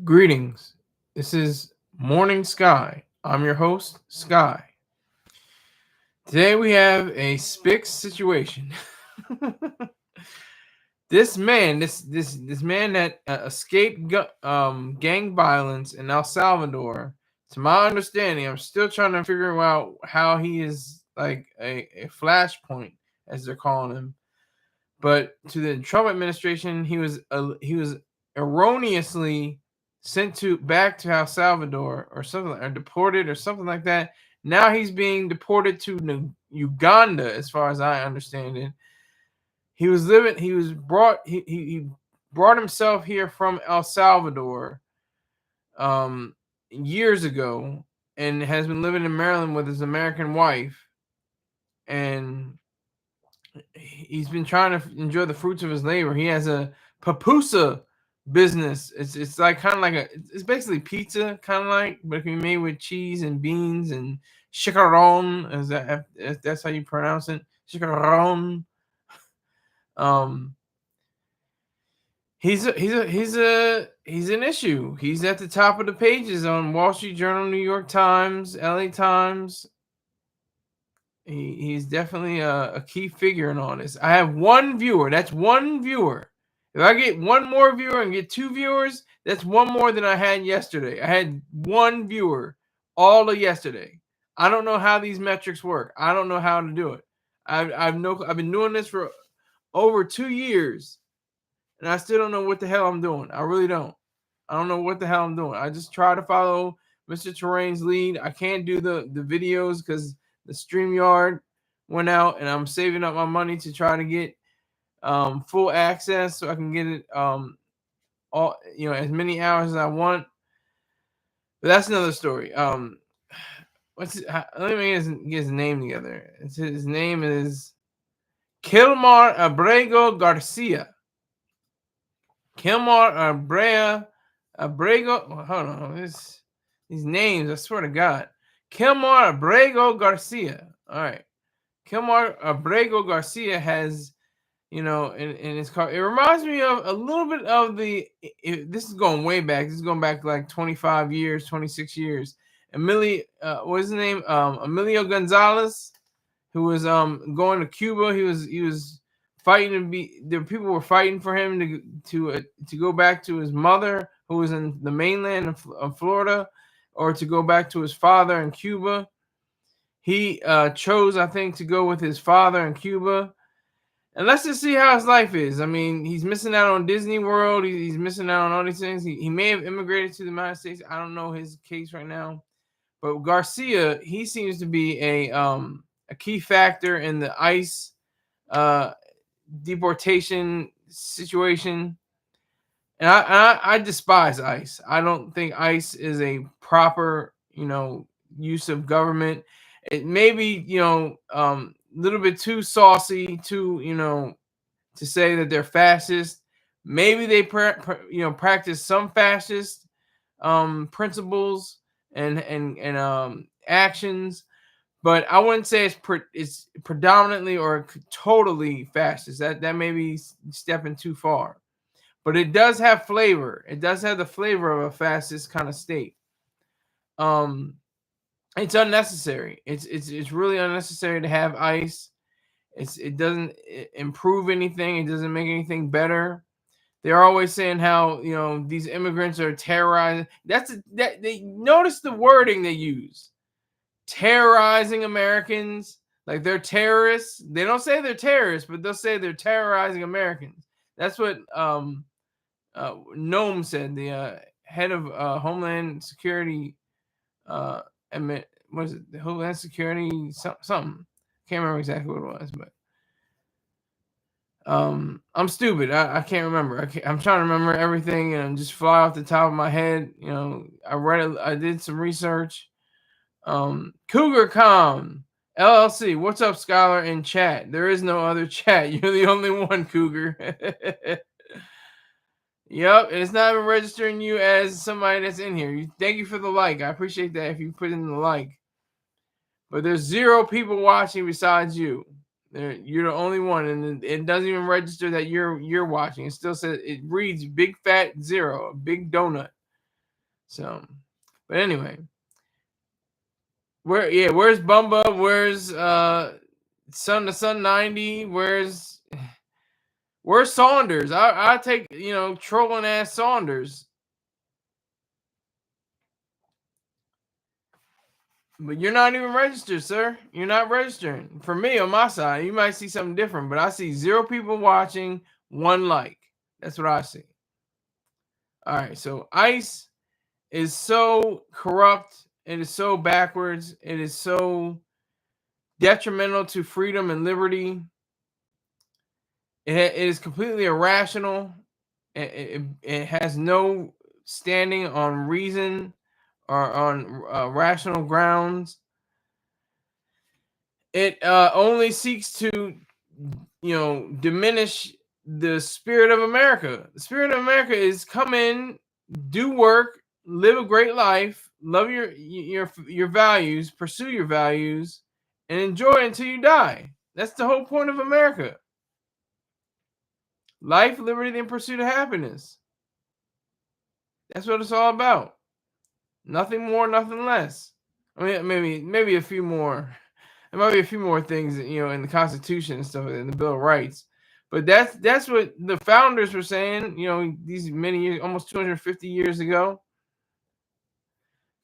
Greetings. This is Morning Sky. I'm your host, Sky. Today we have a Spix situation. this man that escaped gang violence in El Salvador. To my understanding, I'm still trying to figure out how he is like a flashpoint, as they're calling him. But to the Trump administration, he was erroneously sent to back to El Salvador or something, or deported or something like that. Now he's being deported to Uganda, as far as I understand it. He was living. He was brought. He brought himself here from El Salvador um, years ago, and has been living in Maryland with his American wife. And he's been trying to enjoy the fruits of his labor. He has a pupusa business. It's like kind of like it's basically pizza, kind of like, but it can be made with cheese and beans and chicharron. Is that if that's how you pronounce it? Chicharron. Um, he's an issue. He's at the top of the pages on Wall Street Journal, New York Times, LA Times. He's definitely a key figure in all this. I have one viewer. That's one viewer. If I get one more viewer and get two viewers, that's one more than I had yesterday. I had one viewer all of yesterday. I don't know how these metrics work. I don't know how to do it. I've been doing this for over 2 years, and I still don't know what the hell I'm doing. I really don't. I don't know what the hell I'm doing. I just try to follow Mr. Terrain's lead. I can't do the videos because the StreamYard went out, and I'm saving up my money to try to get full access so I can get it all as many hours as I want. But that's another story. Let me get his name together. His name is Kilmar Abrego Garcia. Kilmar Abrego. Hold on, these names. I swear to God, Kilmar Abrego Garcia. All right, Kilmar Abrego Garcia has, in his car. It reminds me of a little bit of this is going way back. This is going back like 25 years, 26 years. What's his name? Emilio Gonzalez, who was going to Cuba. He was fighting to be. The people were fighting for him to go back to his mother, who was in the mainland of Florida, or to go back to his father in Cuba. He chose, I think, to go with his father in Cuba. And let's just see how his life is. I mean, he's missing out on Disney World. He's missing out on all these things. He may have immigrated to the United States. I don't know his case right now. But Garcia, he seems to be a key factor in the ICE deportation situation. And I despise ICE. I don't think ICE is a proper, use of government. It may be, little bit too saucy, to say that they're fascist. Maybe they practice some fascist principles and actions, but I wouldn't say it's predominantly or totally fascist. That may be stepping too far, but it does have flavor. It does have the flavor of a fascist kind of state. It's unnecessary. It's really unnecessary to have ICE. It doesn't improve anything. It doesn't make anything better. They're always saying how these immigrants are terrorizing. That they notice the wording they use, terrorizing Americans, like they're terrorists. They don't say they're terrorists, but they'll say they're terrorizing Americans. That's what Noem said, the head of Homeland Security. What is it? The Homeland Security something. Can't remember exactly what it was, but I'm stupid. I can't remember. I'm trying to remember everything and just fly off the top of my head. I did some research. Cougar Com LLC. What's up, Scholar in chat? There is no other chat. You're the only one, Cougar. Yep, it's not even registering you as somebody that's in here. Thank you for the like. I appreciate that if you put in the like. But there's 0 people watching besides you. You're the only one, and it doesn't even register that you're watching. It still says, it reads big fat 0, a big donut. So, but anyway, where's Bumba? Where's Sun to Sun 90? Where's Saunders? I take, trolling ass Saunders. But you're not even registered, sir. You're not registering. For me, on my side, you might see something different, but I see 0 people watching, 1 like. That's what I see. All right, so ICE is so corrupt. It is so backwards. It is so detrimental to freedom and liberty. It is completely irrational. It has no standing on reason or on rational grounds. It only seeks to, diminish the spirit of America. The spirit of America is come in, do work, live a great life, love your values, pursue your values, and enjoy until you die. That's the whole point of America. Life, liberty, and pursuit of happiness. That's what it's all about. Nothing more, nothing less. I mean, maybe a few more. There might be a few more things, in the Constitution and stuff, in the Bill of Rights. But that's what the founders were saying, these many years, almost 250 years ago.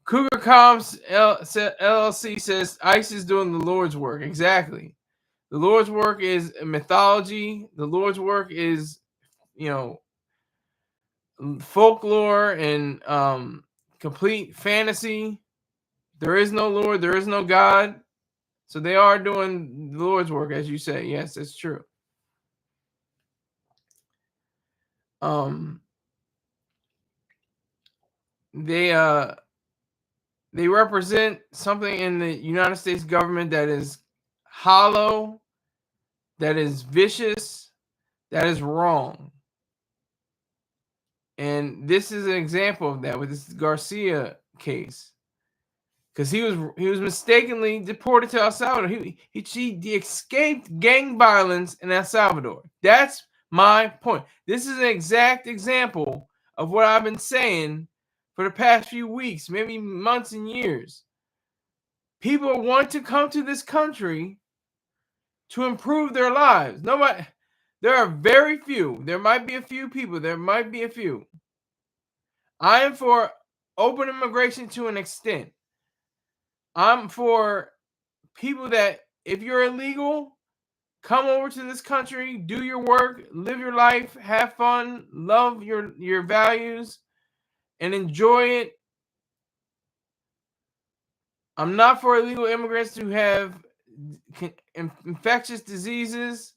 Cougar Comms LLC says ICE is doing the Lord's work. Exactly. The Lord's work is mythology. The Lord's work is, folklore and complete fantasy. There is no Lord. There is no God. So they are doing the Lord's work, as you say. Yes, that's true. They represent something in the United States government that is hollow, that is vicious, that is wrong. And this is an example of that with this Garcia case. Because he was mistakenly deported to El Salvador. He escaped gang violence in El Salvador. That's my point. This is an exact example of what I've been saying for the past few weeks, maybe months and years. People want to come to this country to improve their lives. There are very few. There might be a few people. There might be a few. I am for open immigration to an extent. I'm for people that, if you're illegal, come over to this country, do your work, live your life, have fun, love your values, and enjoy it. I'm not for illegal immigrants who have infectious diseases,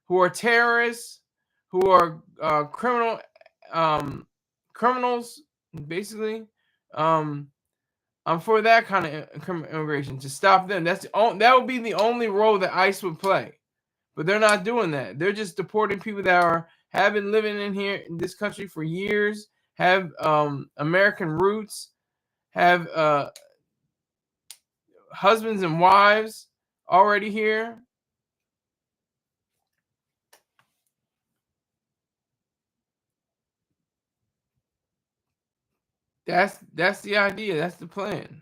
who are terrorists, who are criminals, basically. I'm for that kind of immigration, to stop them. That would be the only role that ICE would play. But they're not doing that. They're just deporting people that have been living in this country for years, have American roots, have husbands and wives already here. That's the idea. That's the plan.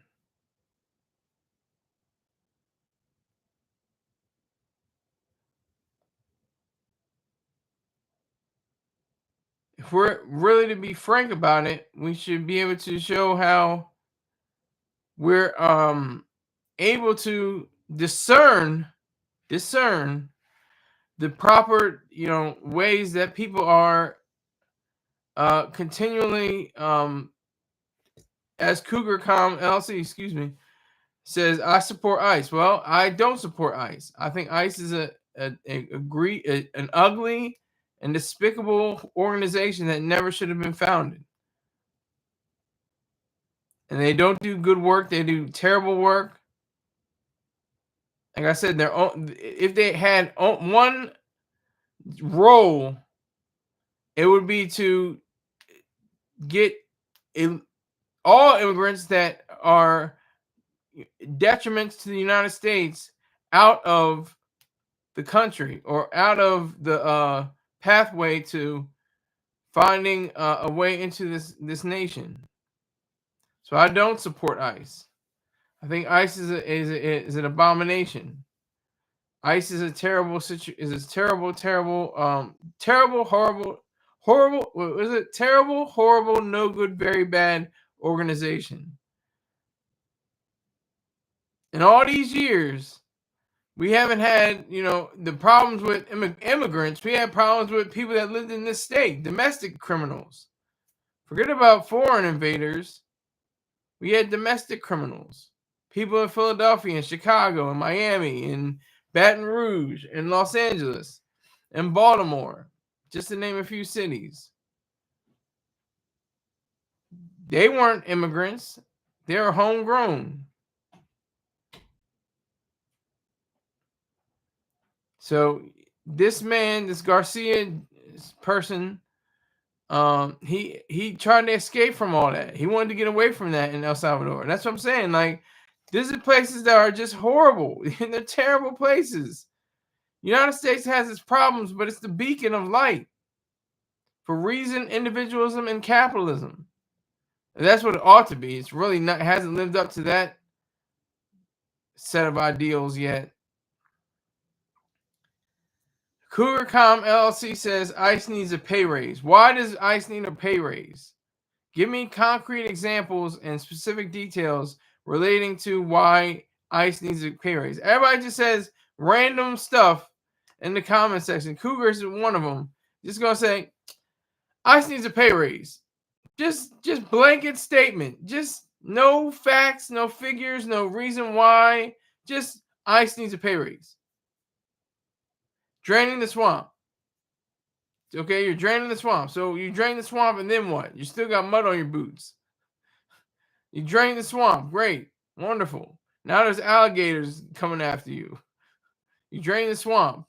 If we're really to be frank about it, we should be able to show how we're able to discern the proper ways that people are continually, as Cougar Com LC, excuse me, says, I support ICE. Well, I don't support ICE. I think ICE is an ugly and despicable organization that never should have been founded. And they don't do good work. They do terrible work. Like I said, if they had one role, it would be to get all immigrants that are detriments to the United States out of the country, or out of the pathway to finding a way into this nation. So I don't support ICE. I think ICE is an abomination. ICE is a terrible terrible, horrible. What was it? Terrible, horrible, no good, very bad organization. In all these years, we haven't had, the problems with immigrants. We had problems with people that lived in this state, domestic criminals. Forget about foreign invaders. We had domestic criminals. People in Philadelphia and Chicago and Miami and Baton Rouge and Los Angeles and Baltimore, just to name a few cities. They weren't immigrants. They were homegrown. So this man, this Garcia person, he tried to escape from all that. He wanted to get away from that in El Salvador. And that's what I'm saying. Like, these are places that are just horrible. They're terrible places. United States has its problems, but it's the beacon of light for reason, individualism, and capitalism. And that's what it ought to be. It's really not, hasn't lived up to that set of ideals yet. CougarCom LLC says ICE needs a pay raise. Why does ICE need a pay raise? Give me concrete examples and specific details relating to why ICE needs a pay raise. Everybody just says random stuff in the comment section. Cougar is one of them. Just gonna say ICE needs a pay raise. Just blanket statement. Just no facts, no figures, no reason why. Just ICE needs a pay raise. Draining the swamp. Okay, you're draining the swamp. So you drain the swamp and then what? You still got mud on your boots. You drain the swamp. Great. Wonderful. Now there's alligators coming after you. You drain the swamp.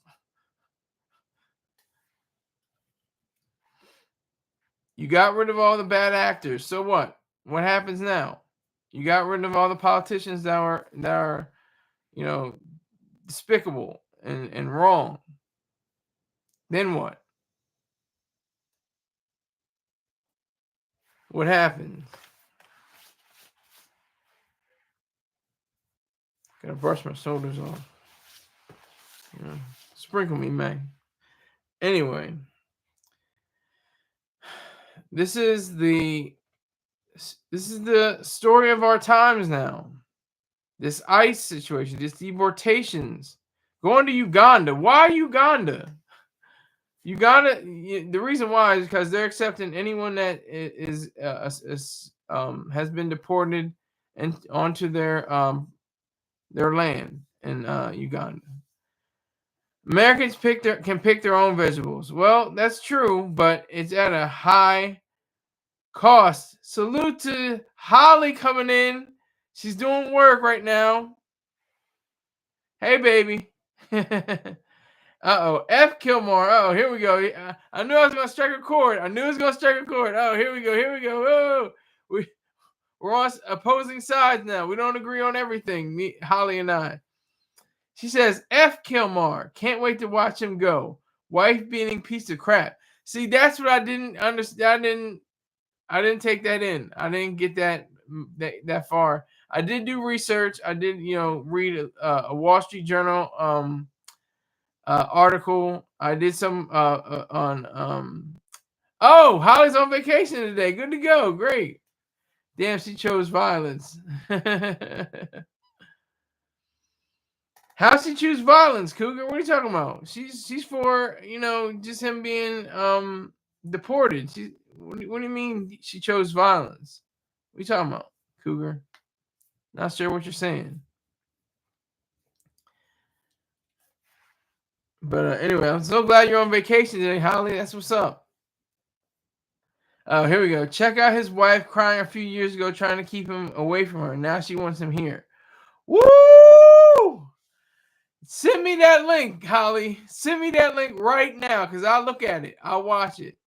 You got rid of all the bad actors. So what? What happens now? You got rid of all the politicians that are despicable and wrong. Then what? What happens? Gotta brush my shoulders off. Sprinkle me, man. Anyway, this is the story of our times now. This ICE situation, this deportations, going to Uganda. Why Uganda? Uganda. The reason why is because they're accepting anyone that has been deported and onto their land in Uganda. Americans can pick their own vegetables. Well, that's true, but it's at a high cost. Salute to Holly coming in. She's doing work right now. Hey, baby. Uh-oh. F. Kilmar. Oh, here we go. I knew I was going to strike a chord. Oh, here we go. Oh, we're on opposing sides now. We don't agree on everything, me, Holly and I. She says, F. Kilmar. Can't wait to watch him go. Wife beating piece of crap. See, that's what I didn't understand. I didn't take that in. I didn't get that far. I did do research. I did, read a Wall Street Journal article. I did some on. Oh, Holly's on vacation today. Good to go. Great. Damn, she chose violence. How she choose violence, Cougar? What are you talking about? She's for just him being deported. What do you mean she chose violence? What are you talking about, Cougar? Not sure what you're saying. But anyway, I'm so glad you're on vacation today, Holly. That's what's up. Oh, here we go. Check out his wife crying a few years ago, trying to keep him away from her. Now she wants him here. Woo! Send me that link, Holly. Send me that link right now, because I'll look at it. I'll watch it.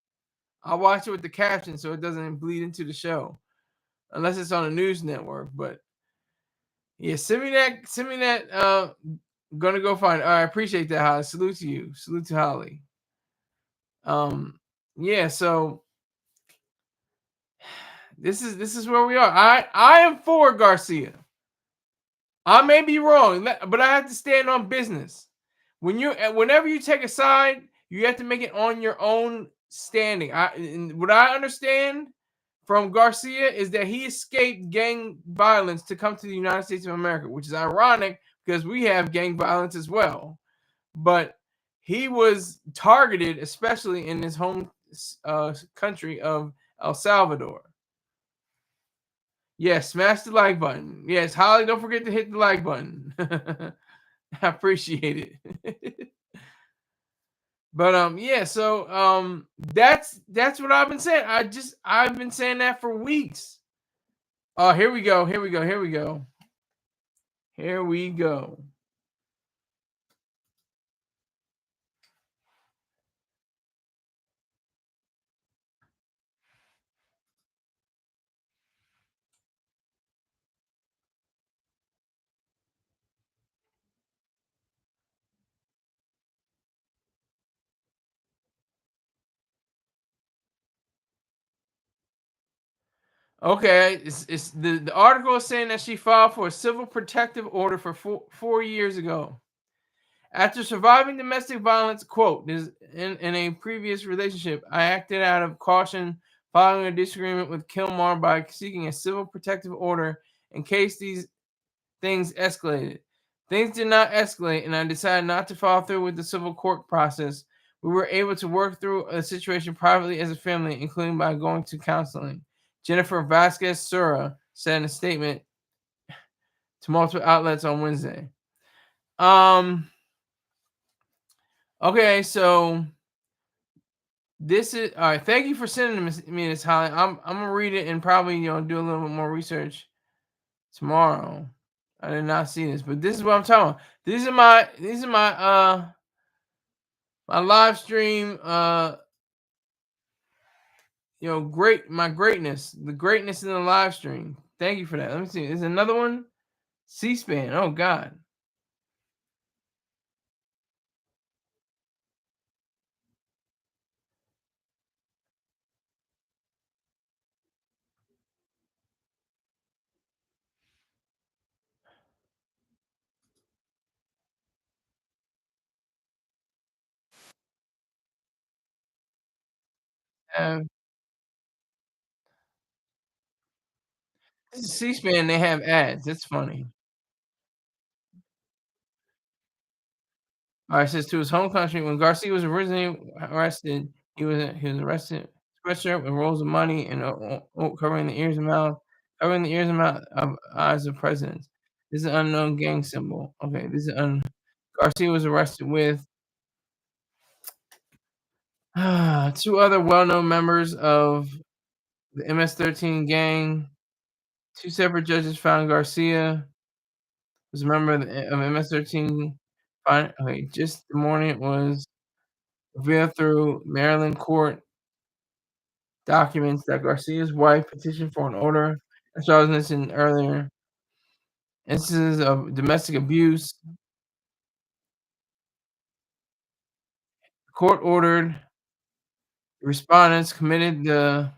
I'll watch it with the caption so it doesn't bleed into the show. Unless it's on a news network. But yeah, send me that. Gonna go find it. All right, I appreciate that, Holly. Salute to you. Salute to Holly. Yeah, so This is where we are. I am for Garcia. I may be wrong, but I have to stand on business. Whenever you take a side, you have to make it on your own standing. What I understand from Garcia is that he escaped gang violence to come to the United States of America, which is ironic because we have gang violence as well. But he was targeted, especially in his home country of El Salvador. Yes, smash the like button. Yes, Holly, don't forget to hit the like button. I appreciate it. But yeah, so that's what I've been saying. I've been saying that for weeks. Oh, here we go. Here we go. Here we go. Here we go. Okay, it's the article is saying that she filed for a civil protective order for 4 years ago. After surviving domestic violence, quote, in a previous relationship, I acted out of caution following a disagreement with Kilmar by seeking a civil protective order in case these things escalated. Things did not escalate, and I decided not to follow through with the civil court process. We were able to work through a situation privately as a family, including by going to counseling. Jennifer Vasquez Sura said in a statement to multiple outlets on Wednesday. Okay, so this is all right. Thank you for sending me this, Holly. I'm gonna read it and probably do a little bit more research tomorrow. I did not see this, but this is what I'm talking about. These are my live stream my greatness, the greatness in the live stream. Thank you for that. Let me see. There's another one. C-SPAN. Oh God. This is C-SPAN. They have ads. It's funny. All right, it says to his home country when Garcia was originally arrested, he was arrested, sweatshirt with rolls of money and covering the ears and mouth, of eyes of presidents. This is an unknown gang symbol. Okay, this is Garcia was arrested with two other well-known members of the MS-13 gang. Two separate judges found Garcia was a member of MS-13. Fine. Okay, just the morning it was revealed through Maryland court documents that Garcia's wife petitioned for an order, as I was mentioned earlier, instances of domestic abuse. Court ordered respondents committed the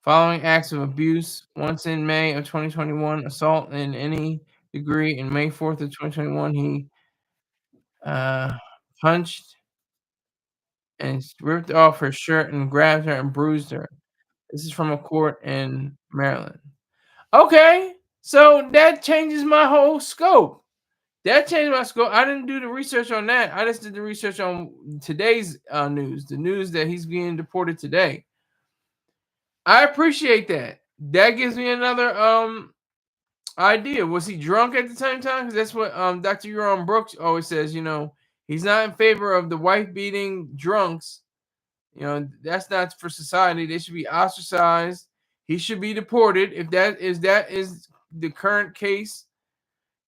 following acts of abuse. Once in May of 2021, assault in any degree. In May 4th of 2021, he punched and ripped off her shirt and grabbed her and bruised her. This is from a court in Maryland. Okay, so that changes my whole scope. That changed my scope. I didn't do the research on that. I just did the research on today's news, the news that he's being deported today. I appreciate that. That gives me another idea. Was he drunk at the same time? Because that's what Dr. Euron Brooks always says. He's not in favor of the wife beating drunks. That's not for society. They should be ostracized. He should be deported if that is the current case.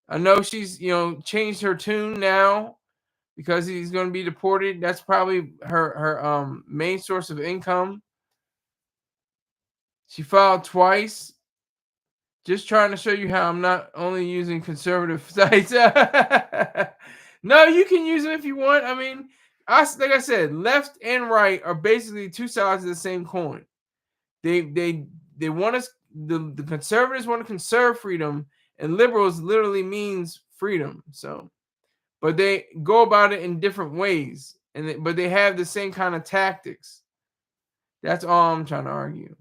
I know she's changed her tune now because he's going to be deported. That's probably her main source of income. She filed twice. Just trying to show you how I'm not only using conservative sites. No, you can use them if you want. I mean, like I said, left and right are basically two sides of the same coin. They want us. The conservatives want to conserve freedom, and liberals literally means freedom. So, but they go about it in different ways, but they have the same kind of tactics. That's all I'm trying to argue.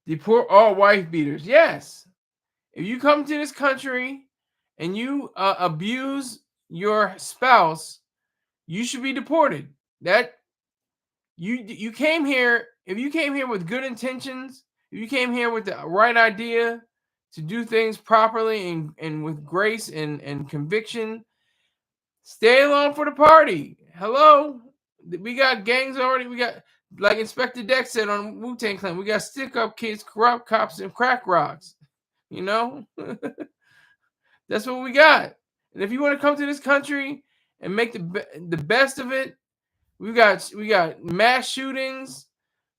Deport all wife beaters. Yes, if you come to this country and you abuse your spouse, you should be deported. That you came here. If you came here with good intentions, if you came here with the right idea to do things properly and with grace and conviction, stay along for the party. Hello, we got gangs already. We got, like Inspector Deck said on Wu-Tang Clan, we got stick up kids, corrupt cops, and crack rocks. You know, that's what we got. And if you want to come to this country and make the best of it, we got mass shootings.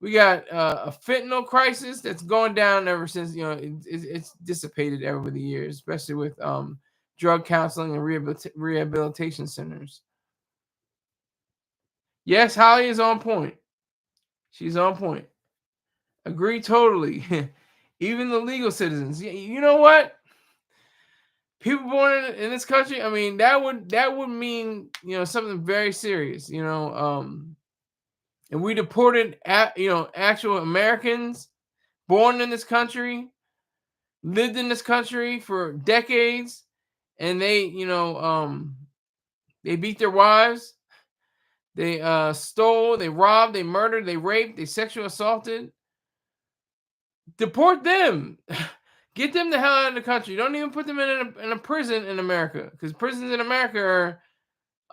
We got a fentanyl crisis that's going down ever since, it's dissipated over the years, especially with drug counseling and rehabilitation centers. Yes, Holly is on point. She's on point. Agree totally. Even the legal citizens. You know what? People born in this country, I mean, that would mean, something very serious. And we deported actual Americans born in this country, lived in this country for decades, and they beat their wives, they stole, they robbed, they murdered, they raped, they sexually assaulted. Deport them. Get them the hell out of the country. Don't even put them in a prison in America, because prisons in America are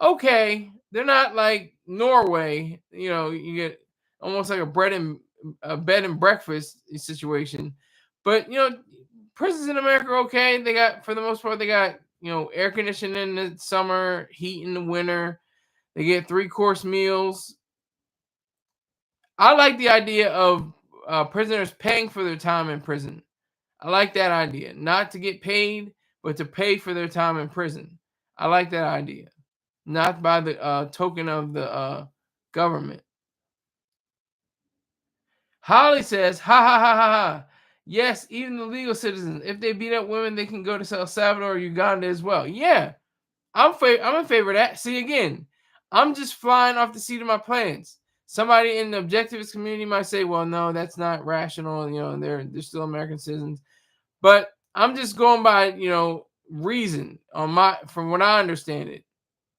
okay. They're not like Norway. You get almost like a bed and breakfast situation. But prisons in America are okay. They got, for the most part, they got air conditioning in the summer, heat in the winter. They get 3-course meals. I like the idea of prisoners paying for their time in prison. I like that idea. Not to get paid, but to pay for their time in prison. I like that idea. Not by the token of the government. Holly says, ha ha ha ha ha. Yes, even the legal citizens, if they beat up women, they can go to El Salvador or Uganda as well. Yeah, I'm in favor of that. See, again, I'm just flying off the seat of my pants. Somebody in the objectivist community might say, well, no, that's not rational. They're still American citizens. But I'm just going by, reason from what I understand it.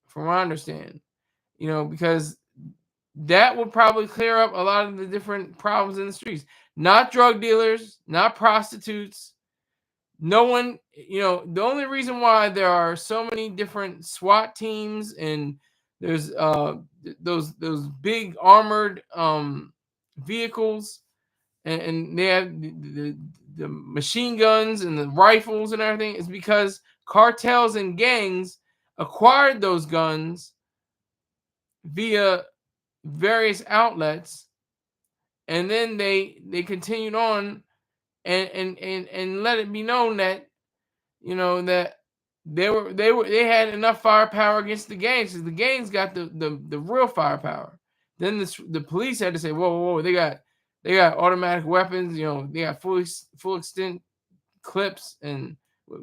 From what I understand, because that would probably clear up a lot of the different problems in the streets. Not drug dealers, not prostitutes. No one, the only reason why there are so many different SWAT teams and there's those big armored vehicles and they have the machine guns and the rifles and everything is because cartels and gangs acquired those guns via various outlets, and then they continued on and let it be known that that they had enough firepower against the gangs, because the gangs got the real firepower. Then the police had to say, whoa, they got automatic weapons, they got full extent clips and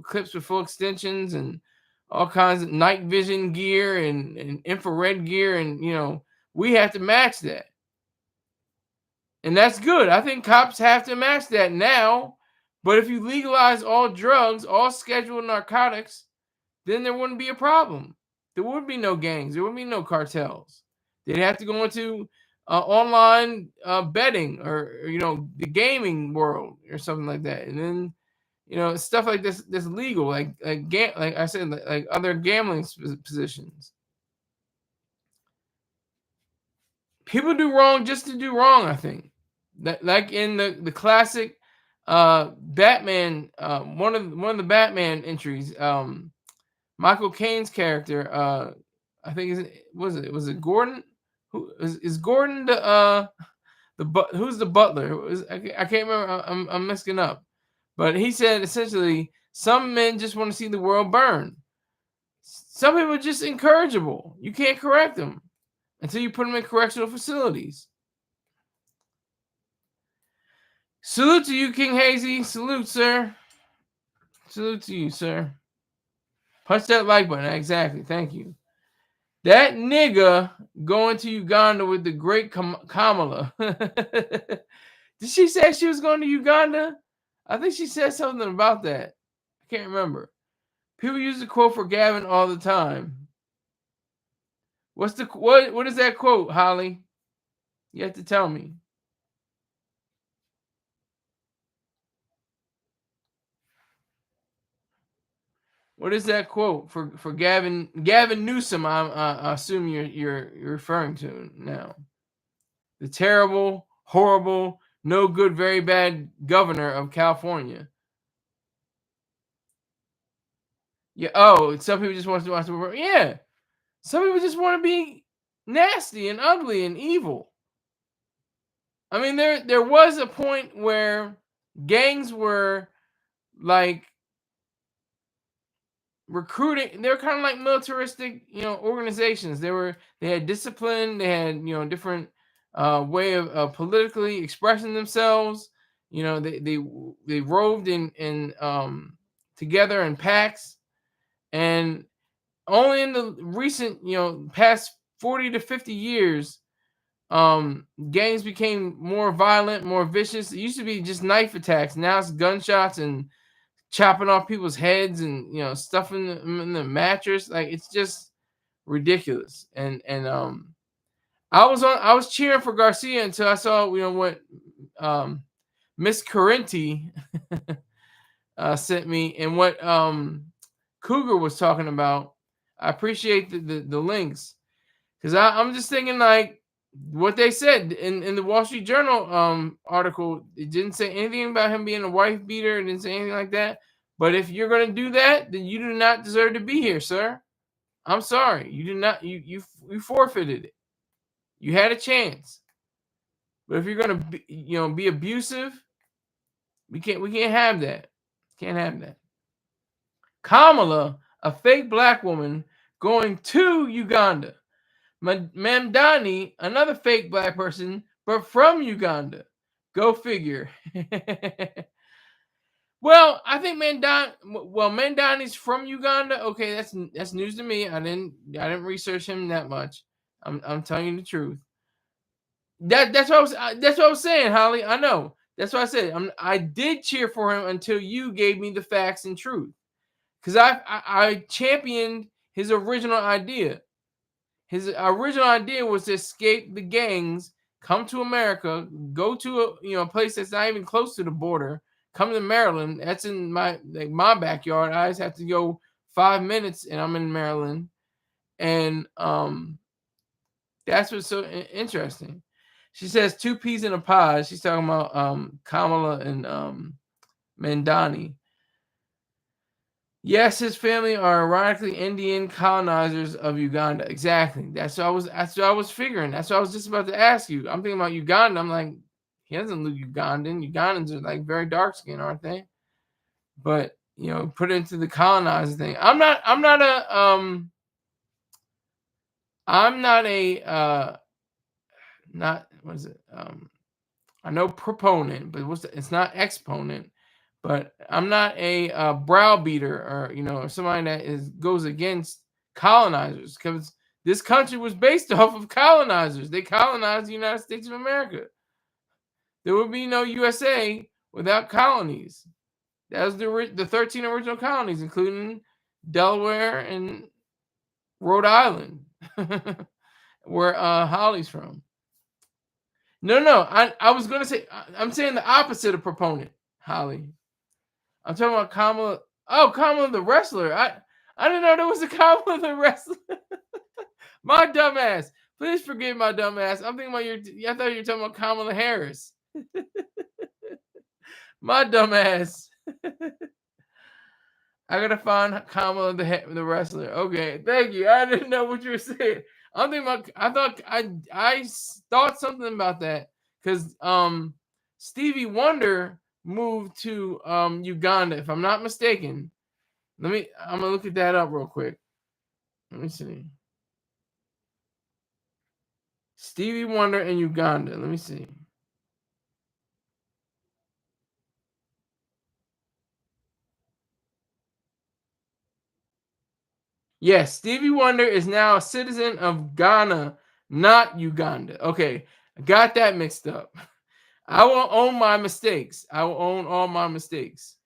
clips with full extensions and all kinds of night vision gear and infrared gear, and we have to match that. And that's good. I think cops have to match that now. But if you legalize all drugs, all scheduled narcotics, then there wouldn't be a problem. There would be no gangs. There would be no cartels. They'd have to go into online betting or the gaming world or something like that. And then stuff like this that's legal, like I said, like other gambling positions. People do wrong just to do wrong, I think. That, like in the classic Batman, one of the Batman entries, Michael Caine's character, I think was it Gordon? Who is Gordon who's the butler? I can't remember. I'm messing up. But he said essentially, some men just want to see the world burn. Some people are just incorrigible. You can't correct them until you put them in correctional facilities. Salute to you, King Hazy. Salute, sir. Salute to you, sir. Punch that like button. Exactly. Thank you. That nigga going to Uganda with the great Kamala. Did she say she was going to Uganda? I think she said something about that. I can't remember. People use the quote for Gavin all the time. What is that quote, Holly? You have to tell me. What is that quote for Gavin Newsom? I assume you're referring to now. The terrible, horrible, no good, very bad governor of California. Yeah. Oh, some people just want to watch the world. Yeah. Some people just want to be nasty and ugly and evil. I mean, there was a point where gangs were like recruiting. They're kind of like militaristic, organizations. They had discipline. They had different way of politically expressing themselves. They roved in together in packs, and only in the recent past 40 to 50 years gangs became more violent, more vicious. It used to be just knife attacks. Now it's gunshots and chopping off people's heads and stuffing them in the mattress. Like, it's just ridiculous. And I was cheering for Garcia until I saw what Miss Carenti sent me and what Cougar was talking about. I appreciate the links, because I'm just thinking, like, what they said in the Wall Street Journal article. It didn't say anything about him being a wife beater. It didn't say anything like that. But if you're going to do that, then you do not deserve to be here, sir. I'm sorry. You do not. You forfeited it. You had a chance. But if you're going to be abusive, we can't have that. Can't have that. Kamala, a fake black woman going to Uganda. Mamdani, another fake black person, but from Uganda. Go figure. Well, I think Mamdani's from Uganda. Okay, that's news to me. I didn't research him that much. I'm telling you the truth. That's what I was saying, Holly. I know. That's what I said. I did cheer for him until you gave me the facts and truth. Because I championed his original idea. His original idea was to escape the gangs, come to America, go to a place that's not even close to the border, come to Maryland. That's in my backyard. I just have to go 5 minutes and I'm in Maryland. And that's what's so interesting. She says 2 peas in a pod. She's talking about Kamala and Mandani. Yes, his family are ironically Indian colonizers of Uganda. Exactly. That's what I was figuring. That's what I was just about to ask you. I'm thinking about Uganda. I'm like, he doesn't look Ugandan. Ugandans are like very dark skinned, aren't they? But put it into the colonizer thing. I'm not a not what is it? I know proponent, but it's not exponent. But I'm not a browbeater or somebody that goes against colonizers, because this country was based off of colonizers. They colonized the United States of America. There would be no USA without colonies. That was the 13 original colonies, including Delaware and Rhode Island, where Holly's from. No. I was going to say, I'm saying the opposite of proponent, Holly. I'm talking about Kamala. Oh, Kamala the wrestler. I didn't know there was a Kamala the wrestler. My dumbass. Please forgive my dumbass. I'm thinking about I thought you were talking about Kamala Harris. My dumbass. I gotta find Kamala the wrestler. Okay, thank you. I didn't know what you were saying. I'm thinking about. I thought something about that because Stevie Wonder moved to Uganda, if I'm not mistaken. I'm gonna look at that up real quick. Let me see. Stevie Wonder in Uganda. Let me see. Yes, Stevie Wonder is now a citizen of Ghana, not Uganda. Okay, I got that mixed up. I will own my mistakes. I will own all my mistakes.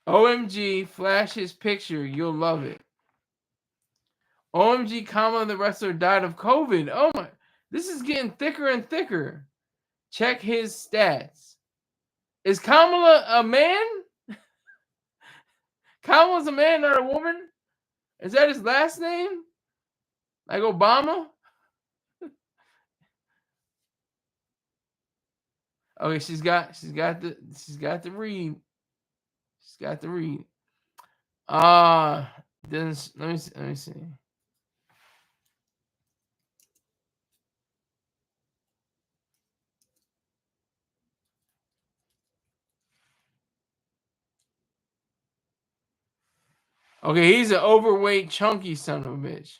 OMG, flash his picture. You'll love it. OMG, comma, the wrestler died of COVID. Oh my, this is getting thicker and thicker. Check his stats. Is Kamala a man? Kamala's a man, not a woman? Is that his last name? Like Obama? Okay, she's got the read. She's got the read. This let me see. Okay, he's an overweight, chunky son of a bitch.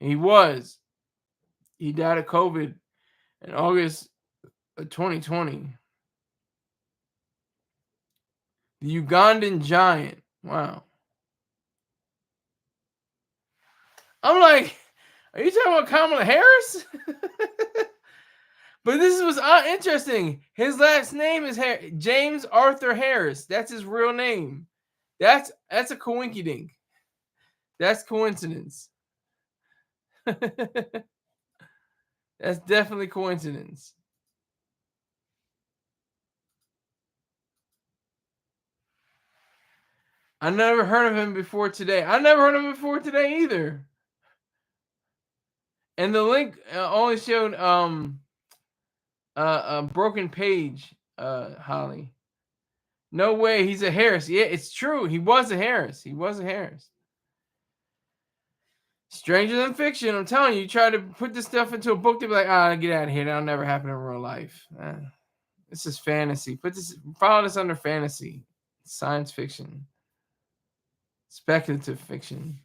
He was. He died of COVID in August of 2020. The Ugandan giant. Wow. I'm like, are you talking about Kamala Harris? But this was interesting. His last name is James Arthur Harris. That's his real name. That's a coinkydink. That's coincidence. That's definitely coincidence. I never heard of him before today. I never heard of him before today either. And the link only showed a broken page, Holly. No way, he's a Harris. Yeah, it's true. He was a Harris. He was a Harris. Stranger than fiction. I'm telling you, you try to put this stuff into a book, they'll be like, get out of here. That'll never happen in real life. This is fantasy. Follow this under fantasy. Science fiction. Speculative fiction.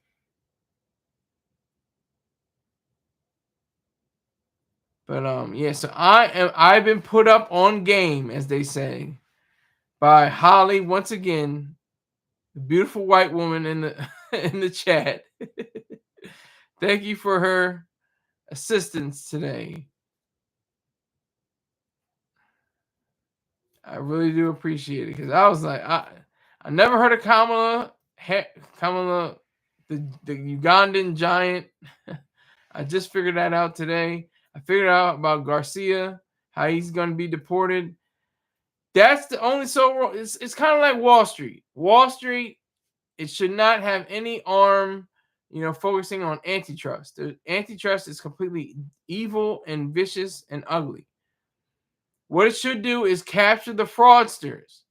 But yeah, so I've been put up on game, as they say, by Holly once again, the beautiful white woman in the in the chat. Thank you for her assistance today. I really do appreciate it because I was like, I never heard of Kamala, the Ugandan giant. I just figured that out today. I figured out about Garcia, how he's going to be deported. That's the only it's kind of like Wall Street. Wall Street, it should not have any arm, focusing on antitrust. The antitrust is completely evil and vicious and ugly. What it should do is capture the fraudsters.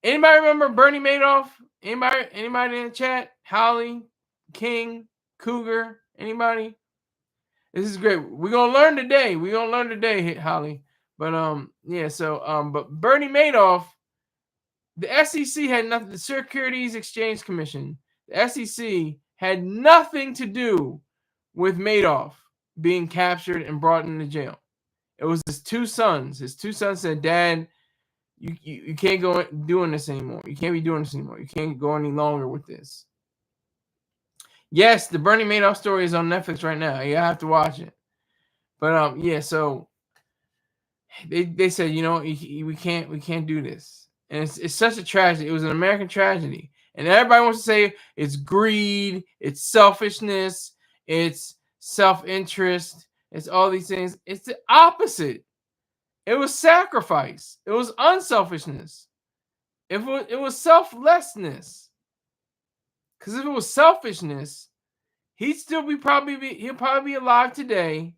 Anybody remember Bernie Madoff? Anybody in the chat? Holly, King, Cougar, anybody? This is great. We're gonna learn today. Holly. But yeah, so but Bernie Madoff, the SEC had nothing, the Securities Exchange Commission, the SEC had nothing to do with Madoff being captured and brought into jail. It was his two sons. His two sons said, Dad, you can't go doing this anymore. You can't be doing this anymore. You can't go any longer with this. Yes, the Bernie Madoff story is on Netflix right now. You have to watch it. But yeah, so they said, we can't do this. And it's such a tragedy. It was an American tragedy. And everybody wants to say it's greed, it's selfishness, it's self-interest, it's all these things. It's the opposite. It was sacrifice. It was unselfishness. It was selflessness. Because if it was selfishness, he'll probably be alive today.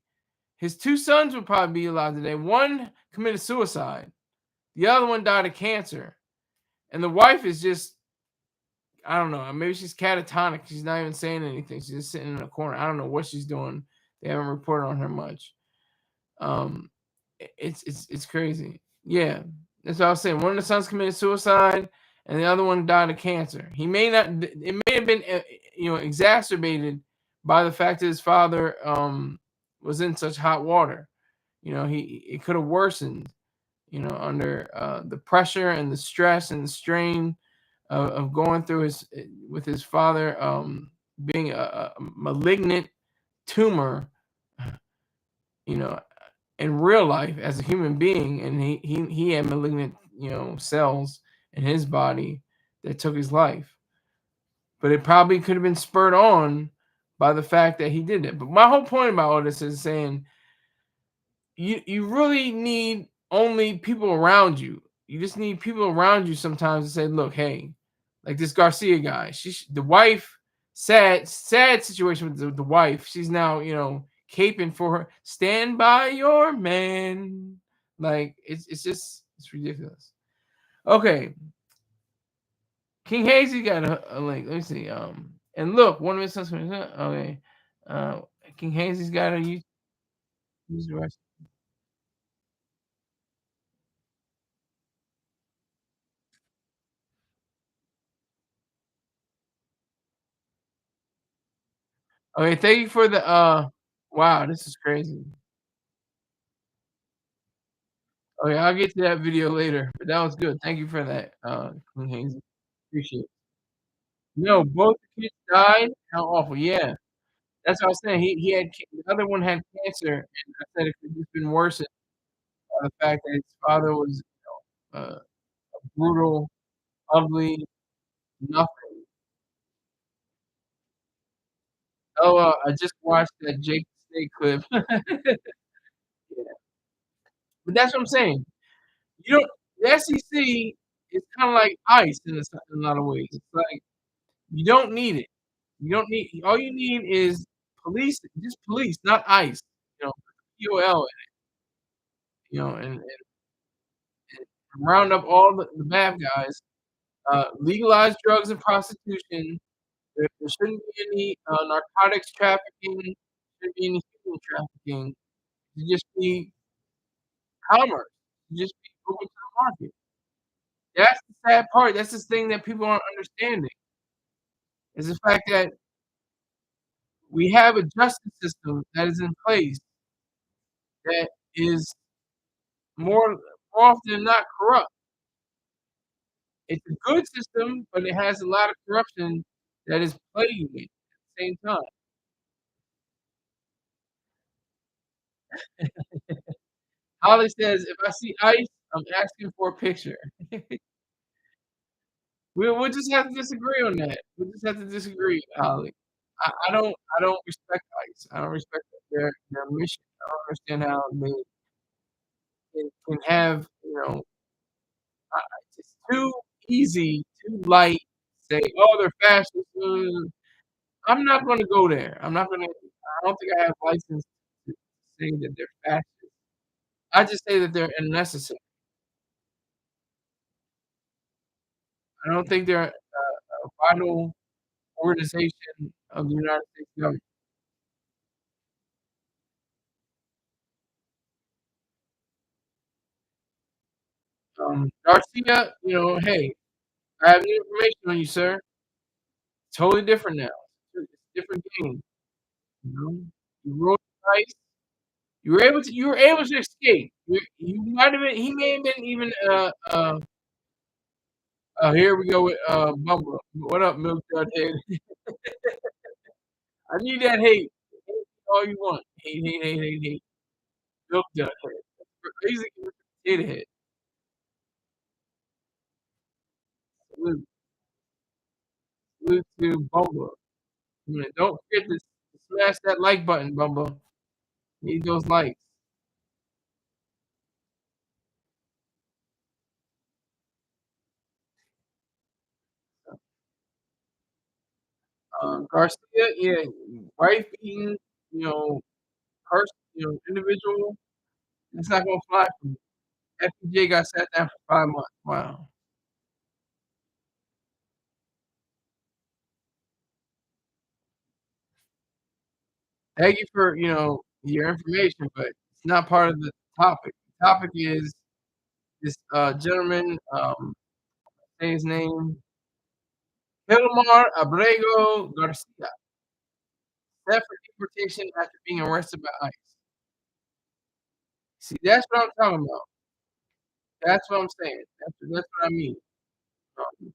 His two sons would probably be alive today. One committed suicide. The other one died of cancer. And the wife is just, I don't know, maybe she's catatonic. She's not even saying anything. She's just sitting in a corner. I don't know what she's doing. They haven't reported on her much. It's crazy. Yeah, that's what I was saying. One of the sons committed suicide, and the other one died of cancer. It may have been exacerbated by the fact that his father was in such hot water. It could have worsened. under the pressure and the stress and the strain of going through with his father being a malignant tumor, you know, in real life as a human being, and he had malignant, cells in his body that took his life. But it probably could have been spurred on by the fact that he did it. But my whole point about all this is saying you really need only people around you. You just need people around you sometimes to say, "Look, hey," like this Garcia guy. The wife, sad situation with the wife. She's now caping for her. Stand by your man. Like it's ridiculous. Okay, King Hazy got a link. Let me see. And look, one of his sons. Okay, uh, King Hazy's got a user. Okay, thank you for the wow, this is crazy. Okay, I'll get to that video later, but that was good. Thank you for that, Queen Hazel. Appreciate it. No, both the kids died. How awful. Yeah. That's what I was saying. He had the other one had cancer, and I said it could just been worse by the fact that his father was brutal, ugly, nothing. Oh, I just watched that Jake the Snake clip. Yeah. But that's what I'm saying. You don't the SEC is kinda like ICE in a lot of ways. It's like, you don't need it. You don't need all you need is just police, not ICE, POL, and round up all the bad guys, legalize drugs and prostitution. There shouldn't be any, narcotics trafficking, shouldn't be any human trafficking. It should just be commerce. It should just be open to the market. That's the sad part. That's the thing that people aren't understanding, is the fact that we have a justice system that is in place that is more often than not corrupt. It's a good system, but it has a lot of corruption that is plaguing it at the same time. Holly says, "If I see ice, I'm asking for a picture." We'll just have to disagree on that. We'll just have to disagree, Holly. I don't respect ICE. I don't respect their mission. I don't understand how they can have, it's too easy, too light, say, "Oh, they're fascists." I'm not gonna go there. I don't think I have license to say that they're fascist. I just say that they're unnecessary. I don't think they're a vital organization of the United States government. Garcia, hey, I have new information on you, sir. Totally different now. It's a different game, you know? You rolled the dice. You were able to escape. You might have been he may have been even, here we go with, Bumble. What up, Milk Dud Head? I need that hate. Hate all you want. Hate, hate, hate, hate, hate. Milk Dud Head. I usually give it to Potato Head. Salute, salute to Bumble. Don't forget to smash that like button, Bumble. Need those likes. Garcia, yeah, wife beating, you know, person, individual. It's not gonna fly for me. FPJ got sat down for 5 months. Wow. Thank you for your information, but it's not part of the topic. The topic is this gentleman. Say his name. Kilmar Abrego Garcia, set for deportation after being arrested by ICE. See, that's what I'm talking about. That's what I'm saying. That's what I mean. Um,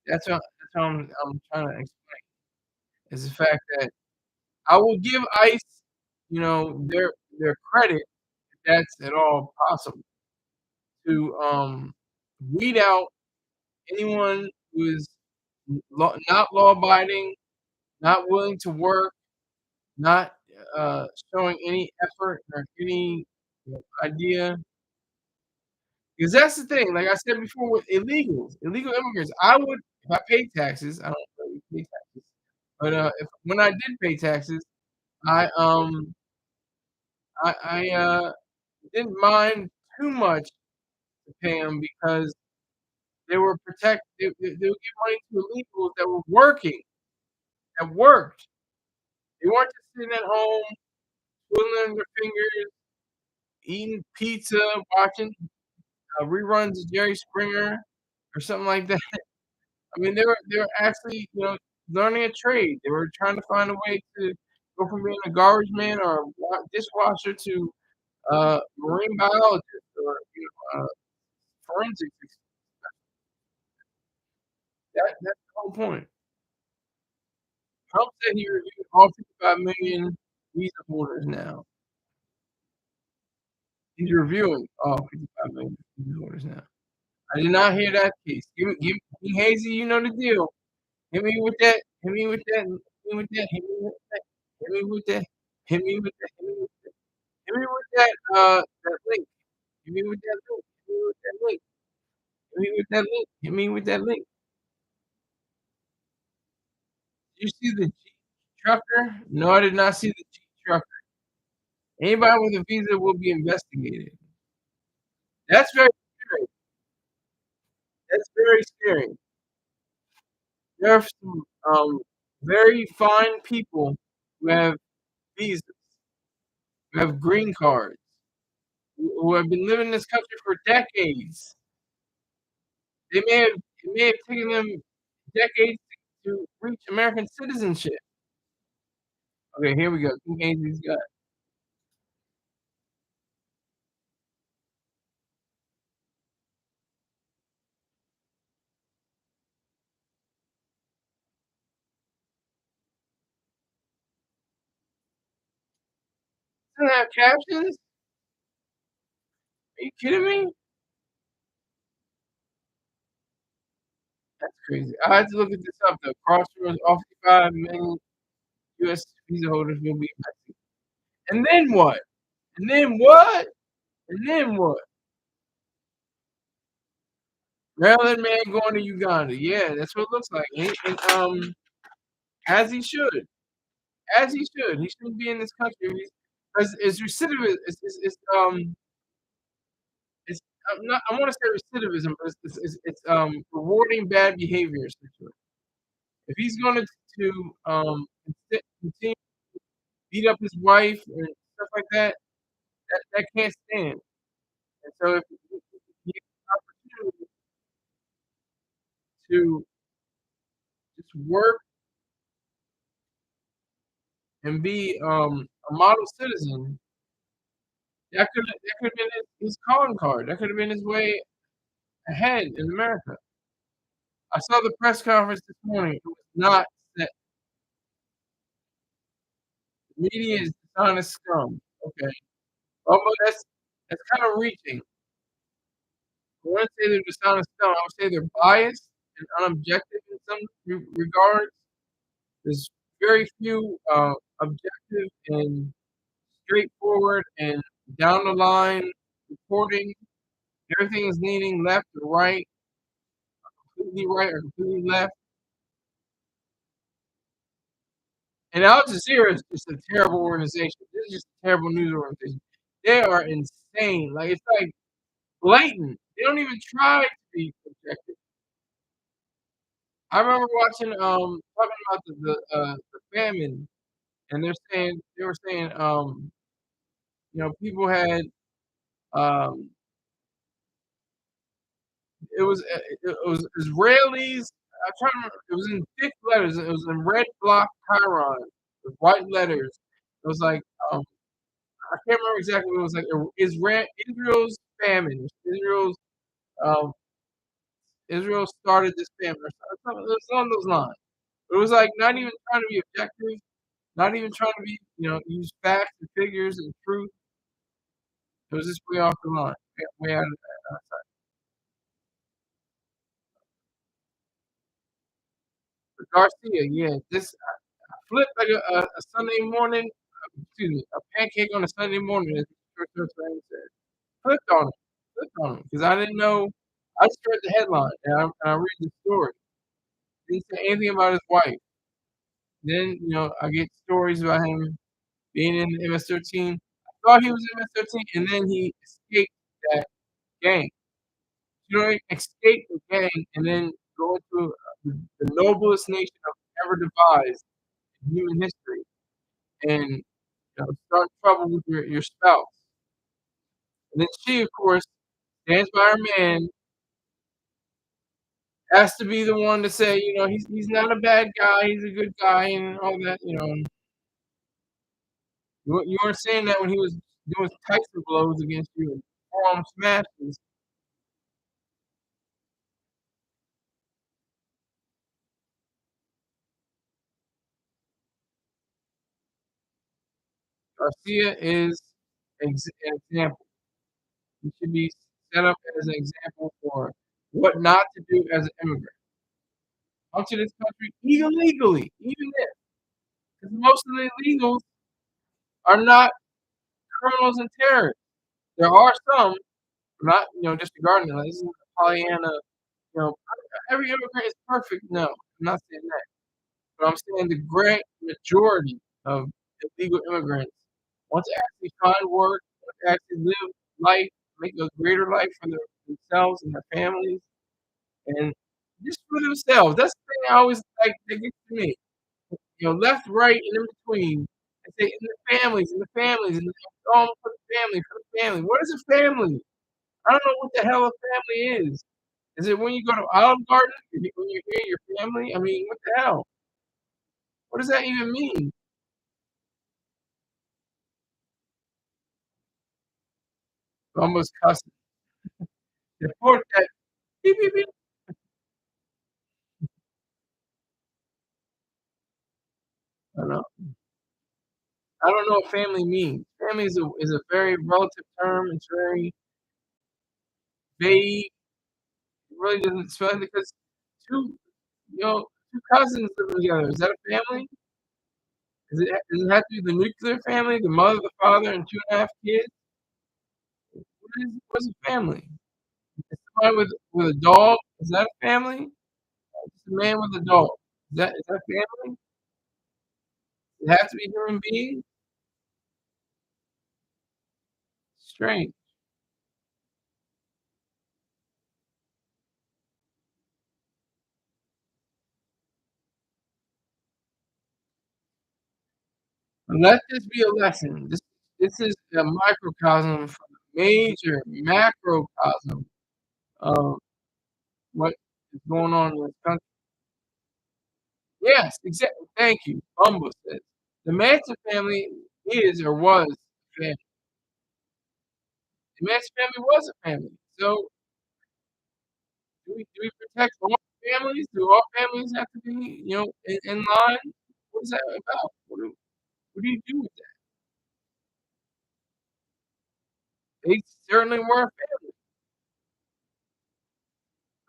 that's what I'm trying to explain, is the fact that I will give ICE, their credit, if that's at all possible, to, weed out anyone who is not law-abiding, not willing to work, not, showing any effort or any, idea. Because that's the thing, like I said before with illegal immigrants, if I paid taxes, I don't really pay taxes, but, if when I did pay taxes, I, didn't mind too much to pay them because they would give money to illegals that were working, that worked. They weren't just sitting at home twiddling their fingers, eating pizza, watching, reruns of Jerry Springer or something like that. I mean, they were actually, learning a trade. They were trying to find a way to go from being a garbage man or a dishwasher to marine biologist or forensics. That's the whole point. Trump said he reviewed all 55 million visa holders now. He's reviewing all 55 million visa holders now. I did not hear that piece. Give me Hazy. You know the deal. Hit me with that. Hit me with that. Hit me with that. Hit me with that. Hit me with that. Hit me with that. Hit me with that. Hit me with that. That link. Hit me with that link. Hit me with that link. Hit me with that link. Hit me with that link. You see the Jeep trucker? No, I did not see the Jeep trucker. Anybody with a visa will be investigated. That's very scary. That's very scary. There are some very fine people who have visas, who have green cards, who have been living in this country for decades. It may have taken them decades to reach American citizenship. Okay, here we go. King Hazy's got doesn't have captions? Are you kidding me? That's crazy. I had to look at this up though. Crossroads, all 55 million US visa holders will be investigated. And then what? And then what? And then what? Maryland man going to Uganda. Yeah, that's what it looks like. As he should. As he should. He shouldn't be in this country. Because it's recidivism. It's I'm not. I want to say recidivism, but it's rewarding bad behavior. Essentially, if he's going continue to beat up his wife and stuff like that, that can't stand. And so if he has an opportunity to just work and be a model citizen, that could have been his calling card. That could have been his way ahead in America. I saw the press conference this morning. It was not set. The media is dishonest scum. Okay. Oh, but that's kind of reaching. I wouldn't say they're dishonest scum. I would say they're biased and unobjective in some regards. There's very few objective and straightforward and down the line reporting. Everything is leaning left or right or completely left. And Al Jazeera is just a terrible organization. This is just a terrible news organization. They are insane. Like it's like blatant. They don't even try to be objective. I remember watching talking about the famine, and they were saying people had um it was Israelis. I'm trying to remember. It was in thick letters. It was in red block chyron with white letters. It was like um I can't remember exactly what it was like. Israel's famine. Um, Israel started this famine or something. It was along those lines. It was like not even trying to be objective, not even trying to be, use facts and figures and truth. It was just way off the line, way out of that. But Garcia, yeah, this flipped like a Sunday morning, excuse me, a pancake on a Sunday morning, as Church Lane said. Flipped on him, because I didn't know. I just read the headline, and I read the story. Didn't say anything about his wife. Then, I get stories about him being in the MS-13. I thought he was in MS-13, and then he escaped that gang. Escape the gang and then go into the noblest nation ever devised in human history, and start trouble with your spouse. And then she, of course, stands by her man, has to be the one to say, he's not a bad guy, he's a good guy, and all that. You weren't saying that when he was doing Tyson blows against you and forearm smashes. Garcia is an example. He should be set up as an example for what not to do as an immigrant. Come to this country illegally, even if, because most of the illegals are not criminals and terrorists. There are some, not disregarding it. Like, this is Pollyanna. You know, every immigrant is perfect. No, I'm not saying that, but I'm saying the great majority of illegal immigrants want to actually find work, want to actually live life, make a greater life for themselves and their families, and just for themselves. That's the thing I always like that gets to me. Left, right, and in between. And say in the families, and oh, for the family. What is a family? I don't know what the hell a family is. Is it when you go to Olive Garden? When you're here, your family? I mean, what the hell? What does that even mean? Almost cussing. Deport that. Beep, beep, beep. I don't know. I don't know what family means. Family is a very relative term. It's very vague. It really doesn't spell because two, two cousins living together. Is that a family? Does it have to be the nuclear family, the mother, the father, and 2.5 kids? What's a family? Is somebody with a dog, is that a family? Just a man with a dog. Is that family? It has to be human beings? Strange. But let this be a lesson. This is a microcosm from a major macrocosm of what is going on in this country. Yes, exactly. Thank you. Bumble says the Manson family is or was a family. The Manson family was a family. So do we protect all families? Do all families have to be, in line? What is that about? What do you do with that? They certainly were a family.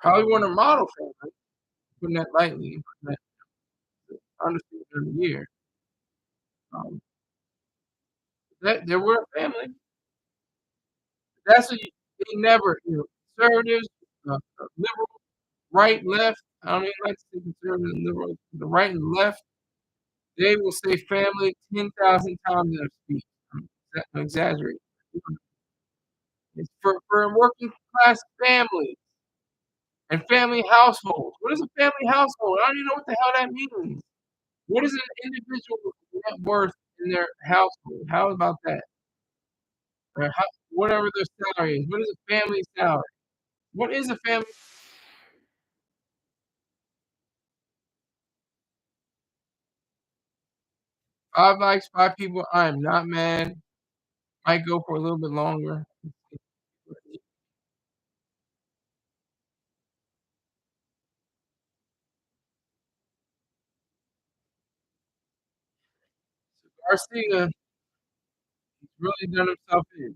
Probably weren't a model family, putting that lightly, putting that understatement of the year. Um, that they were a family. That's what they never, conservatives, liberal, right, left. I don't even like to say conservative and liberal. The right and left, they will say family 10,000 times in a speech. I'm exaggerating. It's for working class families and family households. What is a family household? I don't even know what the hell that means. What is an individual net worth in their household? How about that? Or whatever their salary is. What is a family salary? What is a family? 5 likes, 5 people. I am not mad. Might go for a little bit longer. Garcia, he's really done himself in.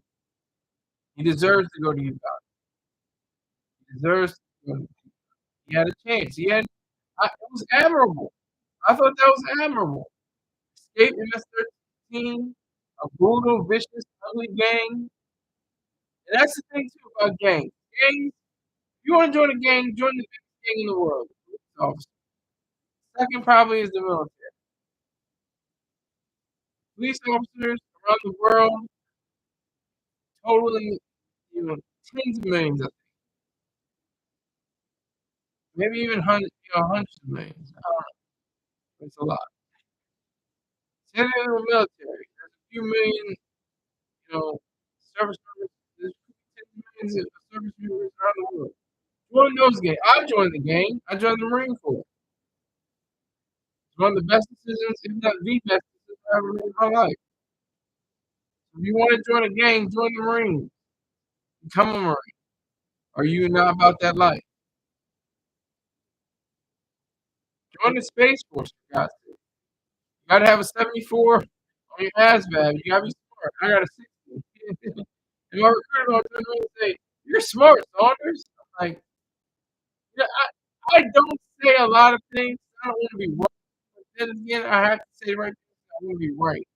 He deserves to go to Utah. He deserves to go. He had a chance. He had it was admirable. I thought that was admirable. Escape MS-13, a brutal, vicious, ugly gang. And that's the thing too about gangs. Gangs, if you want to join a gang, join the biggest gang in the world. Police officer. Second probably is the military. Police officers around the world, totaling tens of millions of maybe even hundreds of millions. It's a lot. Send it to the military. There's a few million, service members. There's tens of millions of service members around the world. Join those gangs. I joined the gang. I joined the Marine Corps. It's one of the best decisions, if not the best decision I ever made in my life. If you want to join a gang, join the Marines. Become a Marine. Are you not about that life? Join the Space Force, for God's sake. You gotta have a 74 on your ASVAB. You gotta be smart. I got a 60. And my recruiter gonna turn around and say, "You're smart, Saunders." I'm like, yeah, I don't say a lot of things. I don't want to be right. But then again, I have to say right things. I want to be right.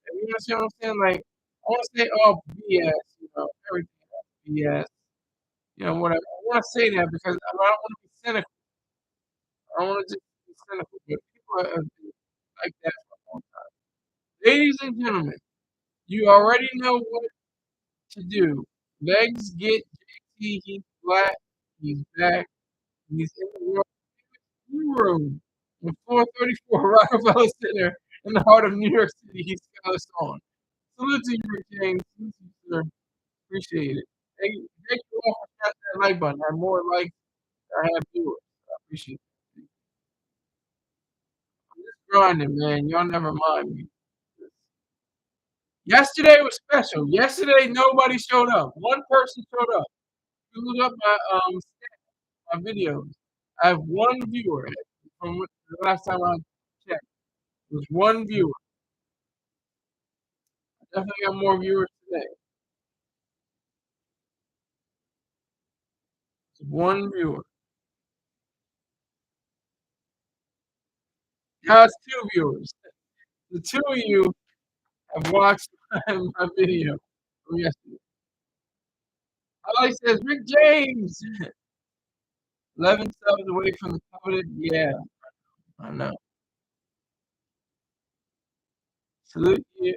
And you understand what I'm saying? Like, I want to say, "Oh, BS," everything else, BS, whatever. I want to say that because I don't want to be cynical. I don't want to just be cynical. But people have been like that for a long time. Ladies and gentlemen, you already know what to do. Legs get JT. He's black. He's back. He's in the room in 434 Rockefeller Center in the heart of New York City. He's got us on. Salute to you, Rick James. Salute to you, sir. Appreciate it. Thank you all for pressing that like button. I have more likes than I have viewers. I appreciate it. I'm just grinding, man. Y'all never mind me. Yesterday was special. Yesterday, nobody showed up. One person showed up. You look up my videos. I have one viewer from the last time I checked. It was one viewer. I definitely got more viewers today. It's one viewer. Now it's two viewers. The two of you have watched my video from yesterday. Ali says, Rick James, 11 subs away from the coveted. Yeah, I know. Salute you.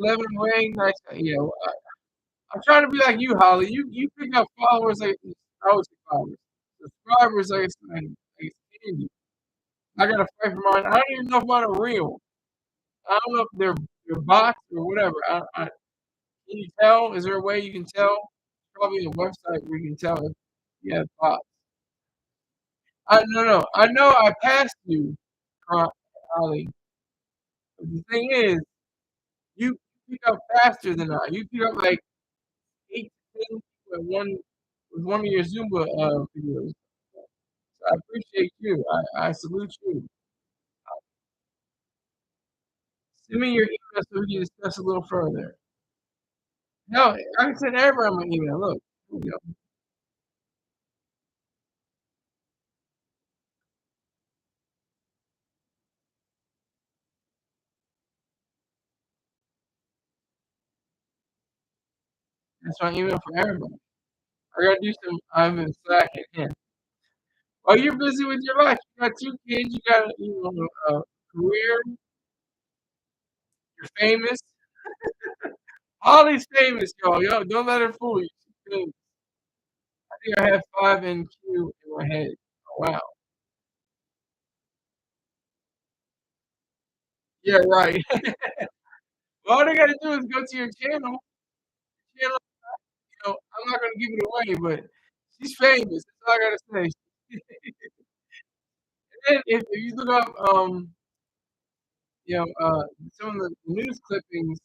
11 away. Nice. Yeah, well, I'm trying to be like you, Holly. You pick up followers like I was followers. Subscribers like it's candy. I gotta fight for mine. I don't even know if mine are real. I don't know if they're bots or whatever. Can you tell? Is there a way you can tell? Probably a website where you can tell if you have bots. I no. I know I passed you, Holly. But the thing is, you pick up faster than I. You pick up like 8 to 10 with one of your Zumba videos. So I appreciate you. I salute you. Send me your email so we can discuss a little further. No, I can send everybody my email. Look, here we go. That's my email for everybody. I gotta do some. I'm in slacking. Yeah. Oh, you're busy with your life. You got 2 kids. You got a career. You're famous. Holly's famous, y'all. Yo, don't let her fool you. She's famous. I think I have 5 NQ in my head. Oh, wow. Yeah, right. Well, all they gotta do is go to your channel. Channel, I'm not gonna give it away, but she's famous. That's all I gotta say. And then if you look up, some of the news clippings,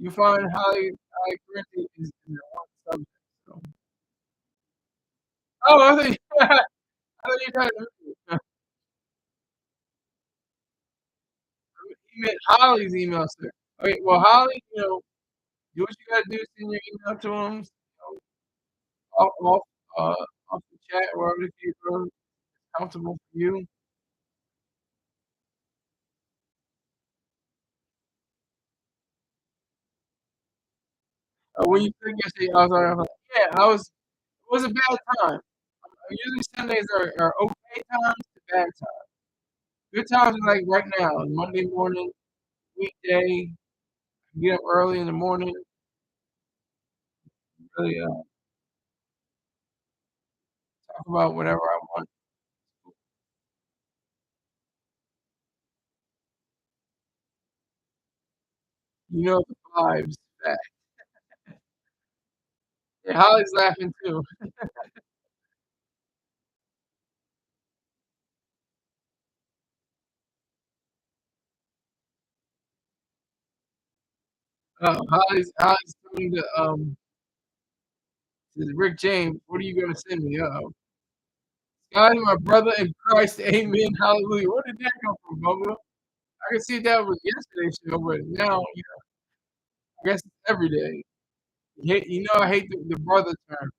You find Holly Kristi is in the one subject. So. Oh, I thought you, I thought you were talking to me. You meant Holly's email, sir. Okay, well, Holly, do what you gotta do. Send your email to him. Off, off the chat, wherever the case goes, comfortable for you. When you said yesterday, I was like, yeah, it was a bad time. Usually Sundays are okay times to bad times. Good times are like right now, Monday morning, weekday, get up early in the morning, really talk about whatever I want. The vibes. That. Yeah, Holly's laughing too. Holly's coming to Rick James. What are you gonna send me? God, my brother in Christ, Amen, Hallelujah. Where did that come from, Bubba? I can see that was yesterday's show, but now I guess it's every day. I hate the brother term.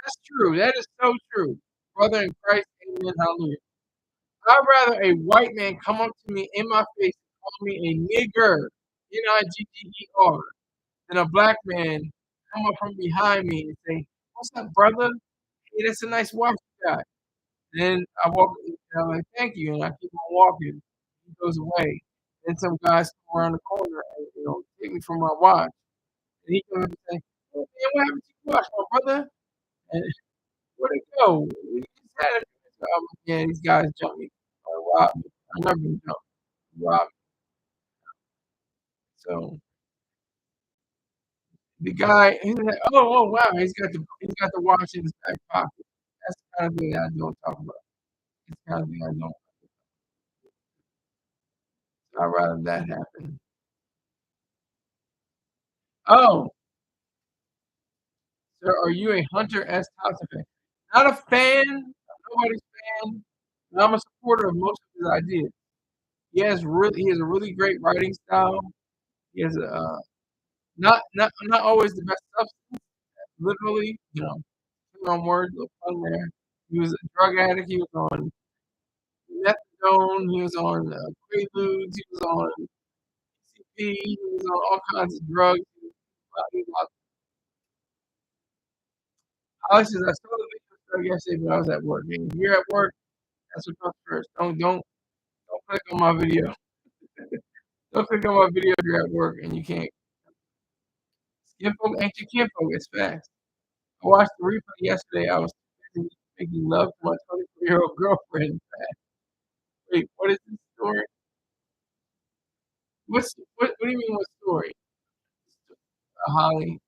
That's true. That is so true. Brother in Christ, Amen, Hallelujah. I'd rather a white man come up to me in my face and call me a nigger, Nigger, than a black man come up from behind me and say, "What's up, brother? Hey, that's a nice watch you got." Then I walk, and I'm like, "Thank you," and I keep on walking. He goes away. Then some guys come around the corner and take me from my watch. And he comes and say, "Hey, man, what happened to your watch, my brother? And where'd it go? We just had it." Yeah, these guys jumped me or robbed me. I never been jumped, robbed. So the guy, he's like, "Oh, wow, he's got the watch in his back pocket." That's the kind of thing I don't talk about. It's the kind of thing I don't. I'd rather that happen. Oh, sir, are you a Hunter S. Thompson fan? Not a fan, nobody's fan, but I'm a supporter of most of his ideas. He has a really great writing style. He has not always the best stuff, literally, on words, a little fun there. He was a drug addict. He was on methadone. He was on Quaaludes. He was on CP. He was on all kinds of drugs. Alex says, I saw the video yesterday, but I was at work. And if you're at work, that's what comes first. Don't click on my video. Don't click on my video if you're at work and you can't. Kinfolk, ancient kinfolk, it's fast. I watched the replay yesterday. I was making love to my 24-year-old girlfriend. Wait, what is this story? What do you mean, what story? Holly,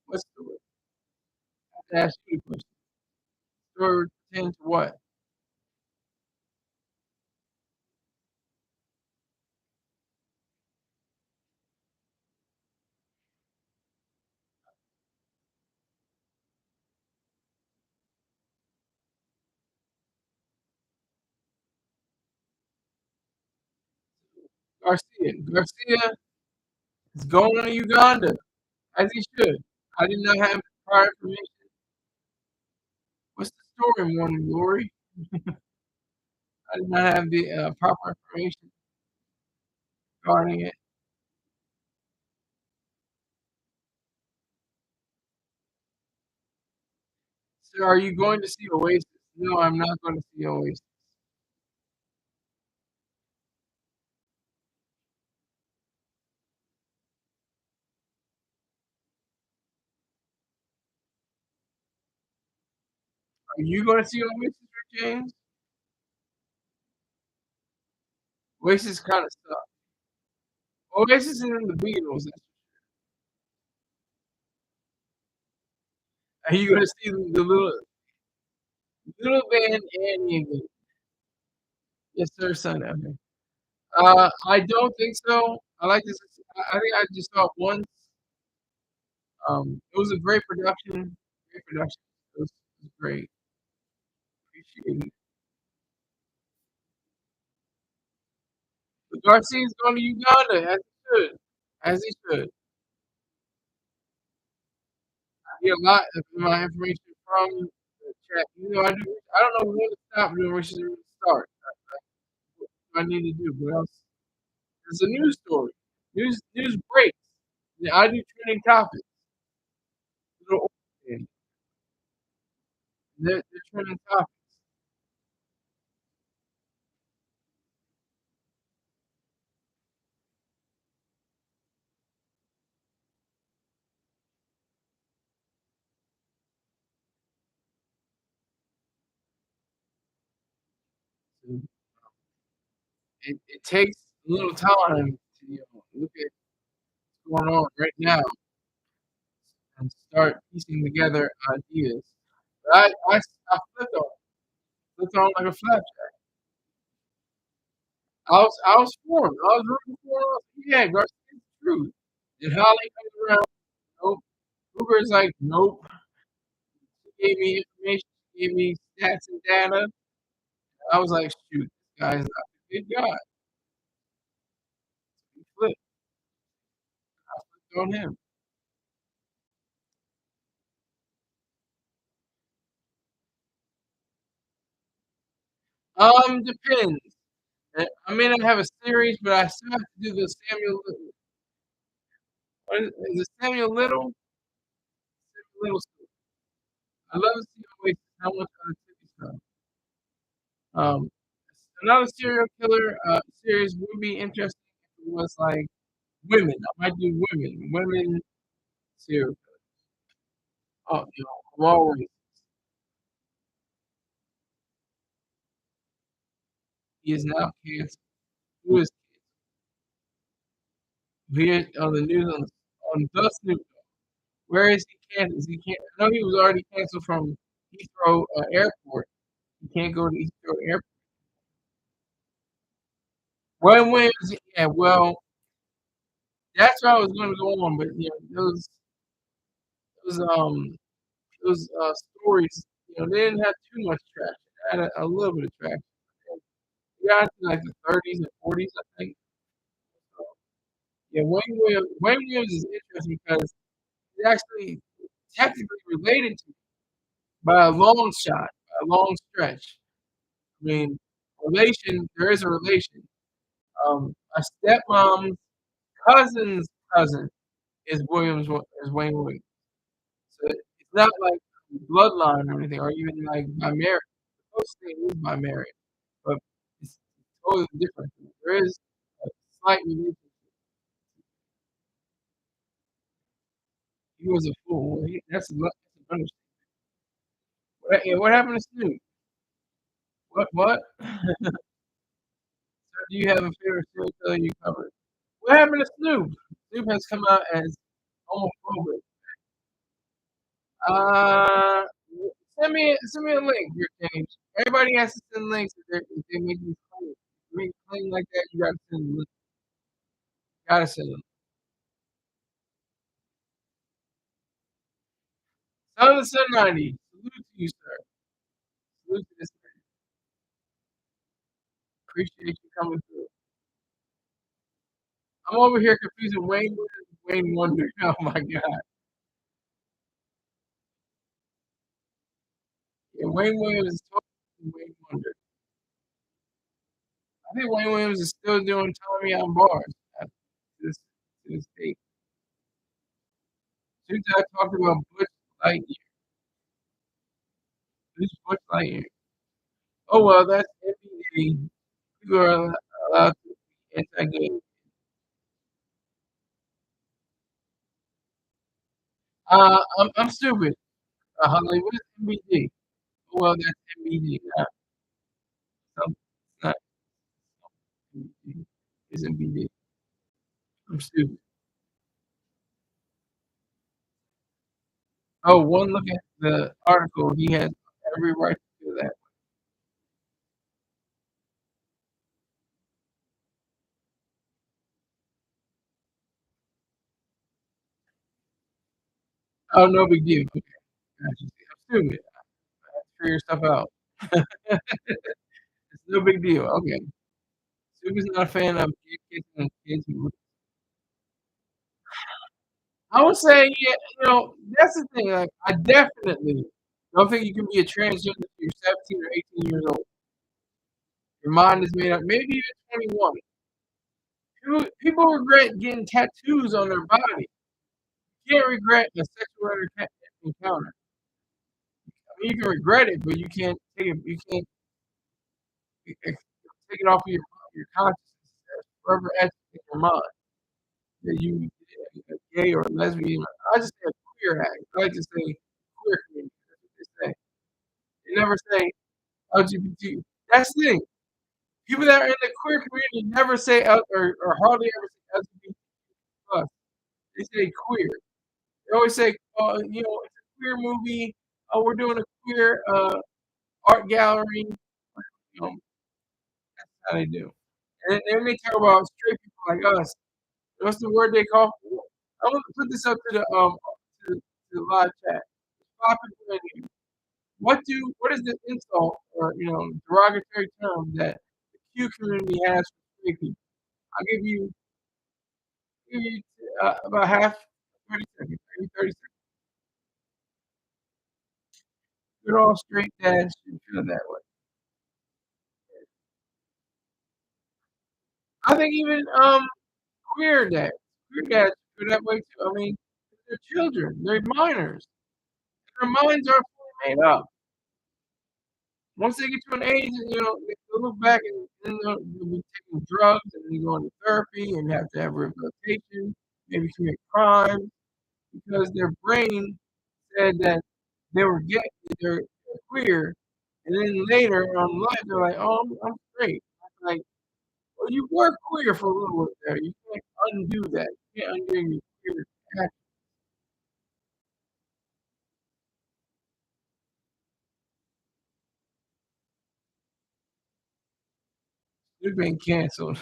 what story? I have to ask you a question. Story pertaining to what? Garcia. Garcia is going to Uganda, as he should. I did not have prior information. What's the story, Morning Glory? I did not have the proper information regarding it. So, are you going to see Oasis? No, I'm not going to see Oasis. Are you going to see Oasis, Rick James? Oasis kind of sucks. Oasis is in the Beatles. Are you going to see the little band Annie again? Yes, sir, son. Okay. I don't think so. I think I just saw it once. It was a great production. Great production. It was great. Appreciate it. But Garcia's going to Uganda as he should. As he should. I get a lot of my information from the chat. I don't know when to stop doing what should start. What I need to do. What else? It's a news story. News breaks. Yeah, I do trending topics. Little they're trending topics. So it takes a little time to look at what's going on right now and start piecing together ideas. But I flipped on like a flapjack. I was for him. I was rooting for him. Yeah, Garcia's true. And Holly comes around. Nope. Uber's like, nope. She gave me information. She gave me stats and data. I was like, shoot, this guy's not a good guy. He flipped on him. Depends. I may not have a series, but I still have to do the Samuel. Is it Samuel Little? Samuel Little. I love to see how much other TV stuff. Um, another serial killer series would be interesting if it was like women. I might do women serial. Oh, always he is now canceled. Who is here on the news on the Snoop? Where is he canceled? Is he can't? I know he was already canceled from Heathrow Airport. You can't go to Heathrow Airport. When yeah, well, that's where I was going to go on, but those stories, they didn't have too much traction. They had a little bit of traction. They got into like the 30s and 40s, I think. So, yeah, Wayne Williams is interesting because he's actually technically related to me by a long shot, by a long stretch. I mean, there is a relation. My stepmom's cousin's cousin is Wayne Williams. So it's not like bloodline or anything, or even like by marriage. The closest thing is by marriage, but it's totally different. There is a slight relation. He was a fool. That's an understatement. What happened to Snoop? What? Do you have a favorite serial killer you covered? What happened to Snoop? Snoop has come out as homophobic. Uh, send me a link here, James. Everybody has to send links if they make these claims. If you make a claim like that, you gotta send them. Gotta send them. Son of the Sun 90. Salute to you, sir. Salute to this man. Appreciate you coming through. I'm over here confusing Wayne Williams and Wayne Wonder. Oh my god. Yeah, Wayne Williams is totally Wayne Wonder. I think Wayne Williams is still doing Tommy on bars to this, to this day. Since I talked about Butch Lightyear, who's Butch Lightyear? Oh well, that's NBA. People are allowed to be anti-gay. I'm stupid. Holly, what is MBD? Well, that's MBD. It's not MBD. It's MBD. I'm stupid. Oh, one look at the article. He has every right to do that. Oh, no big deal. Okay, gotcha. I'm stupid. Figure stuff out. It's no big deal. Okay. Stupid's not a fan of kids who I would say, yeah, that's the thing. Like, I definitely don't think you can be a transgender if you're 17 or 18 years old. Your mind is made up. Maybe even 21. People regret getting tattoos on their body. You can't regret a sexual encounter. I mean, you can regret it, but you can't take it. You can't take it off of your consciousness. That's forever etched in your mind that you a gay or a lesbian. I just say a queer act. I like to say queer community. That's what they say. They never say LGBT. That's the thing. People that are in the queer community never say or hardly ever say LGBT plus. They say queer. They always say, "Oh, it's a queer movie. Oh, we're doing a queer art gallery." You know, that's how they do. And then they talk about straight people like us. What's the word they call? I'm gonna put this up to the live chat. Five people in here. What is the insult or derogatory term that the Q community has for straight people? I'll give you about half 30 seconds, maybe 30 seconds. Good old straight dads should feel that way. I think even queer dads feel that way too. I mean, they're children, they're minors. Their minds are fully made up. Once they get to an age, they look back and they'll be taking drugs and then go into therapy and have to have rehabilitation, maybe commit crimes because their brain said that they were gay, they're queer, and then later on life they're like, "Oh, I'm straight." I'm like, well, you were queer for a little bit there. You can't undo that. You can't undo your queer act. You've been canceled.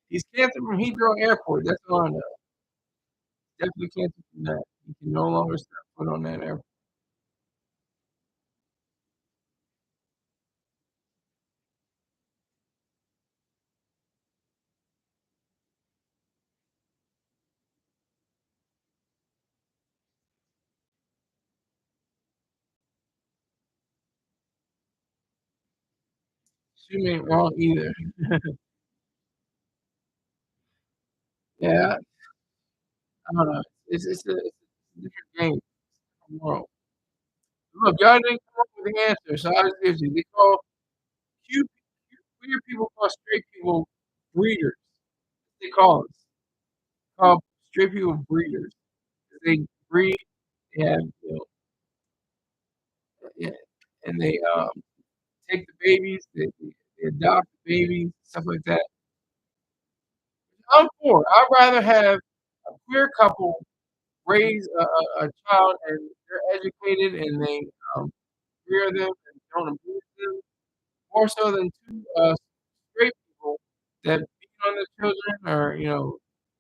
He's canceled from Heathrow Airport. That's all I know. Definitely canceled from that. He can no longer step foot on that airport. She ain't wrong either. Yeah, I don't know. It's a different game. World. Look, y'all didn't come up with the answer, so I just gives you. They call queer people call straight people breeders. They call us. Call straight people breeders. They breed, they have, yeah, and they take the babies, they adopt the babies, stuff like that. I'm for it. I'd rather have a queer couple raise a child and they're educated and they rear them and don't abuse them more so than two straight people that beat on their children or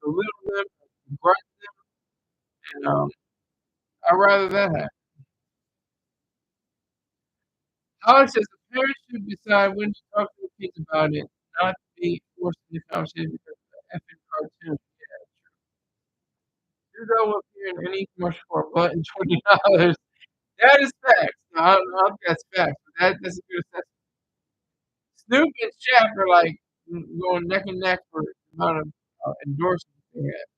belittle them, begrudge them, and I'd rather that happen. Alex says the parents should decide when to talk to the kids about it, not be forced into conversation because of the effing cartoon. You go up here in any commercial for a butt and $20. That is facts. No, I don't think that's facts, but that's a good assessment. Snoop and Shaq are like going neck and neck for the amount of endorsements they have.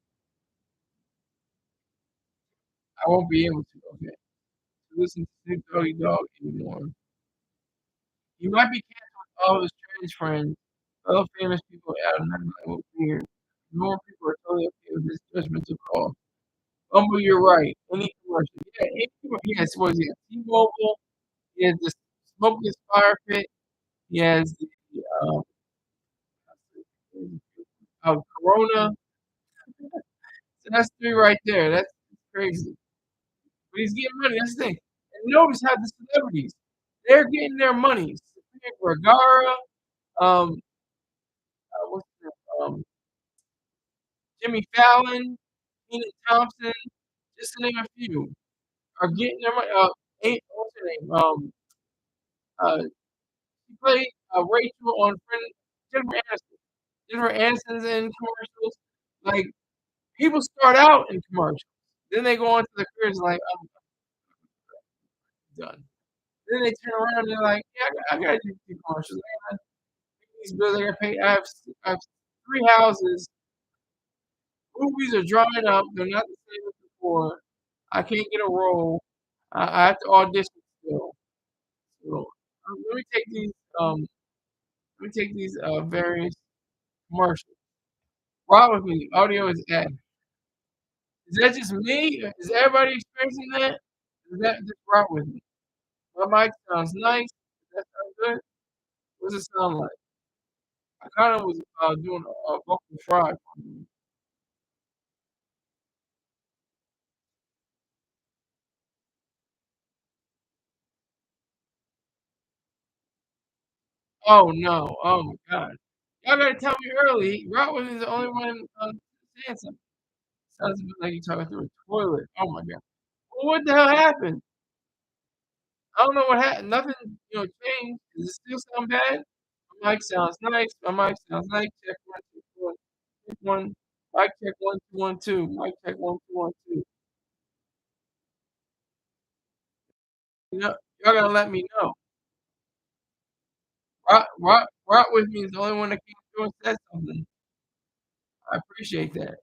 I won't be able to. Okay, to listen to Snoop Doggy Dogg anymore. You might be canceled with all his trans friends, fellow famous people out of nine weird. More people are totally okay with this judgmental call. Humble, you're right. Any commercial. Yeah, any commercial. He has, what is it, T-Mobile? He has the Smokeless Fire Pit. He has the Corona. So that's three right there. That's crazy. But he's getting money. That's the thing. And notice how the celebrities, they're getting their money. Sofia Vergara, what's the, Jimmy Fallon, Kenan Thompson. just to name a few, are getting their money. What's her name? She played Rachel on Friends. Jennifer Aniston. Jennifer Aniston's in commercials. Like people start out in commercials, then they go on to their careers like I'm done. Then they turn around and they're like, yeah, I gotta do two commercials. I gotta pay these bills. I gotta pay. I have three houses. Movies are drying up. They're not the same as before. I can't get a role. I have to audition still. So let me take these. Let me take these various commercials. Rob with me. Audio is ad. Is that just me? Is everybody experiencing that? Is that just rock with me? My mic sounds nice. Does that sound good? What does it sound like? I kind of was doing a vocal fry. Oh no! Oh my god! Y'all gotta tell me early. Rock with me is the only one saying something. Sounds a bit like you're talking through a toilet. Oh my god! Well, what the hell happened? I don't know what happened. Nothing, changed. Does it still sound bad? My mic sounds nice. My mic sounds nice. Check one, two, one. Check one. Mic check 1 2 1 2. Mic check 1 2 1 2. Y'all gotta let me know. Rock with me is the only one that came through and said something. I appreciate that.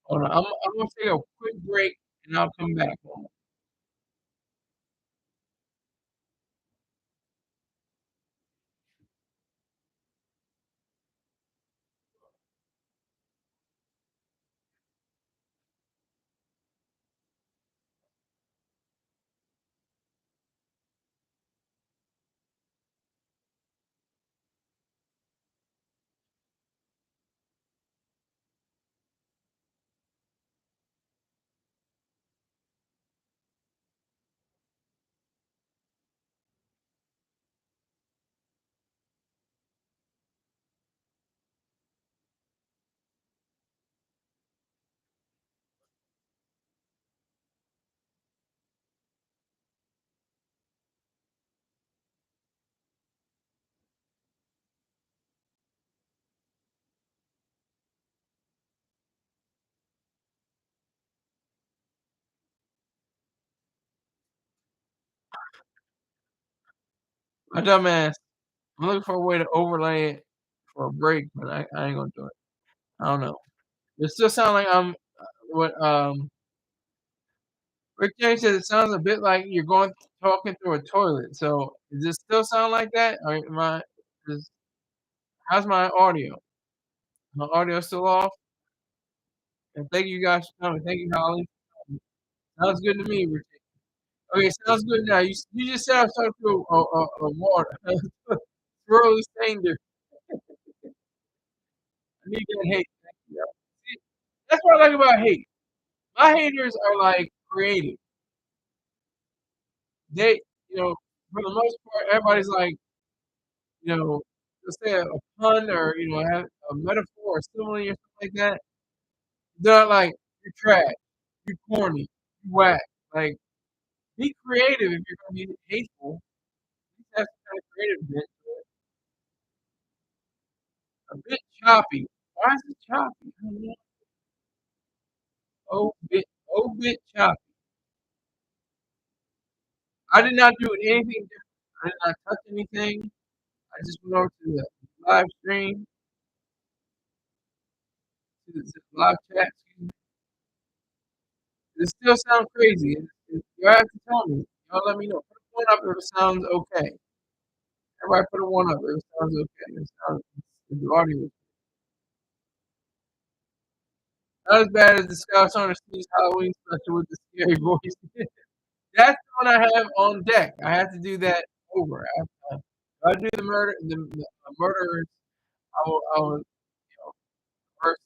Hold on. I'm gonna take a quick break and I'll come back. My dumb ass. I'm looking for a way to overlay it for a break, but I ain't gonna do it. I don't know. It still sound like I'm what Rick James says it sounds a bit like you're going talking through a toilet. So does it still sound like that? Or am I is how's my audio? My audio still off? And thank you guys for coming. Thank you, Holly. Sounds good to me, Rick. Okay, sounds good now. You just said I was talking through a water. Swirly Sanger. I need that hate. Thank you, y'all. See, that's what I like about hate. My haters are like creative. They, for the most part, everybody's like, let's say a pun or have a metaphor or simile or something like that. They're not like you're trash, you're corny, you whack. Like be creative if you're gonna be hateful. You have some kind of creative bit to it. A bit choppy. Why is it choppy? I don't know. Oh bit choppy. I did not do anything different. I did not touch anything. I just went over to the live stream, to the live chat. It still sounds crazy. You have to tell me. Y'all let me know. Put a one up if it sounds okay. Everybody put a one up if it sounds okay. It sounds, the audio is not as bad as the Scott Saunders Halloween special with the scary voice. That's the one I have on deck. I have to do that over. If I do the murderers, I will first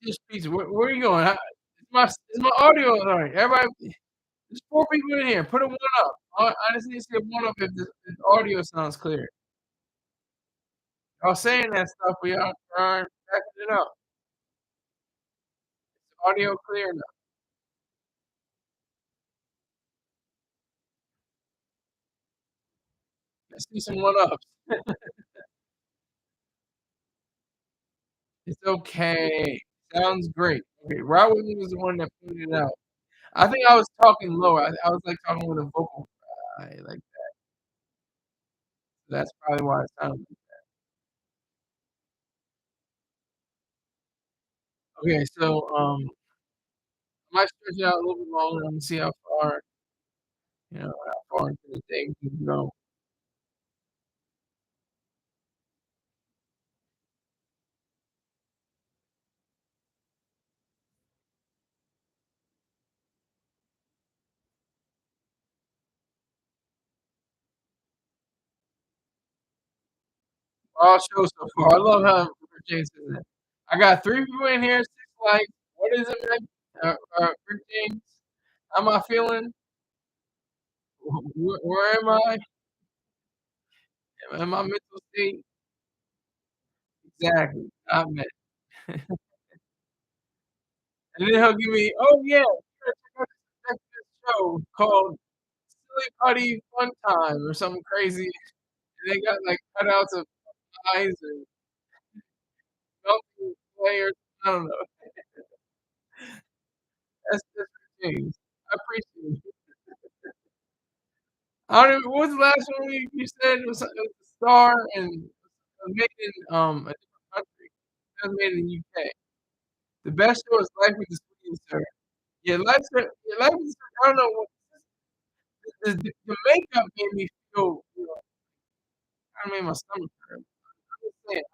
Dish pizza. Where are you going? Is my audio all right? Everybody, there's 4 people in here. Put a 1 up. I just need to see a 1 up if the audio sounds clear. Y'all saying that stuff, but y'all aren't backing it up. Is the audio clear enough? Let's see some 1 ups. It's okay. Sounds great. Okay, Robert was the one that pointed it out. I think I was talking lower. I was, like, talking with a vocal fry, like, that's probably why it sounded okay, so, I might stretch it out a little bit longer. Let me see how far, how far into the day we can go. All show so far. I love how Rick James says that. I got 3 people in here, 6 likes. What is it, man? Rick James, how am I feeling? Where am I? In my mental state? Exactly. I'm at and then he'll give me, "Oh, yeah, you gotta check out this show called Silly Putty Fun Time," or something crazy, and they got, like, cutouts of eyes and melting players. I don't know. That's Rick James. I appreciate it. I don't even what was the last one you said? It was a star and it was made in, a different country. It was made in the UK. The best show is Life with the Sweetest Sir. Yeah, Life with the I don't know what the makeup made me feel, kinda made my stomach hurt. I'm just saying,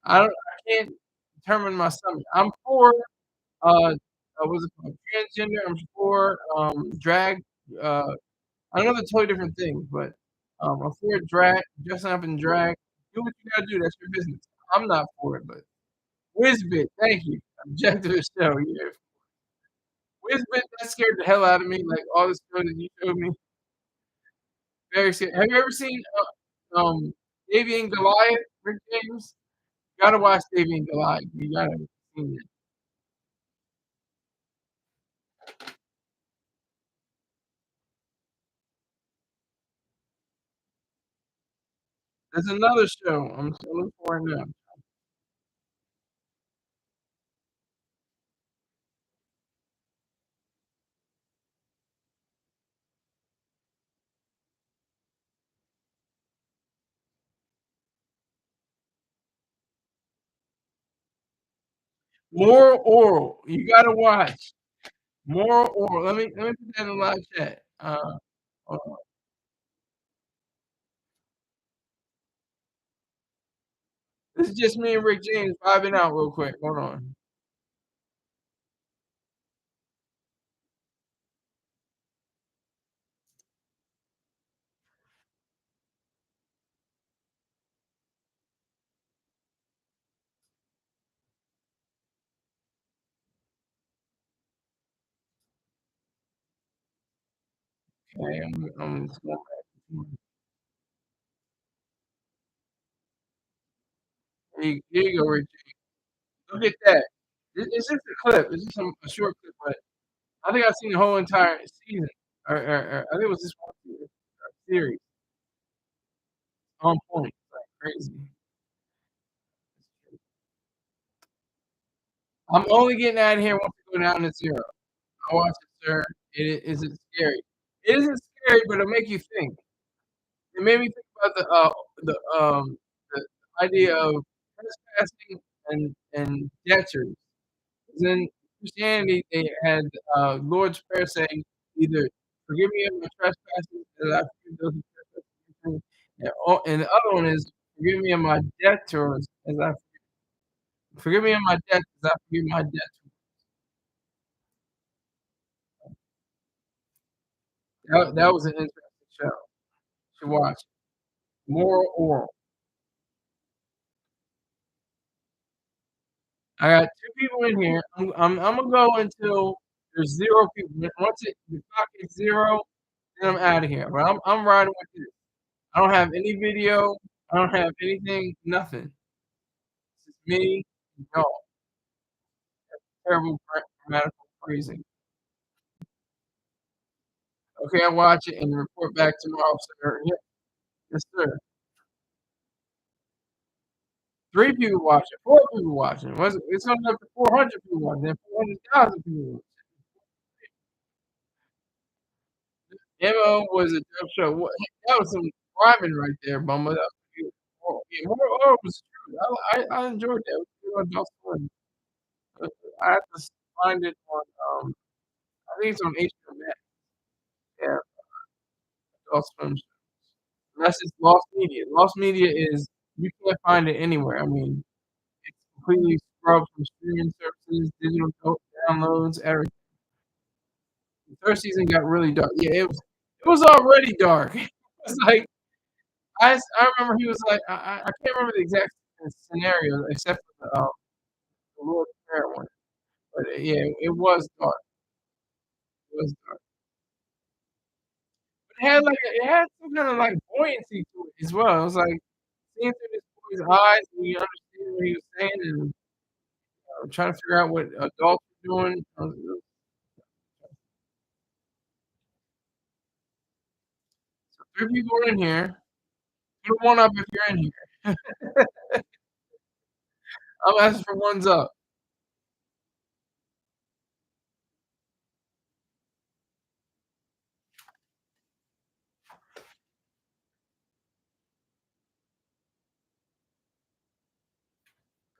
I can't determine my stomach. I'm for, what's it called, transgender, I'm for, drag, uh I know they're totally different things, but, I'm for drag dressing up in drag. Do what you gotta do, that's your business. I'm not for it, but Wizbit, thank you. Object to the show, yeah. Wizbit, that scared the hell out of me, like, all the shows that you showed me, very scared. Have you ever seen, Davey and Goliath, Rick James? You gotta watch Davey and Goliath, you gotta see it. There's another show I'm still looking for it now. More Oral, you gotta watch. More Oral. Let me put that in the live chat. Hold on. This is just me and Rick James vibing out real quick. Hold on. Okay, I'm just going back. Here you go, Rick James. Look at that. It's just a clip. It's just a short clip, but I think I've seen the whole entire season. Or I think it was just one series. On point. It's like crazy. I'm only getting out of here once we go down to 0. I watch it, sir. It isn't scary. It isn't scary, but it'll make you think. It made me think about the idea of trespassing and debtors. 'Cause in Christianity, they had, Lord's Prayer saying either, "Forgive me of my trespasses as I forgive those who trespass against me," and the other one is, "Forgive me of my debtors as I forgive me of my debts as I forgive my debtors." That was an interesting show to watch. Moral Oral. I got 2 people in here. I'm gonna go until there's 0 people. Once the clock hits 0, then I'm outta here. But I'm riding with this. I don't have any video. I don't have anything, nothing. It's just me and y'all. Terrible grammatical phrasing. Okay, I'll watch it and report back tomorrow, sir. Yep. Yes, sir. 3 people watching, 4 people watching. It's only up to 400 people watching, then 400,000 people. MO was a dope show. That was some rhyming right there, Bumba. That was good. Oh, yeah, more was true. I enjoyed that. It was good adult swim. Uh, I have to find it on, I think it's on HBO Max. Yeah, Adult Swim. Unless it's Lost Media. Lost Media is you can't find it anywhere. I mean, it's completely scrubbed from streaming services, digital downloads, everything. The 3rd season got really dark. Yeah, it was already dark. It was like I remember he was like I can't remember the exact scenario except for the Lord Fair one, but yeah, it was dark. It was dark. But it had some kind of like buoyancy to it as well. It was like seeing through this boy's eyes and you understand what he was saying and trying to figure out what adults are doing. So 3 people are in here. Put one up if you're in here. I'm asking for ones up.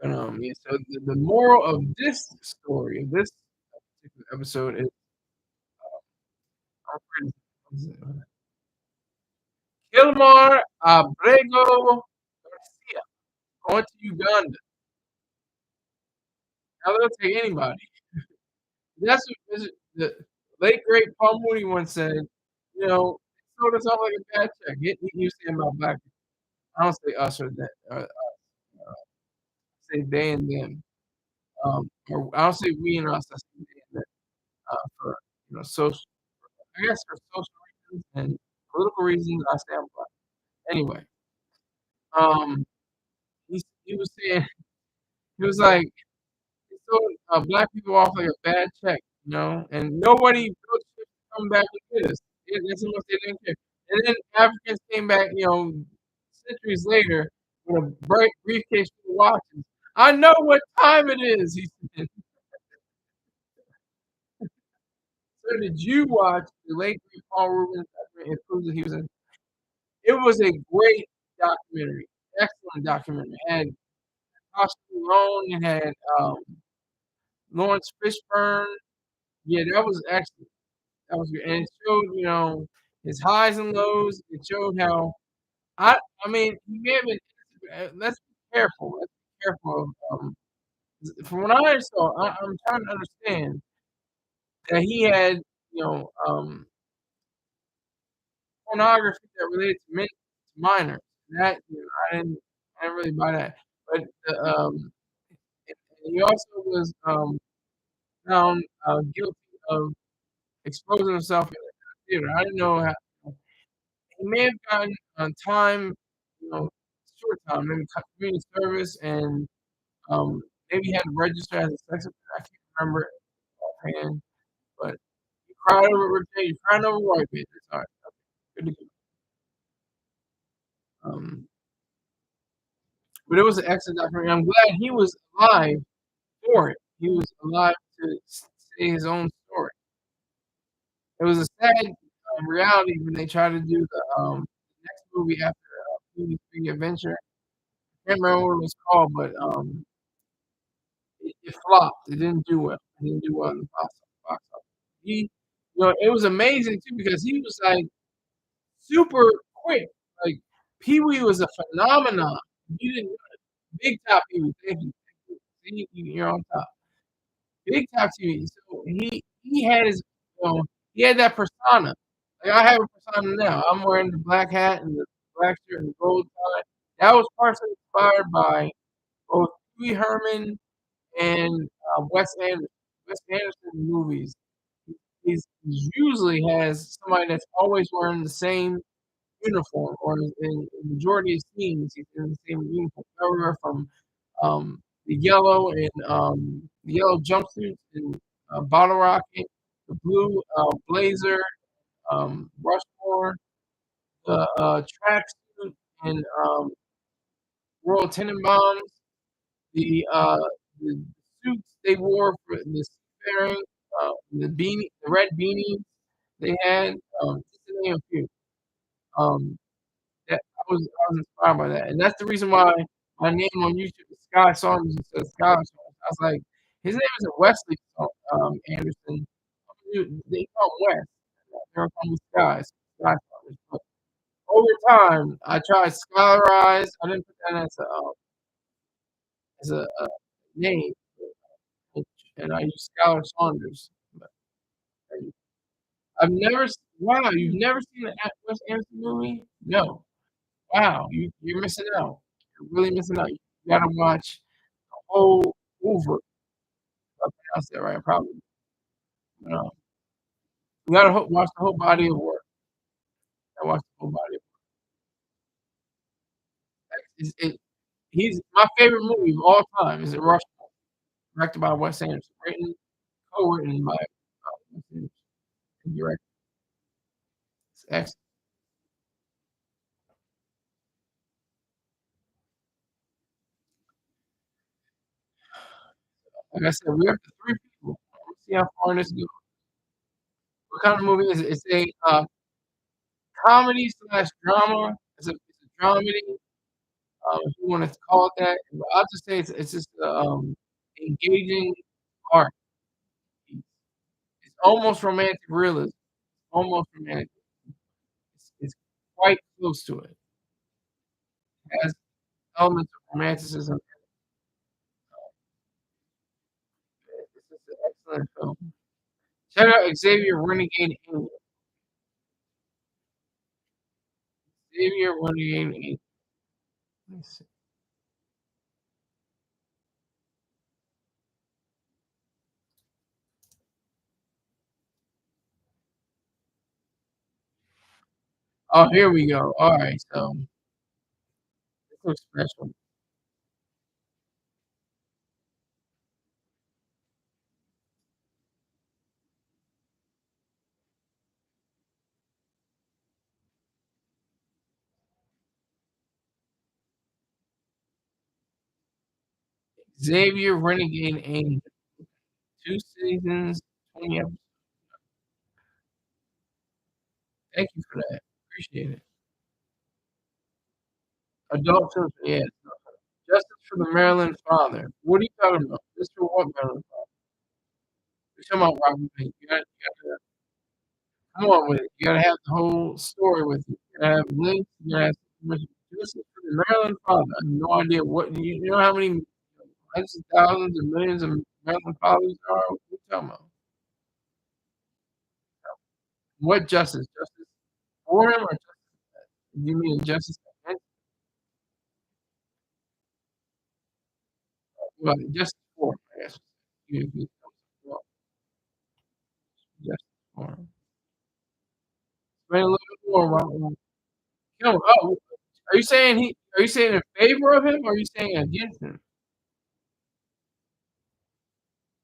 But, yeah, so the moral of this story, of this particular episode is, our friend was it, Kilmar, Abrego, Garcia, going to Uganda. Now they'll take anybody. That's what the late great Paul Mooney once said, you know, "They sold us off like a bad check." He was saying about black people. I don't say us or that, say they and them. Or I don't say we and us, I say they and them, for, social I guess for social reasons and political reasons, I say I'm black. Anyway, um, he was saying he was like, "They sold, black people off like a bad check," and nobody those ships come back and get us. That's how much they didn't care. And then Africans came back, centuries later with a briefcase full of watches. "I know what time it is," he said. So did you watch the late great Paul Rubens documentary? It proves that he was in it was a great documentary, excellent documentary. It had Oscar Malone, it had, Lawrence Fishburne. Yeah, that was excellent. That was good, and it showed, his highs and lows. It showed how I mean, he may have been let's be careful. Let's be careful of, from what I saw, I'm trying to understand that he had, you know, um, pornography that related to minors. That, I didn't really buy that. But and he also was found guilty of exposing himself in a theater. I didn't know how he may have gotten time, short time, maybe community service, and maybe he had to register as a sex offender. I can't remember offhand, but he cried over Virginia. He cried over white man. It's all right. Okay, good to go. But it was an excellent documentary. I'm glad he was alive for it. He was alive to say his own story. It was a sad reality when they tried to do the next movie after Pee Free Adventure. I can't remember what it was called, but it flopped. It didn't do well. It didn't do well in the box office. It was amazing too because he was like super quick. Like Pee Wee was a phenomenon. You didn't Big Top Pee Wee. Thank you. See, you're on top. Big Top TV. So he had he had that persona. Like I have a persona now. I'm wearing the black hat and the black shirt and the gold tie. That was partially inspired by both Pee Wee Herman and Wes Anderson. Wes Anderson movies. He's usually has somebody that's always wearing the same uniform, or in the majority of scenes, he's in the same uniform. Everywhere from the yellow jumpsuit and bottle rocket, the blue blazer, Rushmore, the tracksuit and Royal Tenenbaums, the suits they wore for the seafaring, the red beanies they had, just to name a few. Um, that I was inspired by that, and that's the reason why my name on YouTube is Sky Saunders instead of Skylar Saunders. I was like, his name isn't Wesley Anderson. They call him Wes. They don't call me Sky. So Sky Saunders. But over time, I tried Skylarize. I didn't put that as a name, and I used Skylar Saunders. But I've never. Wow, you've never seen an Wes Anderson movie? No. Wow, you're missing out. You're really missing out. You gotta watch the whole over. If I pronounced that right, probably. No, you gotta watch the whole body of work. I watch the whole body of work. He's my favorite movie of all time. Is it Rush, directed by Wes Anderson, co-written by Wes Anderson, and directed. It's excellent. Like I said, we're up to three people. Let's see how far this goes. What kind of movie is it? It's a comedy slash drama. It's a dramedy. If you want to call it that. But I'll just say it's just engaging art piece. It's almost romantic realism. Almost romantic. It's quite close to it. It has elements of romanticism. It's just an excellent film. Shout out Xavier Renegade Angel. Xavier Renegade Angel. Let me see. Oh, here we go. All right, so this looks special. Xavier Renegade Angel. 2 seasons, 20 episodes. Thank you for that. Appreciate it. Adult films, yeah. Justice for the Maryland Father. What are you talking about? Just for what Maryland Father? You're talking about Robert Pink. You gotta come on with it. You gotta have the whole story with you. You gotta have links. You gotta have information. Justice for the Maryland Father. I have no idea what you know how many hundreds of thousands and millions of Maryland fathers there are. What are you talking about? What justice? Justice for him or justice? You mean justice against? Well, justice for him, I guess. You well, justice for him. Explain a little bit more about Kilmar. Oh, are you saying in favor of him or are you saying against him?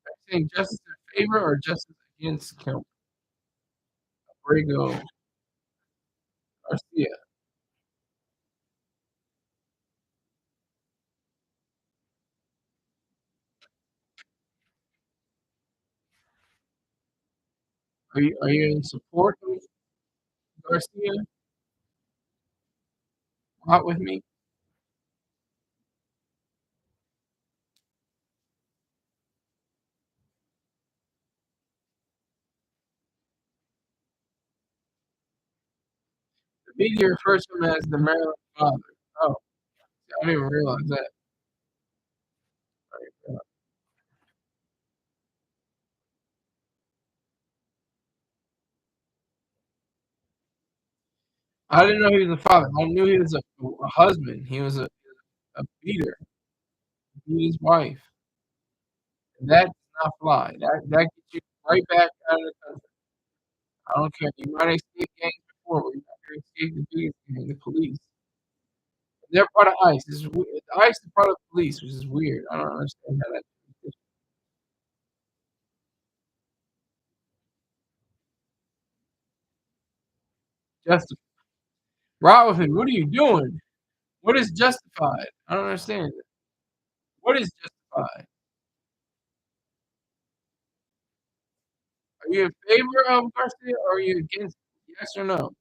Are you saying justice in favor or justice against Kilmar? Abrego, Garcia. Are you in support of Garcia? Out with me? The media refers to him as the Maryland father. Oh, I didn't even realize that. I didn't know he was a father. I knew he was a husband. He was a beater. He beat his wife. That does not fly. That gets you right back out of the country. I don't care. You might escape gangs before, but you're not gonna escape the biggest gang, the police. They're part of ICE. ICE is part of the police, which is weird. I don't understand how that justified. Robinson, what are you doing? What is justified? I don't understand. What is justified? Are you in favor of Garcia or are you against it? Yes or no?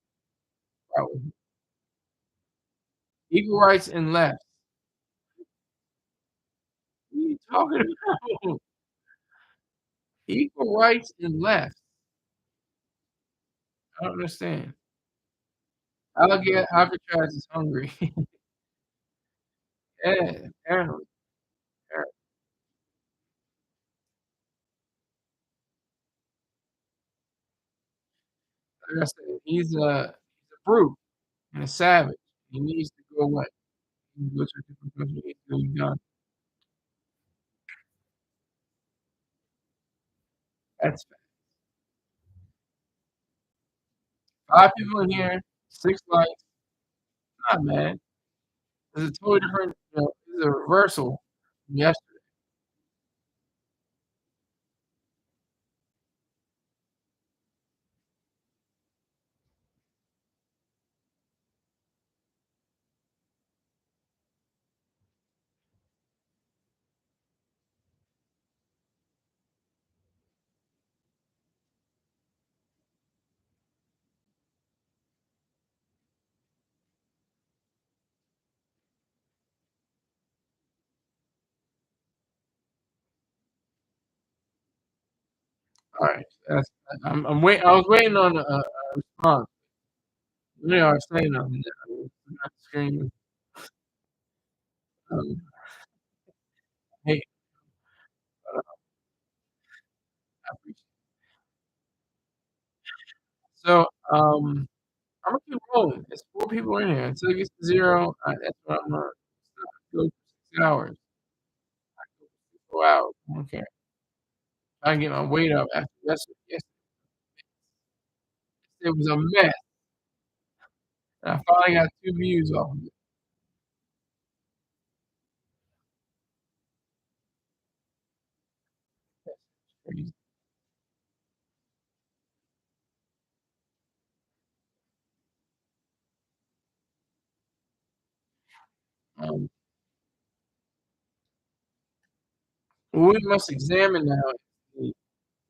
Robinson. Equal rights and left. What are you talking about? Equal rights and left. I don't understand. Alcatraz is hungry. Yeah, apparently. Apparently. Like I said, he's a brute and a savage. He needs to go away. He needs to go to a different country. He needs to go to Uganda. That's 5 people in here, 6 lights. Not mad. It's a totally different, it's a reversal from yesterday. Alright, that's I was waiting on a response. They are saying nothing. I'm not screaming. Um, hey, I appreciate so, I'm gonna keep rolling. It's 4 people in here. Until it gets to 0, that's what I'm gonna go for 6 hours. 4 hours. I don't care. Trying to get my weight up after yesterday. It was a mess, and I finally got 2 views off of it. That's crazy. Um, what we must examine now is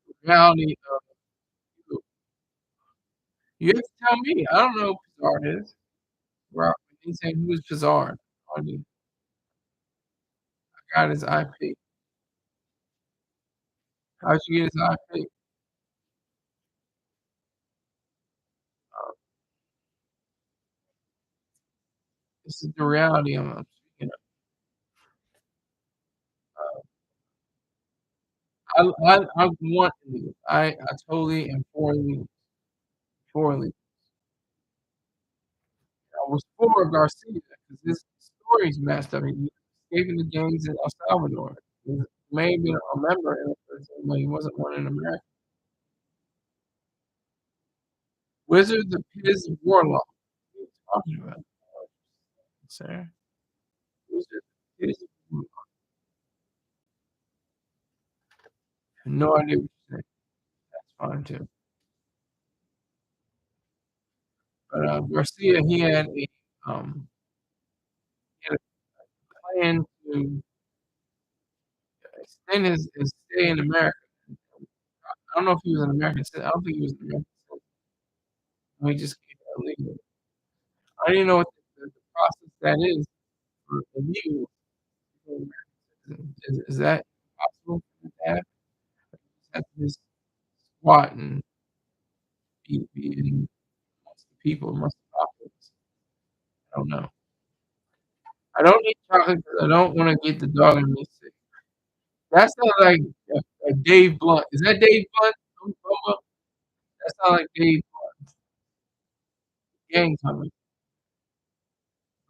the reality of who you have to tell me. I don't know who Pizarro is. Rob, he's saying who is Pizarro? I mean, I got his IP. How'd you get his IP? Uh, this is the reality I'm speaking of. I want illegal. I totally am for illegal. I was for Garcia because his story's messed up. He escaping the gangs in El Salvador. He may have been a member in it, but he wasn't one in America. Wizards of Piz Warlock. What are you talking about, sir? Wizards of Piz Warlock. No idea what you're saying. That's fine too. But Garcia, he had a plan to extend his stay in America. I don't know if he was an American citizen. I don't think he was an American citizen. He just came illegally. I don't even know what the process that is for illegal to become an American citizen. Is that possible for you to have? Or you just have to just squat and be in amongst the people, amongst the populace? I don't know. I don't eat chocolate because I don't wanna get the dog in me sick. That sounds like a Dave Blunt. Is that Dave Blunt? Bumba? That sounds like Dave Blunt. Gang coming.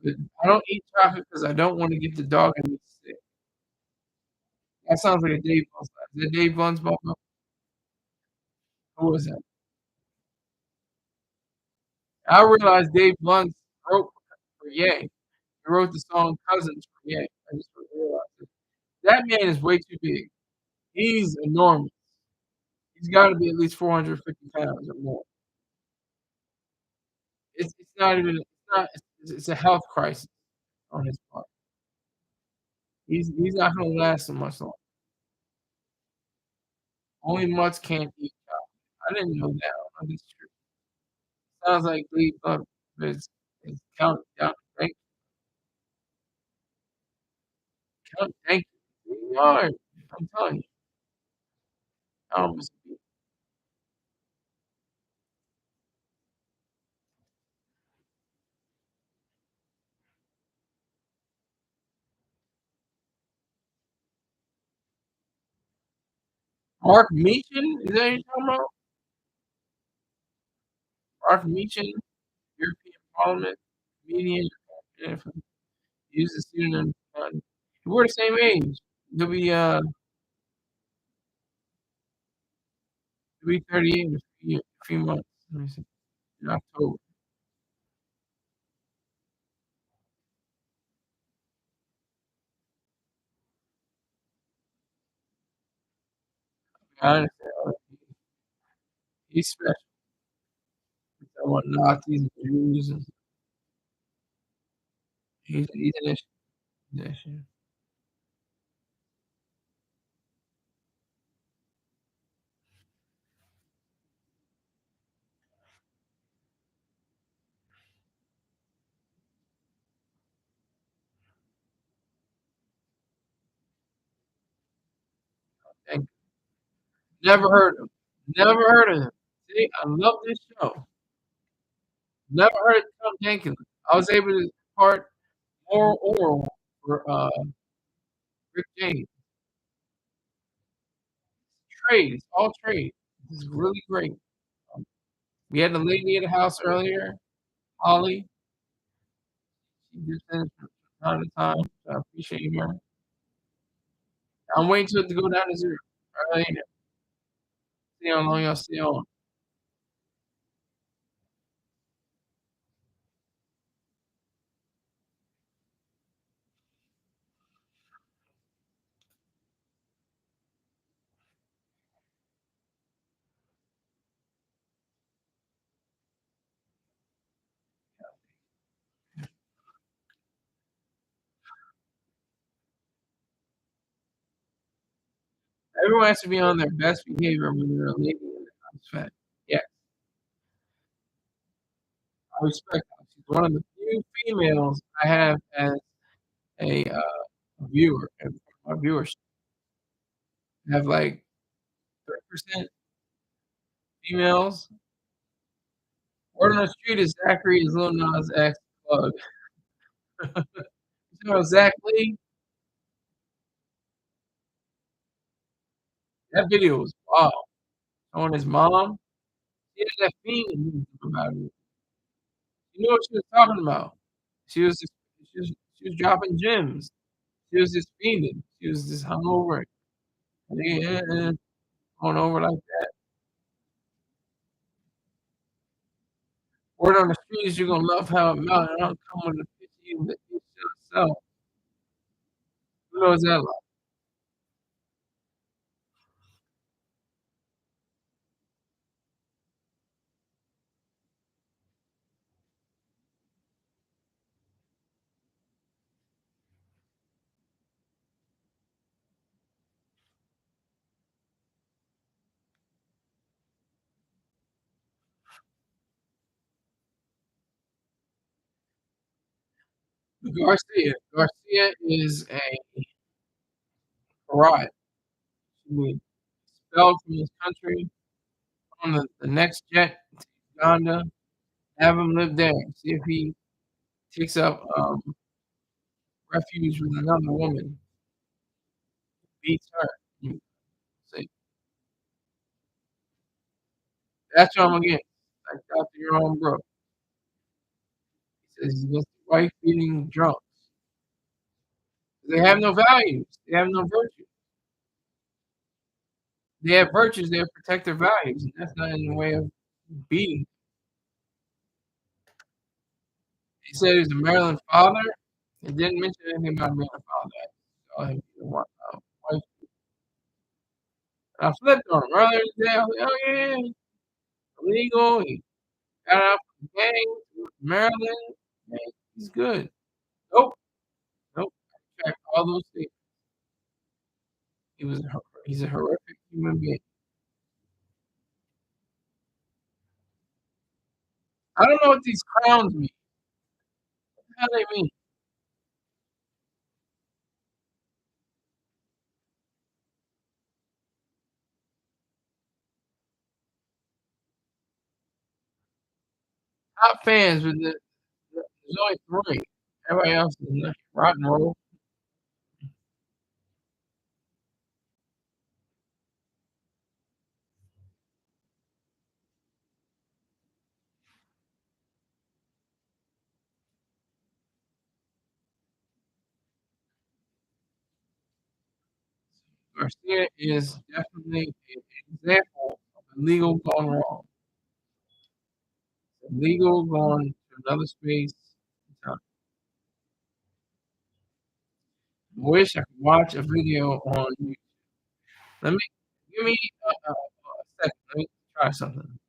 But I don't eat chocolate because I don't wanna get the dog in me sick. That sounds like a Dave Blunt. Is that Dave Blunt's mama? Who was that? I realized Dave Blunt wrote for Ye. He wrote the song "Cousins" for Ye. I just realized it. That man is way too big. He's enormous. He's got to be at least 450 pounds or more. It's not even. It's not. It's a health crisis on his part. He's not going to last so much longer. Only mutts can't eat cow. I didn't know that. I don't know if it's true. Sounds like Dave Blunt is counting down. Thank you. You are. I'm telling you. I almost Mark Meechan? Is that who you're talking about? Mark Meechan, European Parliament, comedian, and use the pseudonym. We're the same age. He'll be he'll be 38 in a few months. Let me see. In October. I understand. He's special. I want Nazis and Jews and he's an issue. He's an issue. And never heard of him. Never heard of him. See, I love this show. Never heard of Tom Jenkins. I was able to part more oral for Rick James. Trade. It's all trade. This is really great. Um, we had the lady at the house earlier, Holly. She just finished from time to time. So I appreciate her. I'm waiting till it to go down to zero. Right? See how long y'all stay on. Everyone has to be on their best behavior when you're a lady in the house fat. Yeah, I respect her. She's one of the few females I have as a viewer. And my viewers have like 30% females. Word on the street is Zachary is Lil Nas X plug. You know Zach Lee? That video was wild. Showing his mom. She had that fiend about it. You know what she was talking about? She was just she was dropping gems. She was just fiending. She was just hungover. Yeah, going over like that. Word on the street is you're gonna love how it melted. I don't come with a picture you that you should sell. Who knows that like? Garcia. Garcia is a pariah. She was expelled from this country on the next jet to Uganda. Have him live there. See if he takes up refuge with another woman, beats her. You say, that's what I'm against. Like Dr. Your own bro. He says he's against wife beating drunks. They have no values. They have no virtue. they have virtues, they have protective values, and that's not in the way of beating. He said he was a Maryland father. He didn't mention anything about being a father. I saw him being wife. I flipped on him earlier today. I was like, "Oh, yeah, yeah, illegal. He got out from the gang, Maryland. Man, he's good." Nope, nope. I checked all those things. He was a he's a horrific human being. I don't know what these clowns mean. How they mean? Top fans, but there's only 3. Everybody else is like rock and roll. Garcia is definitely an example of illegal gone wrong. Illegal going to another space. I wish I could watch a video on you. Let me give me a second. Let me try something.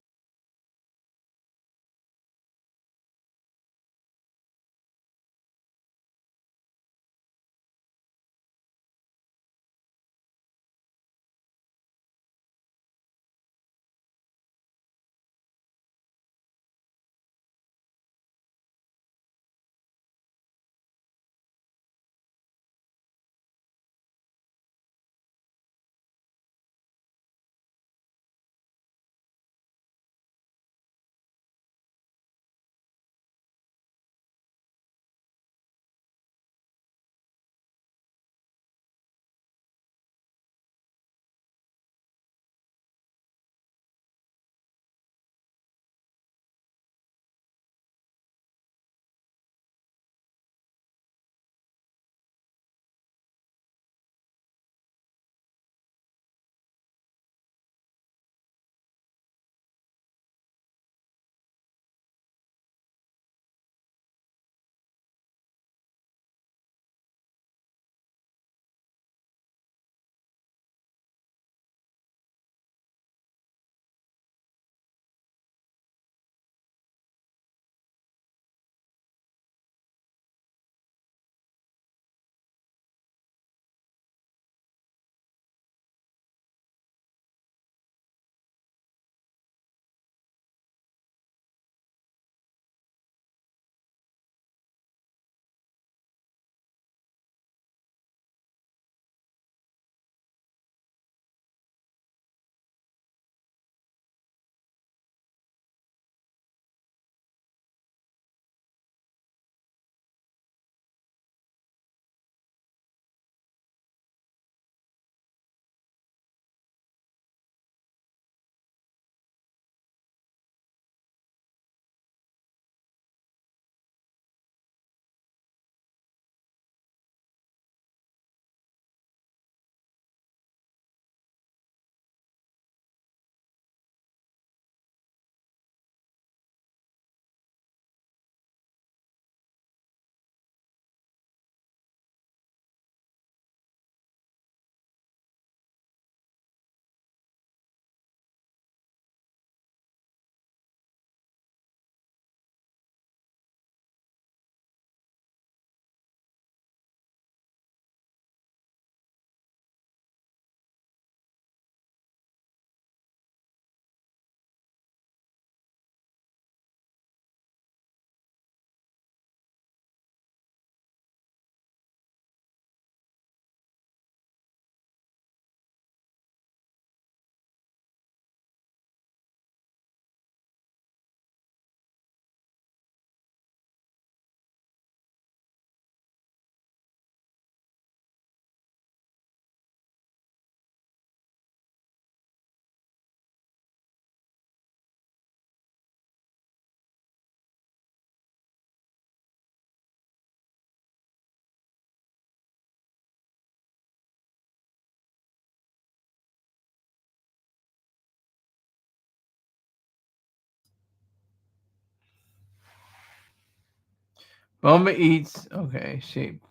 Boma eats. Okay, shape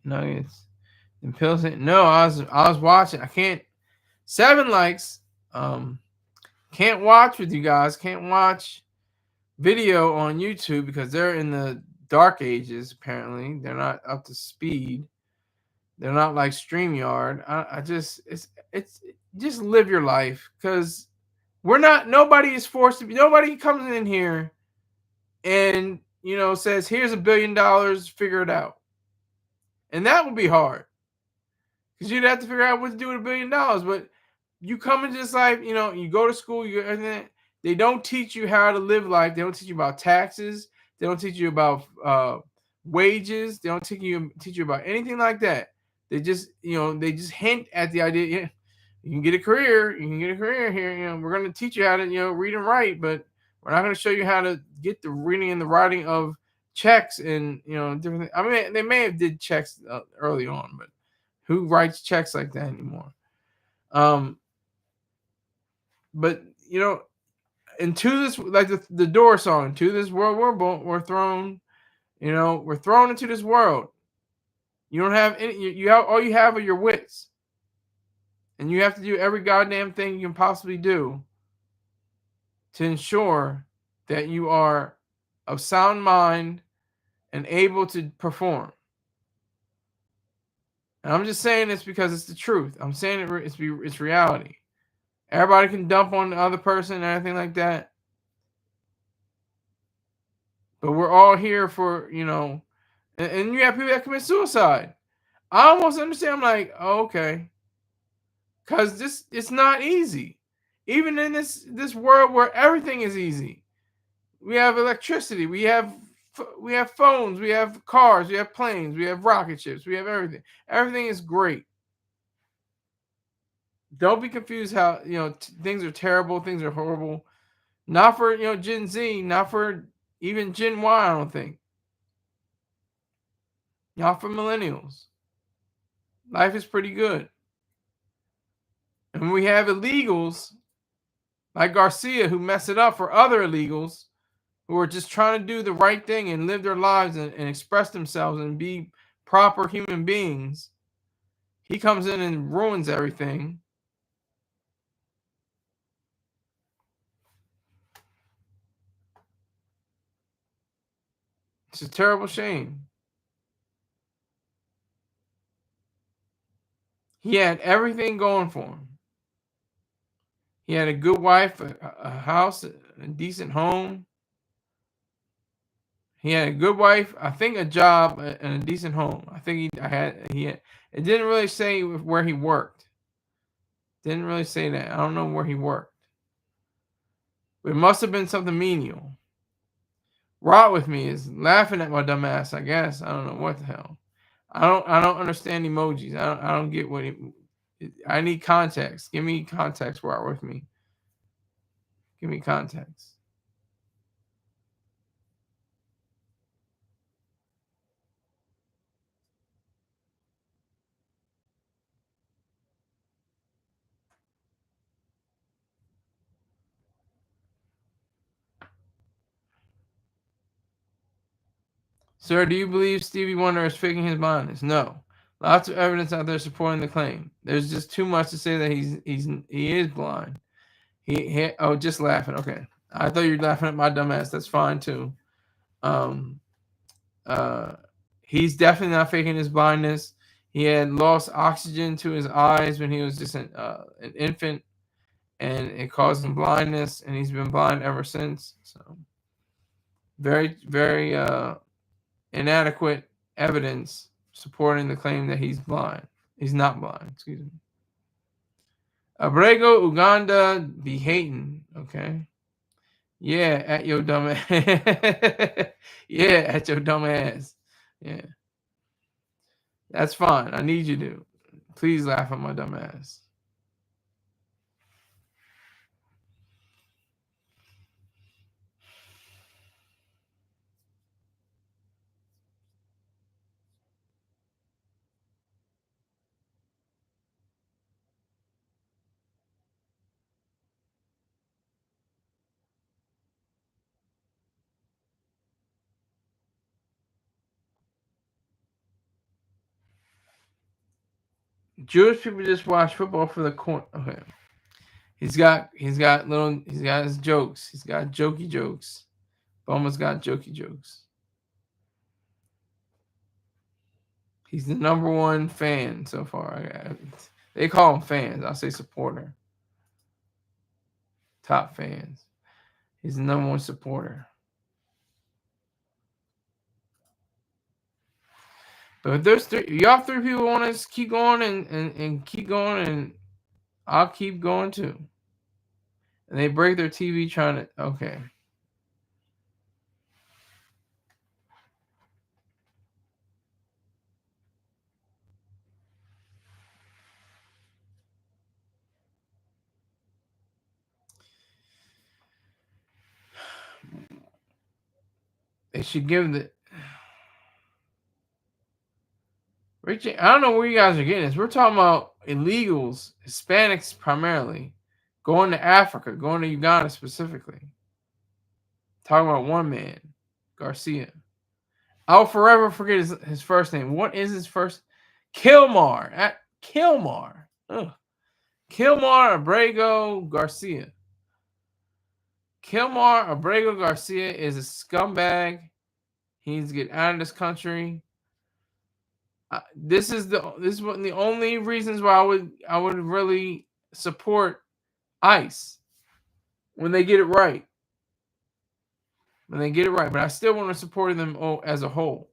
nuggets and pills. No, I was watching. I can't. 7 likes. Um, can't watch with you guys. Can't watch video on YouTube because they're in the dark ages. Apparently, they're not up to speed. They're not like StreamYard. I just it's just live your life because we're not. Nobody is forced to be. Nobody comes in here and says here's $1 billion. Figure it out, and that would be hard because you'd have to figure out what to do with $1 billion. But you come into this life, you go to school, you everything. They don't teach you how to live life. They don't teach you about taxes. They don't teach you about wages. They don't teach you about anything like that. They just hint at the idea. Yeah, you can get a career. You can get a career here. We're going to teach you how to read and write, but we're not going to show you how to get the reading and the writing of checks and different things. I mean, they may have did checks early on, but who writes checks like that anymore? Um, but into this, like the Door song, into this world we're thrown. We're thrown into this world. You don't have any. You have all you have are your wits, and you have to do every goddamn thing you can possibly do to ensure that you are of sound mind and able to perform. And I'm just saying this because it's the truth. I'm saying it's reality. Everybody can dump on the other person and everything like that, but we're all here for and you have people that commit suicide. I almost understand. I'm like, oh, okay, because it's not easy, even in this world where everything is easy. We have electricity, we have phones, we have cars, we have planes, we have rocket ships, we have everything. Everything is great. Don't be confused how things are terrible, things are horrible. Not for Gen Z, not for even Gen Y. I don't think. Not for millennials. Life is pretty good. And we have illegals like Garcia who mess it up for other illegals who are just trying to do the right thing and live their lives and express themselves and be proper human beings. He comes in and ruins everything. It's a terrible shame. He had everything going for him. He had a good wife, a house, a decent home. He had a good wife, I think a job and a decent home. I think he had. It didn't really say where he worked. Didn't really say that. I don't know where he worked. But it must have been something menial. Rot with me is laughing at my dumb ass, I guess. I don't know what the hell. I don't understand emojis. I don't get what I need context. Give me context, Rot with me. Give me context. Sir, do you believe Stevie Wonder is faking his blindness? No. Lots of evidence out there supporting the claim. There's just too much to say that he is blind. Just laughing. Okay. I thought you were laughing at my dumb ass. That's fine too. Um uh he's definitely not faking his blindness. He had lost oxygen to his eyes when he was just an infant, and it caused him blindness, and he's been blind ever since. So very, very inadequate evidence supporting the claim that he's blind. He's not blind, excuse me. Abrego, Uganda, be hating. Okay. Yeah, at your dumb ass. Yeah, at your dumb ass. Yeah. That's fine. I need you to. Please laugh at my dumb ass. Jewish people just watch football for the coin. Okay. He's got his jokes. He's got jokey jokes. Boma's got jokey jokes. He's the number one fan so far. They call him fans. I'll say supporter. Top fans. He's the number one supporter. But if there's y'all three people want us to keep going and keep going, and I'll keep going too. And they break their TV trying to. Okay. They should give the. Richie, I don't know where you guys are getting this. We're talking about illegals, Hispanics primarily, going to Africa, going to Uganda specifically. Talking about one man, Garcia. I'll forever forget his first name. What is his first? Kilmar. Kilmar. Ugh. Kilmar Abrego Garcia. Kilmar Abrego Garcia is a scumbag. He needs to get out of this country. This is one of the only reasons why I would really support ICE when they get it right. When they get it right, but I still want to support them as a whole.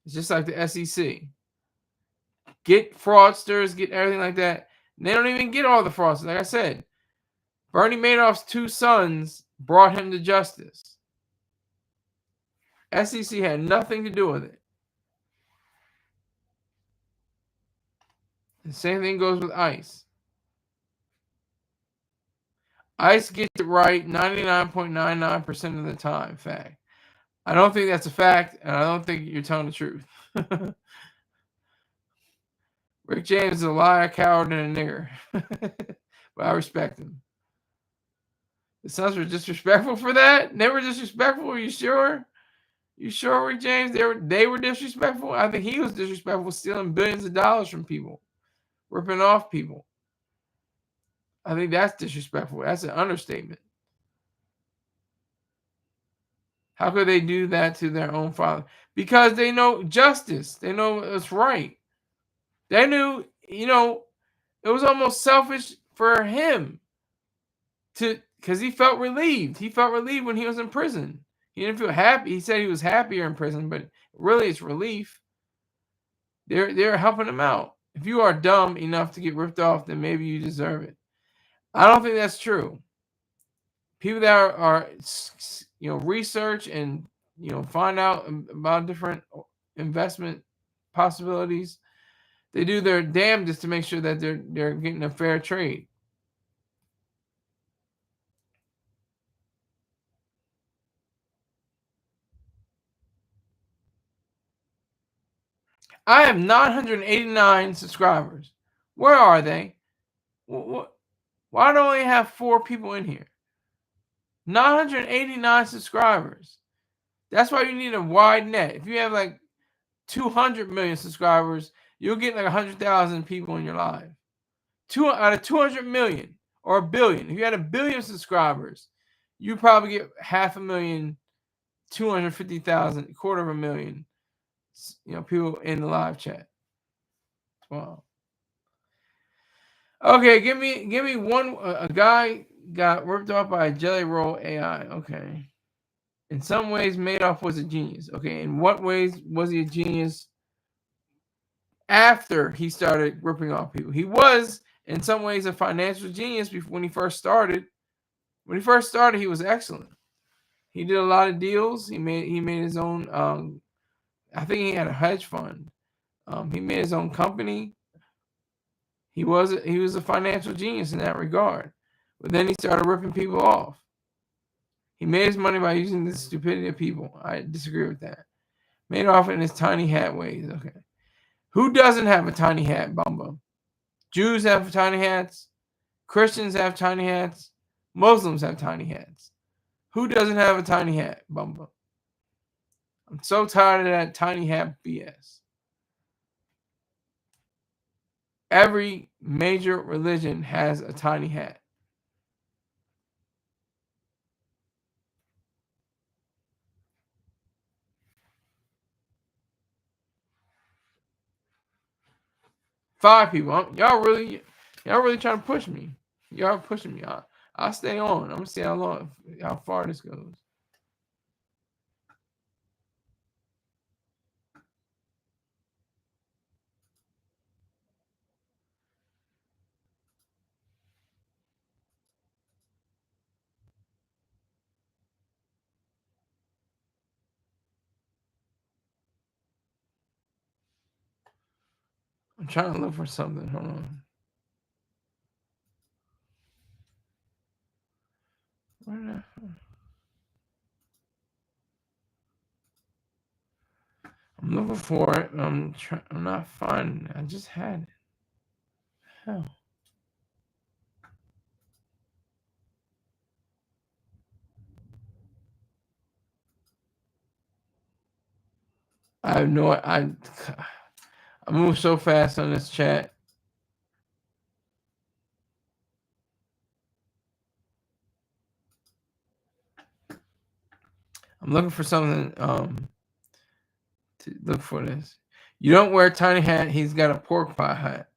It's just like the SEC. Get fraudsters, get everything like that. And they don't even get all the fraudsters. Like I said, Bernie Madoff's two sons brought him to justice. SEC had nothing to do with it. The same thing goes with ICE. ICE gets it right 99.99% of the time. Fact. I don't think that's a fact, and I don't think you're telling the truth. Rick James is a liar, coward, and a nigger. But I respect him. The Suns were disrespectful for that? They were disrespectful? Are you sure? You sure, Rick James? They were disrespectful? I think he was disrespectful, stealing billions of dollars from people, ripping off people. I think that's disrespectful. That's an understatement. How could they do that to their own father? Because they know justice. They know it's right. They knew, it was almost selfish for him because he felt relieved. He felt relieved when he was in prison. He didn't feel happy. He said he was happier in prison, but really it's relief. They're helping him out. If you are dumb enough to get ripped off, then maybe you deserve it. I don't think that's true. People that are research and find out about different investment possibilities, they do their damnedest to make sure that they're getting a fair trade. I have 989 subscribers. Where are they? Why do I only have 4 people in here? 989 subscribers. That's why you need a wide net. If you have like 200 million subscribers, you'll get like 100,000 people in your live. Out of 200 million or a billion. If you had a billion subscribers, you probably get 500,000, 250,000, 250,000, people in the live chat. Wow. Okay, give me one. A guy got ripped off by a jelly roll AI. Okay. In some ways, Madoff was a genius. Okay. In what ways was he a genius after he started ripping off people? He was, in some ways, a financial genius when he first started. When he first started, he was excellent. He did a lot of deals. He made his own. I think he had a hedge fund. He made his own company. He was a financial genius in that regard. But then he started ripping people off. He made his money by using the stupidity of people. I disagree with that. Made off in his tiny hat ways. Okay. Who doesn't have a tiny hat, Bumbo? Jews have tiny hats. Christians have tiny hats. Muslims have tiny hats. Who doesn't have a tiny hat, Bumbo? I'm so tired of that tiny hat BS. every major religion has a tiny hat. Five people. Y'all really trying to push me. Y'all pushing me. I'll stay on. I'm gonna see how far this goes. I'm trying to look for something. Hold on. I'm looking for it. I'm not finding it. I just had it. Hell. I have no. I move so fast on this chat. I'm looking for something. To look for this. You don't wear a tiny hat. He's got a pork pie hat.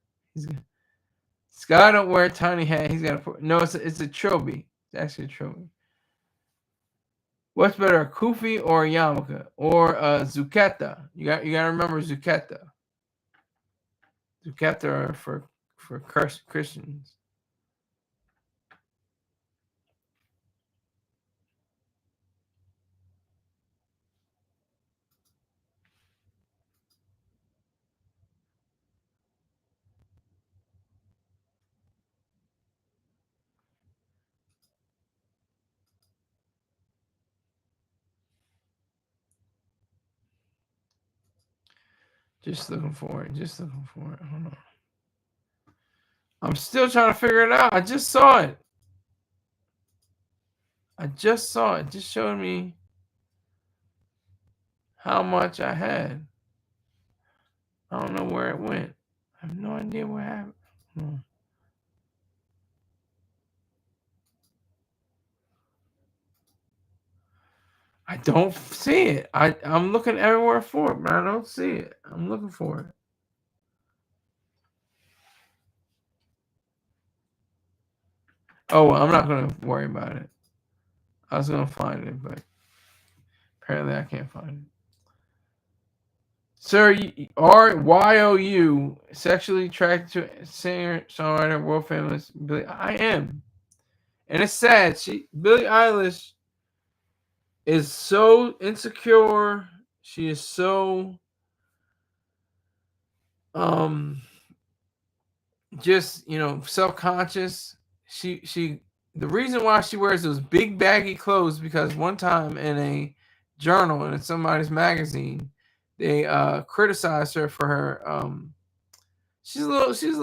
Sky don't wear a tiny hat. He's got a pork. No, it's a trilby. It's actually a trilby. What's better, a kufi or a yarmulke or a zucchetta? You gotta remember zucchetta. Zucchetta are for Christians. Just looking for it. Just looking for it. Hold on. I'm still trying to figure it out. I just saw it. I just saw it. Just showed me how much I had. I don't know where it went. I have no idea what happened. I don't see it. I'm looking everywhere for it, but I don't see it. I'm looking for it. Oh, well, I'm not going to worry about it. I was going to find it, but apparently I can't find it. Sir, RYOU, sexually attracted to singer, songwriter, world famous Billie. I am. And it's sad. Billie Eilish is so insecure. She is so um just self-conscious. She The reason why she wears those big baggy clothes because one time in a journal in somebody's magazine they criticized her for her she's a little she's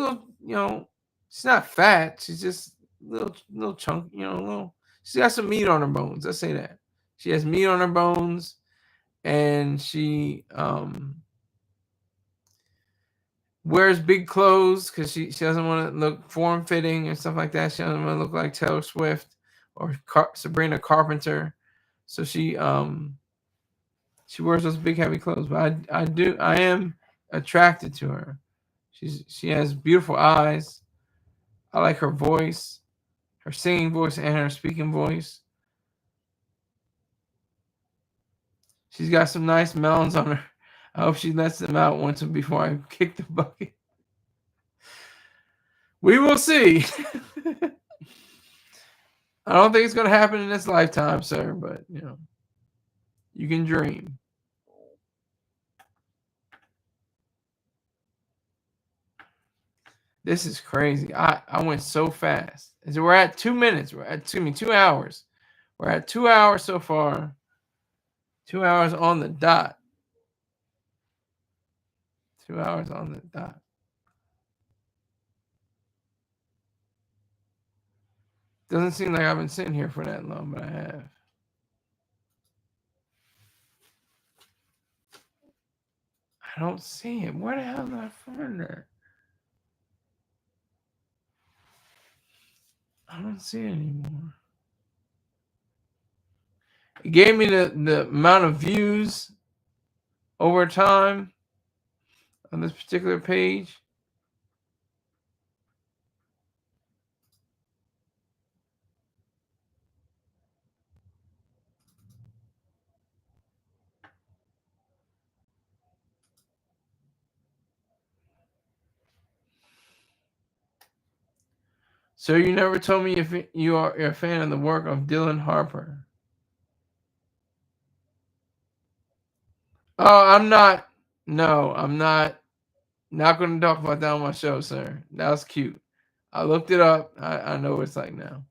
not fat, she's just little chunk, little, she's got some meat on her bones, let's say that. She has meat on her bones, and she wears big clothes because she doesn't want to look form fitting and stuff like that. She doesn't want to look like Taylor Swift or Sabrina Carpenter. So she wears those big heavy clothes. But I am attracted to her. She has beautiful eyes. I like her voice, her singing voice and her speaking voice. She's got some nice melons on her. I hope she lets them out once before I kick the bucket. We will see. I don't think it's going to happen in this lifetime, sir, but you can dream. This is crazy. I went so fast. We're at 2 minutes. We're at 2 hours. We're at 2 hours so far. 2 hours on the dot. 2 hours on the dot. Doesn't seem like I've been sitting here for that long, but I have. I don't see it. Where the hell did I find that? I don't see it anymore. It gave me the amount of views over time on this particular page. So you never told me if you're a fan of the work of Dylan Harper. Oh, I'm not. No, I'm not. Not going to talk about that on my show, sir. That was cute. I looked it up. I know what it's like now.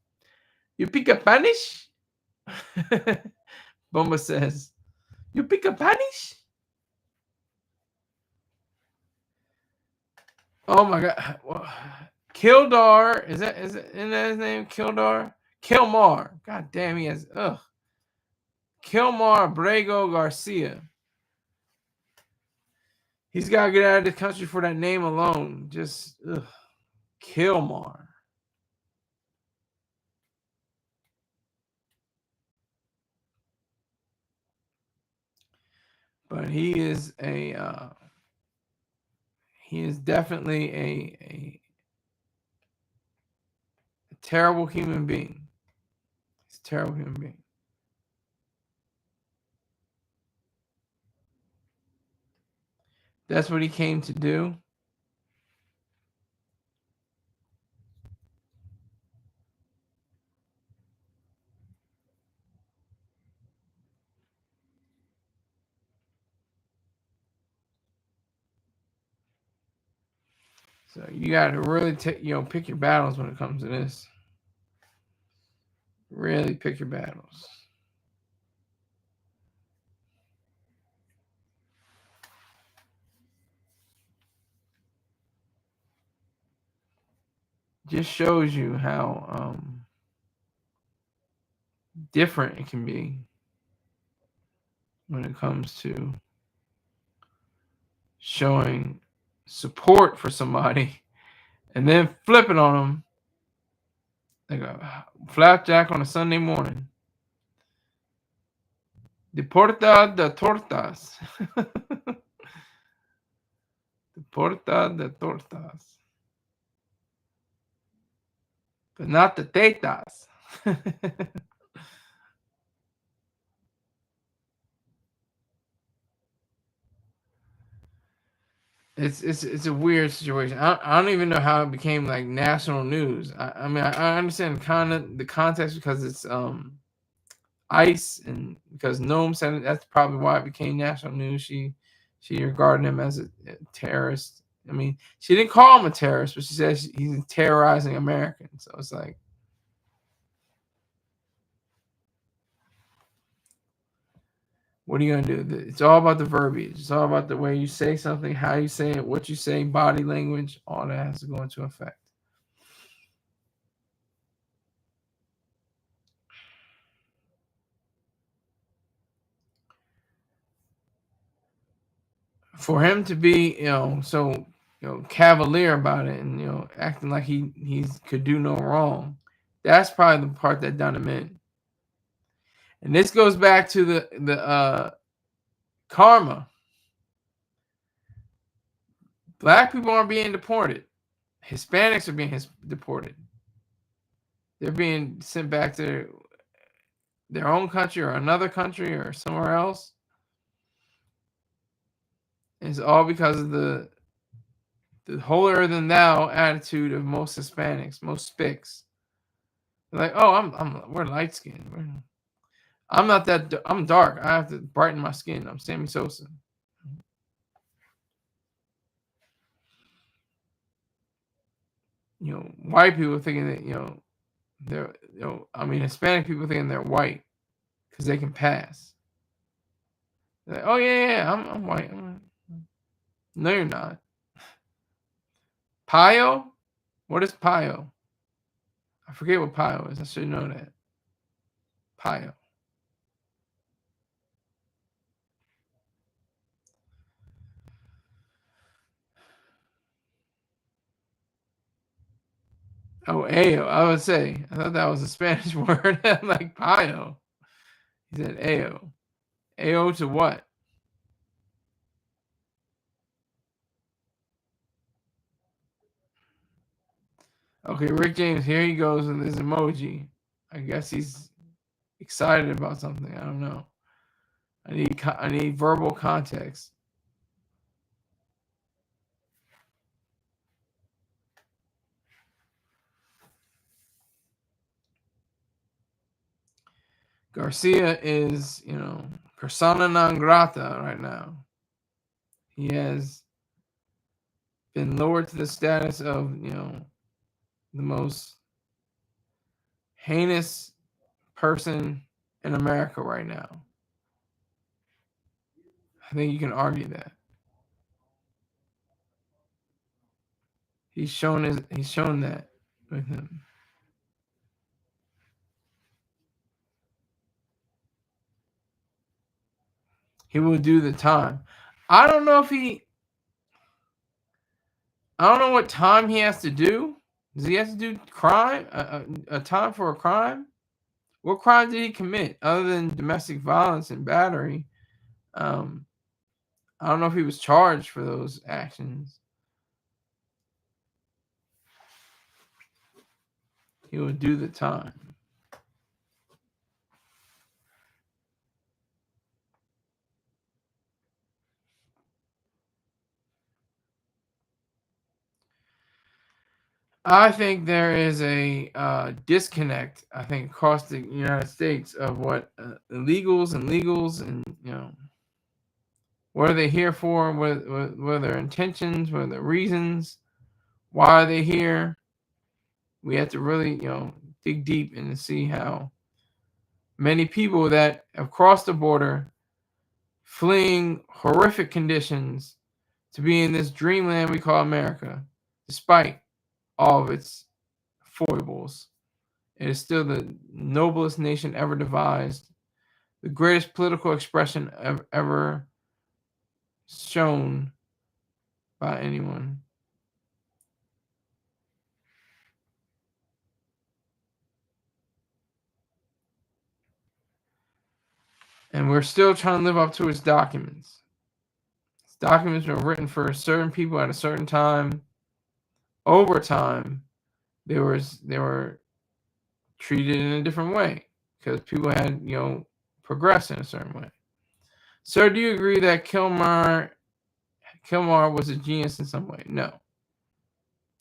You pick a Spanish? Bomba says. You pick a Spanish? Oh my god. Kildar. Isn't that his name? Kildar? Kilmar. God damn, he has Kilmar Abrego Garcia. He's got to get out of the country for that name alone. Just Kilmar. But he is definitely a terrible human being. He's a terrible human being. That's what he came to do. So you got to really pick your battles when it comes to this. Really pick your battles. Just shows you how different it can be when it comes to showing support for somebody and then flipping on them like a flapjack on a Sunday morning. Deporta de tortas. Deporta de tortas. But not the tetas. It's a weird situation. I don't even know how it became like national news. I mean I understand kind of the context because it's ICE and because Noem said it, that's probably why it became national news. She regarded him as a terrorist. I mean, she didn't call him a terrorist, but she said he's terrorizing Americans. So it's like, what are you gonna do? It's all about the verbiage. It's all about the way you say something, how you say it, what you say, body language. All that has to go into effect. For him to be, so cavalier about it and acting like he could do no wrong, that's probably the part that done him in. And this goes back to the karma. Black people aren't being deported. Hispanics are being deported. They're being sent back to their own country or another country or somewhere else. And it's all because of the holier than thou attitude of most Hispanics, most spics. They're like, oh, we're light skinned. I'm not that. I'm dark. I have to brighten my skin. I'm Sammy Sosa. White people thinking that they're Hispanic people thinking they're white because they can pass. They're like, oh yeah, I'm white. No, you're not. Pio? What is Pio? I forget what Pio is. I should know that. Pio. Oh, Ayo. I would say. I thought that was a Spanish word. Like Payo. He said Ayo. Ayo to what? Okay, Rick James, here he goes with his emoji. I guess he's excited about something. I don't know. I need verbal context. Garcia is, persona non grata right now. He has been lowered to the status of, the most heinous person in America right now. I think you can argue that. He's shown that with him. He will do the time. I don't know if he I don't know what time he has to do. Does he have to do crime? A time for a crime? What crime did he commit other than domestic violence and battery? Um, I don't know if he was charged for those actions. He would do the time. I think there is a disconnect. I think across the United States of what illegals and legals, and what are they here for? What are their intentions? What are their reasons? Why are they here? We have to really dig deep and see how many people that have crossed the border, fleeing horrific conditions to be in this dreamland we call America, despite all of its foibles. It is still the noblest nation ever devised, the greatest political expression ever shown by anyone. And we're still trying to live up to its documents. Its documents were written for certain people at a certain time. Over time, they were treated in a different way because people had progressed in a certain way. Sir, do you agree that Kilmar was a genius in some way? No.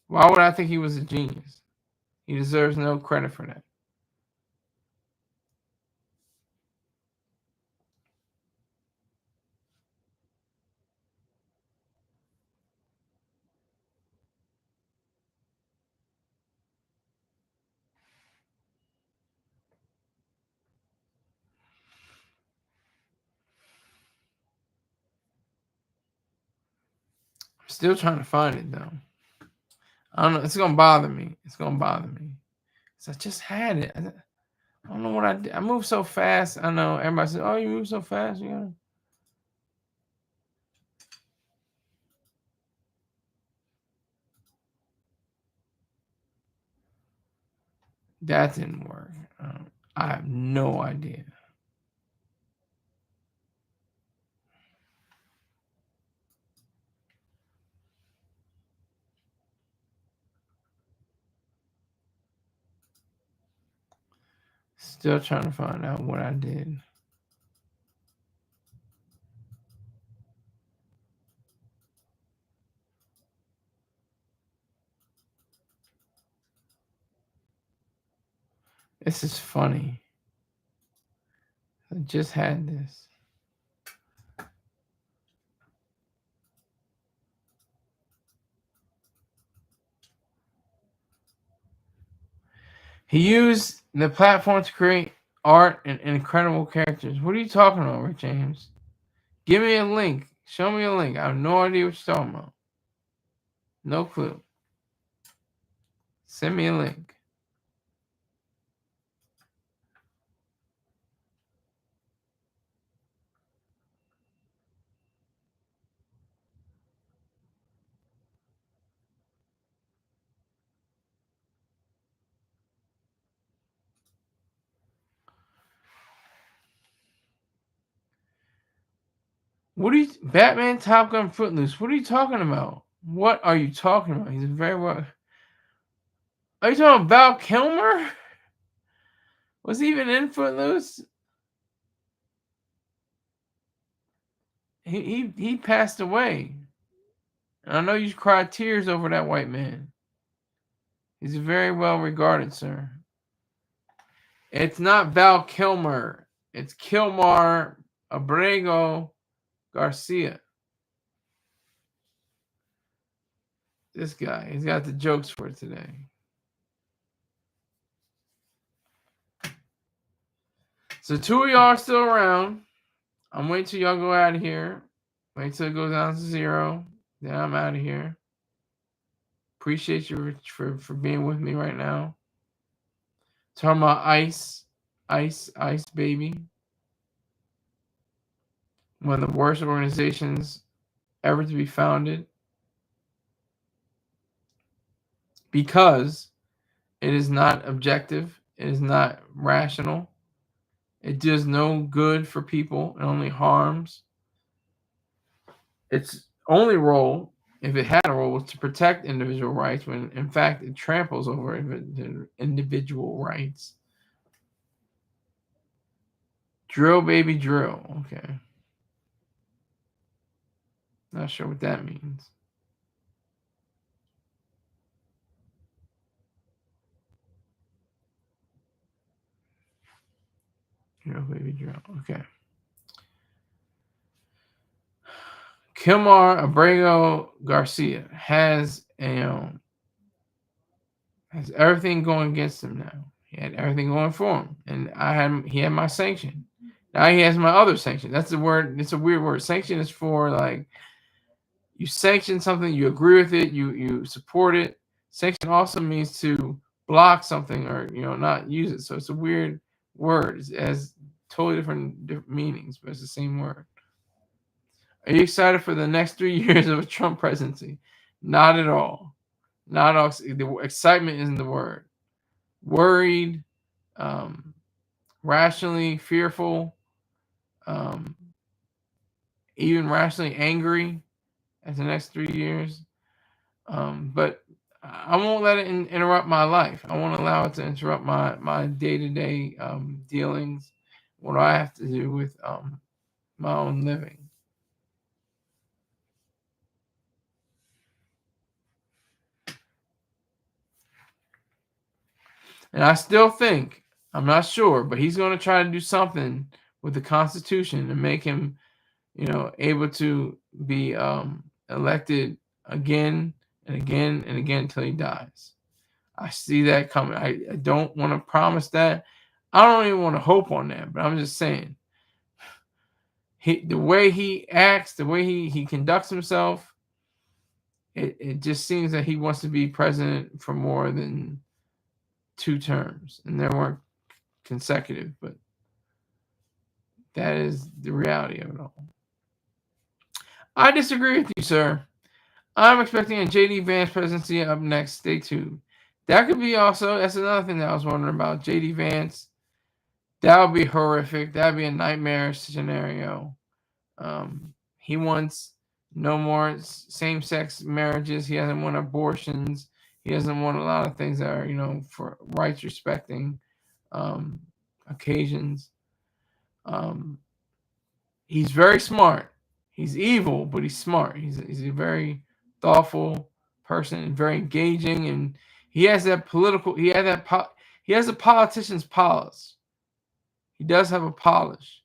Why would I think he was a genius? He deserves no credit for that. I'm still trying to find it though. I don't know. It's gonna bother me. It's gonna bother me. Cause I just had it. I don't know what I did. I moved so fast. I know everybody says, "Oh, you move so fast." That didn't work. I have no idea. Still trying to find out what I did. This is funny. I just had this. He used the platform to create art and incredible characters. What are you talking about, Rick James? Give me a link. Show me a link. I have no idea what you're talking about. No clue. Send me a link. What are you, Batman, Top Gun, Footloose? What are you talking about? What are you talking about? He's very well. Are you talking about Val Kilmer? Was he even in Footloose? He passed away. And I know you cried tears over that white man. He's very well regarded, sir. It's not Val Kilmer. It's Kilmar Abrego Garcia. This guy, he's got the jokes for today. So two of y'all are still around. I'm waiting till y'all go out of here. Wait till it goes down to 0. Then I'm out of here. Appreciate you for being with me right now. Talking about ICE, baby. One of the worst organizations ever to be founded. Because it is not objective. It is not rational. It does no good for people. It only harms. Its only role, if it had a role, was to protect individual rights when, in fact, it tramples over individual rights. Drill, baby, drill. Okay. Not sure what that means. Drill, baby, drill. Okay. Kilmar Abrego Garcia has everything going against him now. He had everything going for him, and he had my sanction. Now he has my other sanction. That's the word. It's a weird word. Sanction is for like you sanction something, you agree with it, you support it. Sanction also means to block something or not use it. So it's a weird word. It has totally different meanings, but it's the same word. Are you excited for the next 3 years of a Trump presidency? Not at all. Not all. The excitement isn't the word. Worried, rationally fearful, even rationally angry at the next 3 years. But I won't let it interrupt my life. I won't allow it to interrupt my day-to-day dealings, what I have to do with my own living. And I still think, I'm not sure, but he's going to try to do something with the Constitution to make him, able to be elected again and again and again until he dies. I see that coming. I don't want to promise that. I don't even want to hope on that, but I'm just saying. The way he acts, the way he conducts himself, it just seems that he wants to be president for more than 2 terms. And they weren't consecutive, but that is the reality of it all. I disagree with you, sir. I'm expecting a J.D. Vance presidency up next. Stay tuned. That could be also, that's another thing that I was wondering about. J.D. Vance, that would be horrific. That would be a nightmare scenario. He wants no more same-sex marriages. He doesn't want abortions. He doesn't want a lot of things that are, for rights respecting occasions. He's very smart. He's evil, but he's smart. He's a very thoughtful person and very engaging, and he has that political. He has a politician's polish. He does have a polish.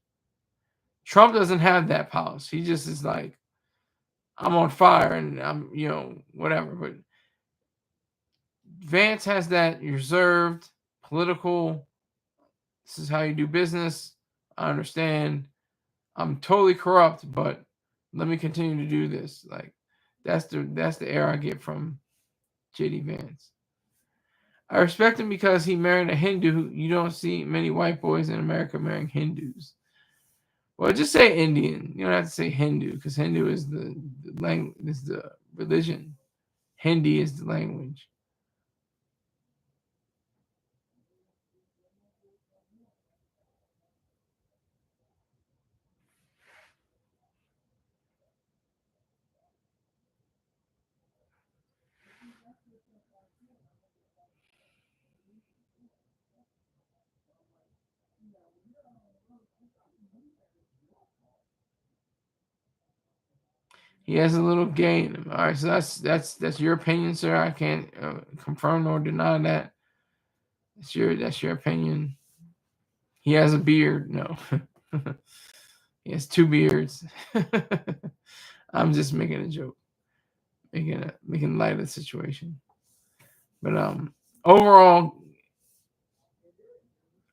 Trump doesn't have that polish. He just is like, I'm on fire and I'm, whatever. But Vance has that reserved political. This is how you do business. I understand. I'm totally corrupt, but let me continue to do this. Like that's the air I get from J.D. Vance. I respect him because he married a Hindu. You don't see many white boys in America marrying Hindus. Well, just say Indian. You don't have to say Hindu because Hindu is the language, is the religion. Hindi is the language. He has a little gay in him. All right, so that's your opinion, sir. I can't confirm nor deny that. That's your opinion. He has a beard. No, he has two beards. I'm just making a joke, making light of the situation. But overall,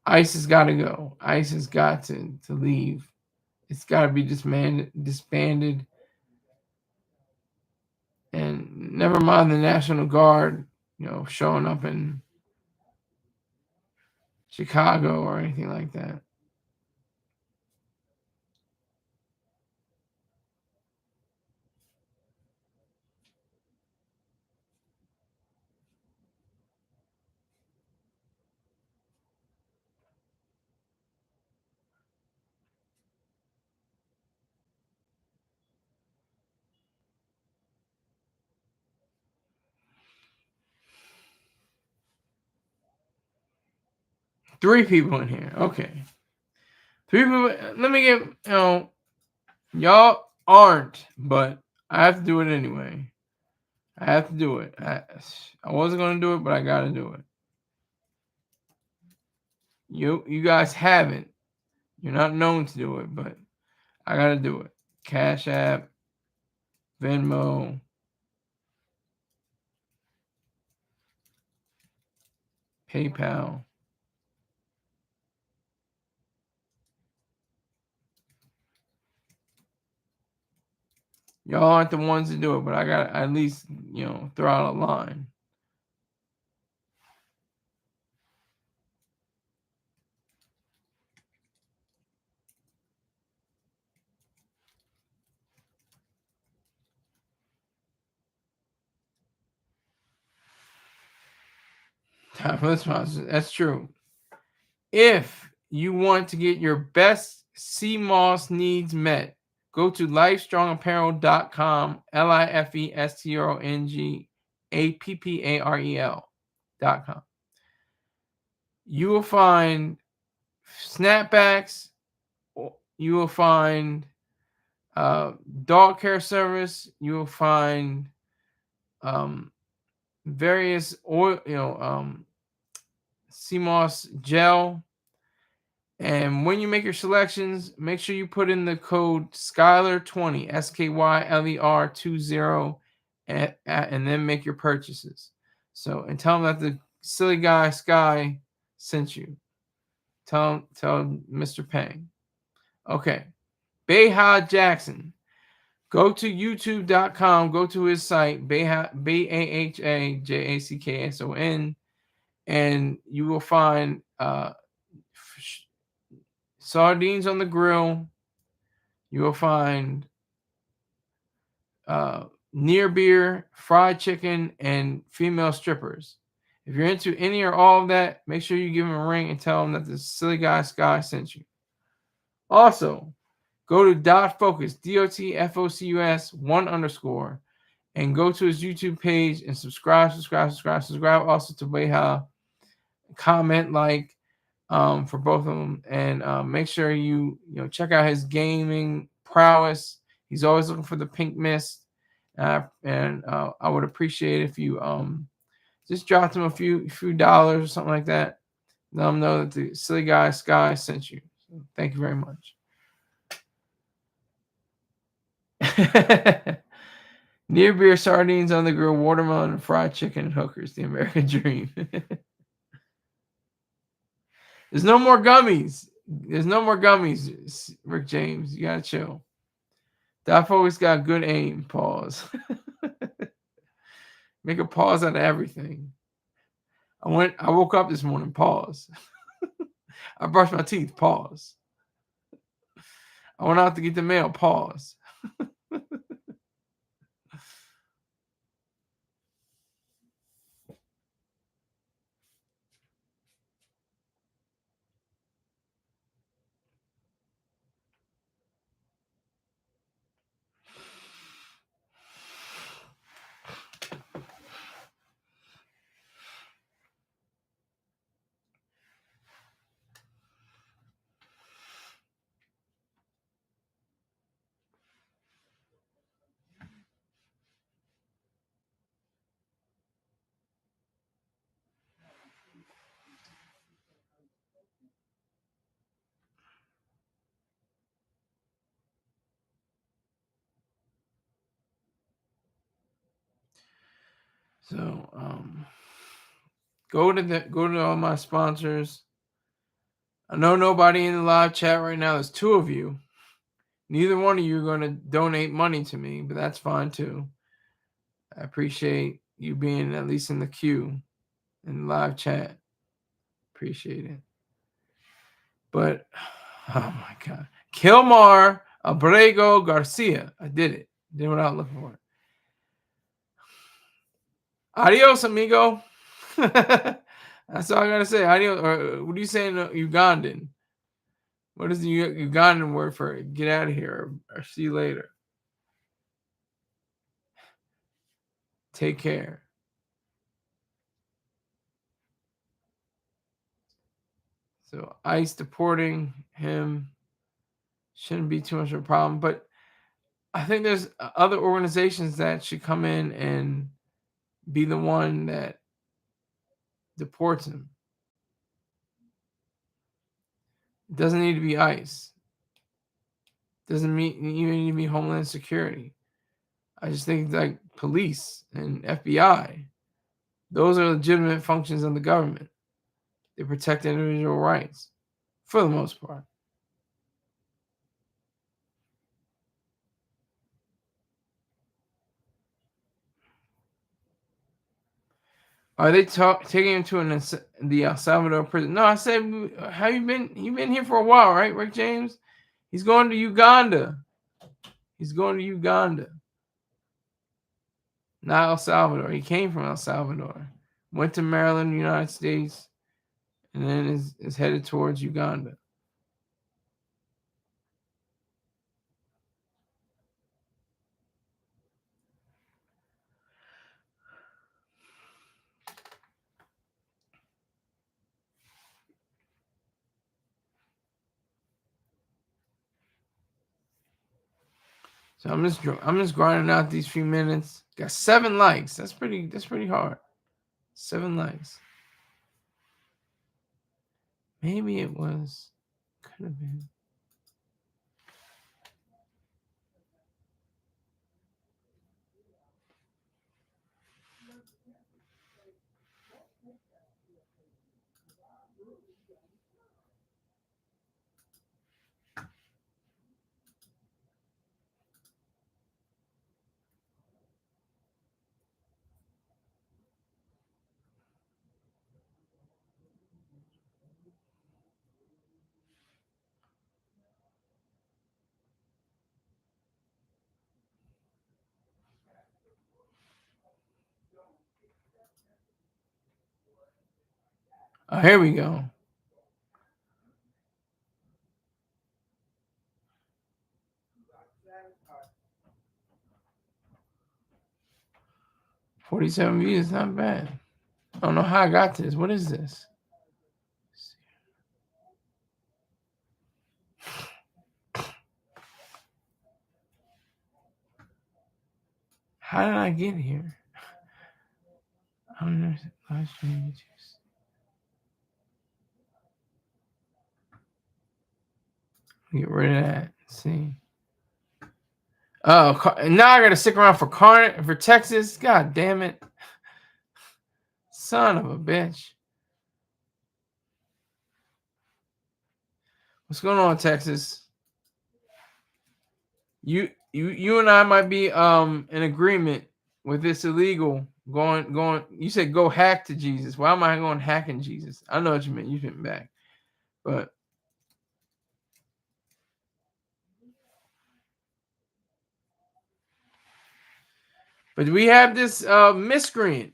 ICE has got to go. ICE has got to leave. It's got to be disbanded, and never mind the National Guard, showing up in Chicago or anything like that. Three people in here. Okay. Three people. Let me get, y'all aren't, but I have to do it anyway. I have to do it. I wasn't going to do it, but I got to do it. You guys haven't. You're not known to do it, but I got to do it. Cash App, Venmo, PayPal. Y'all aren't the ones to do it, but I got to at least, throw out a line. Time for the sponsors. That's true. If you want to get your best CMOS needs met, go to lifestrongapparel.com, lifestrongapparel.com. You will find snapbacks, you will find dog care service, you will find various oil, CMOS gel. And when you make your selections, make sure you put in the code Skyler20, SKYLER20, and then make your purchases. So, and tell them that the silly guy Sky sent you. Tell Mr. Pang. Okay. Beha Jackson. Go to youtube.com, go to his site, BAHAJACKSON, and you will find sardines on the grill. You will find near beer, fried chicken, and female strippers. If you're into any or all of that, make sure you give him a ring and tell him that the silly guy Sky sent you. Also, go to Dot Focus, DOTFOCUS 1_, and go to his YouTube page and subscribe. Also to Beha. Comment, like, for both of them, and make sure you check out his gaming prowess. He's always looking for the pink mist, and I would appreciate if you just dropped him a few dollars or something like that. Let him know that the silly guy Sky sent you. So thank you very much. Near beer, sardines on the grill, watermelon, and fried chicken and hookers. The American dream. There's no more gummies. Rick James. You gotta chill. That always got good aim. Pause. Make a pause out of everything. I woke up this morning. Pause. I brushed my teeth. Pause. I went out to get the mail. Pause. So go to all my sponsors. I know nobody in the live chat right now. There's two of you. Neither one of you are going to donate money to me, but that's fine too. I appreciate you being at least in the queue in the live chat. Appreciate it. But oh my God, Kilmar, Abrego, Garcia. I did it. Did what I was looking for. Adios, amigo. That's all I gotta say. Adios. Or what do you say in Ugandan? What is the Ugandan word for get out of here or see you later? Take care. So ICE deporting him shouldn't be too much of a problem. But I think there's other organizations that should come in and be the one that deports him. It doesn't need to be ICE. Doesn't even need to be Homeland Security. I just think like police and FBI, those are legitimate functions of the government. They protect individual rights for the most part. Are they taking him to the El Salvador prison? No, I said, have you been? You've been here for a while, right, Rick James? He's going to Uganda. He's going to Uganda. Not El Salvador. He came from El Salvador. Went to Maryland, United States, and then is headed towards Uganda. So I'm just grinding out these few minutes. Got 7 likes. That's pretty hard. 7 likes. Maybe it was. Could have been. Oh, here we go. $47 views, not bad. I don't know how I got this. What is this? How did I get here? I don't know. Live stream YouTube. Get rid of that. Let's see. Oh, now I gotta stick around for Texas. God damn it. Son of a bitch. What's going on, Texas? You and I might be in agreement with this illegal going. You said go hack to Jesus. Why am I going hacking Jesus? I know what you meant. You meant back, but we have this miscreant,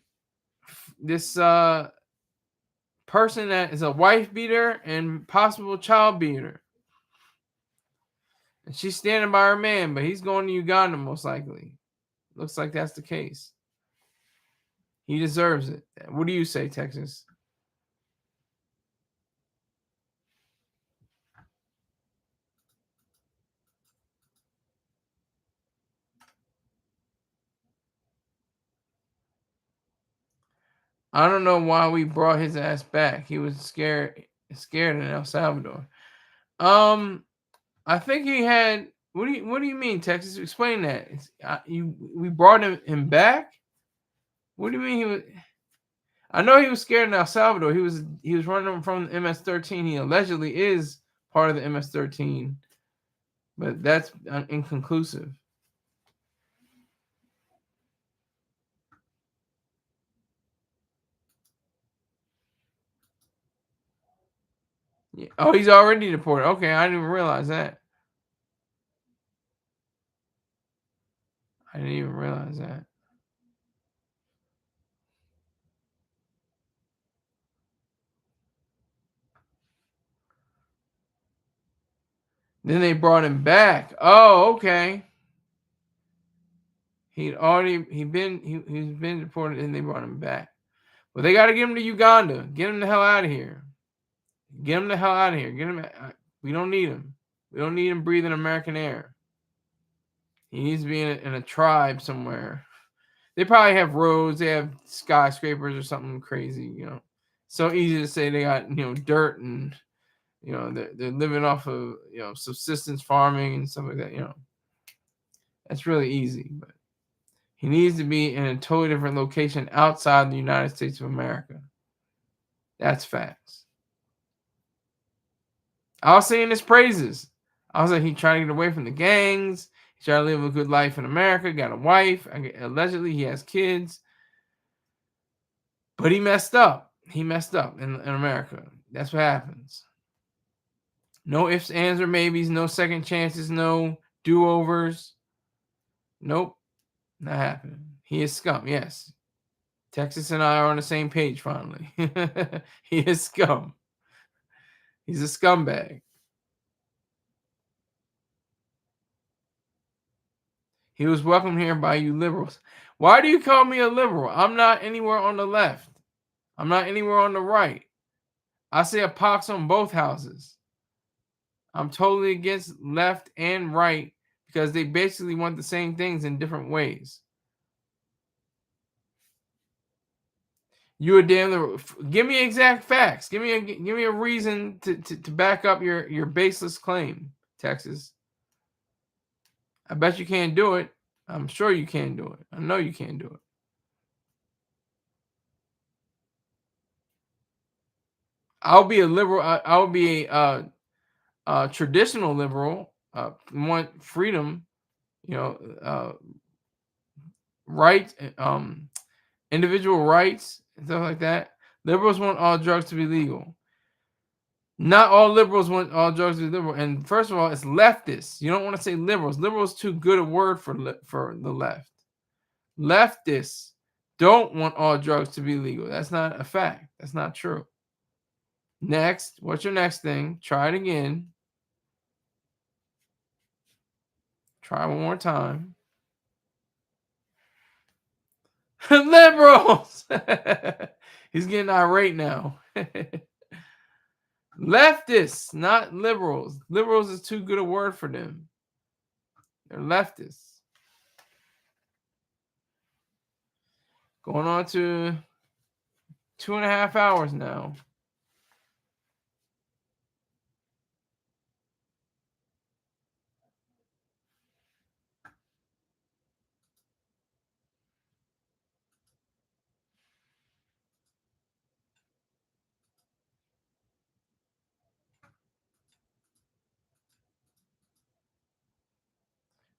this person that is a wife beater and possible child beater. And she's standing by her man, but he's going to Uganda most likely. Looks like that's the case. He deserves it. What do you say, Texas? I don't know why we brought his ass back. He was scared in El Salvador. I think he had. What do you mean, Texas? Explain that. We brought him back. What do you mean he was? I know he was scared in El Salvador. He was running from the MS-13. He allegedly is part of the MS-13, but that's inconclusive. Yeah. Oh, he's already deported. Okay, I didn't even realize that. I didn't even realize that. Then they brought him back. Oh, okay. He's been deported and they brought him back. But they got to get him to Uganda. Get him the hell out of here. Get him the hell out of here. Get him. We don't need him. We don't need him breathing American air. He needs to be in a tribe somewhere. They probably have roads. They have skyscrapers or something crazy. So easy to say they got dirt and they're living off of subsistence farming and stuff like that. That's really easy, but he needs to be in a totally different location outside the United States of America. That's facts. I was saying his praises. I was like, he trying to get away from the gangs. He's trying to live a good life in America. Got a wife. Allegedly, he has kids. But he messed up. He messed up in America. That's what happens. No ifs, ands, or maybes. No second chances. No do-overs. Nope. Not happening. He is scum. Yes. Texas and I are on the same page finally. He is scum. He's a scumbag. He was welcomed here by you liberals. Why do you call me a liberal? I'm not anywhere on the left. I'm not anywhere on the right. I say a pox on both houses. I'm totally against left and right because they basically want the same things in different ways. You a damn. Give me exact facts. Give me a reason to back up your baseless claim, Texas. I bet you can't do it. I'm sure you can't do it. I know you can't do it. I'll be a liberal. I'll be a traditional liberal. Want freedom, rights, individual rights, and stuff like that. Liberals want all drugs to be legal. Not all liberals want all drugs to be liberal. And first of all, it's leftists. You don't want to say liberals. Liberals too good a word for the left. Leftists don't want all drugs to be legal. That's not a fact. That's not true. Next, what's your next thing? Try it again. Try one more time. Liberals! He's getting irate now. Leftists, not liberals. Liberals is too good a word for them. They're leftists. Going on to 2.5 hours now.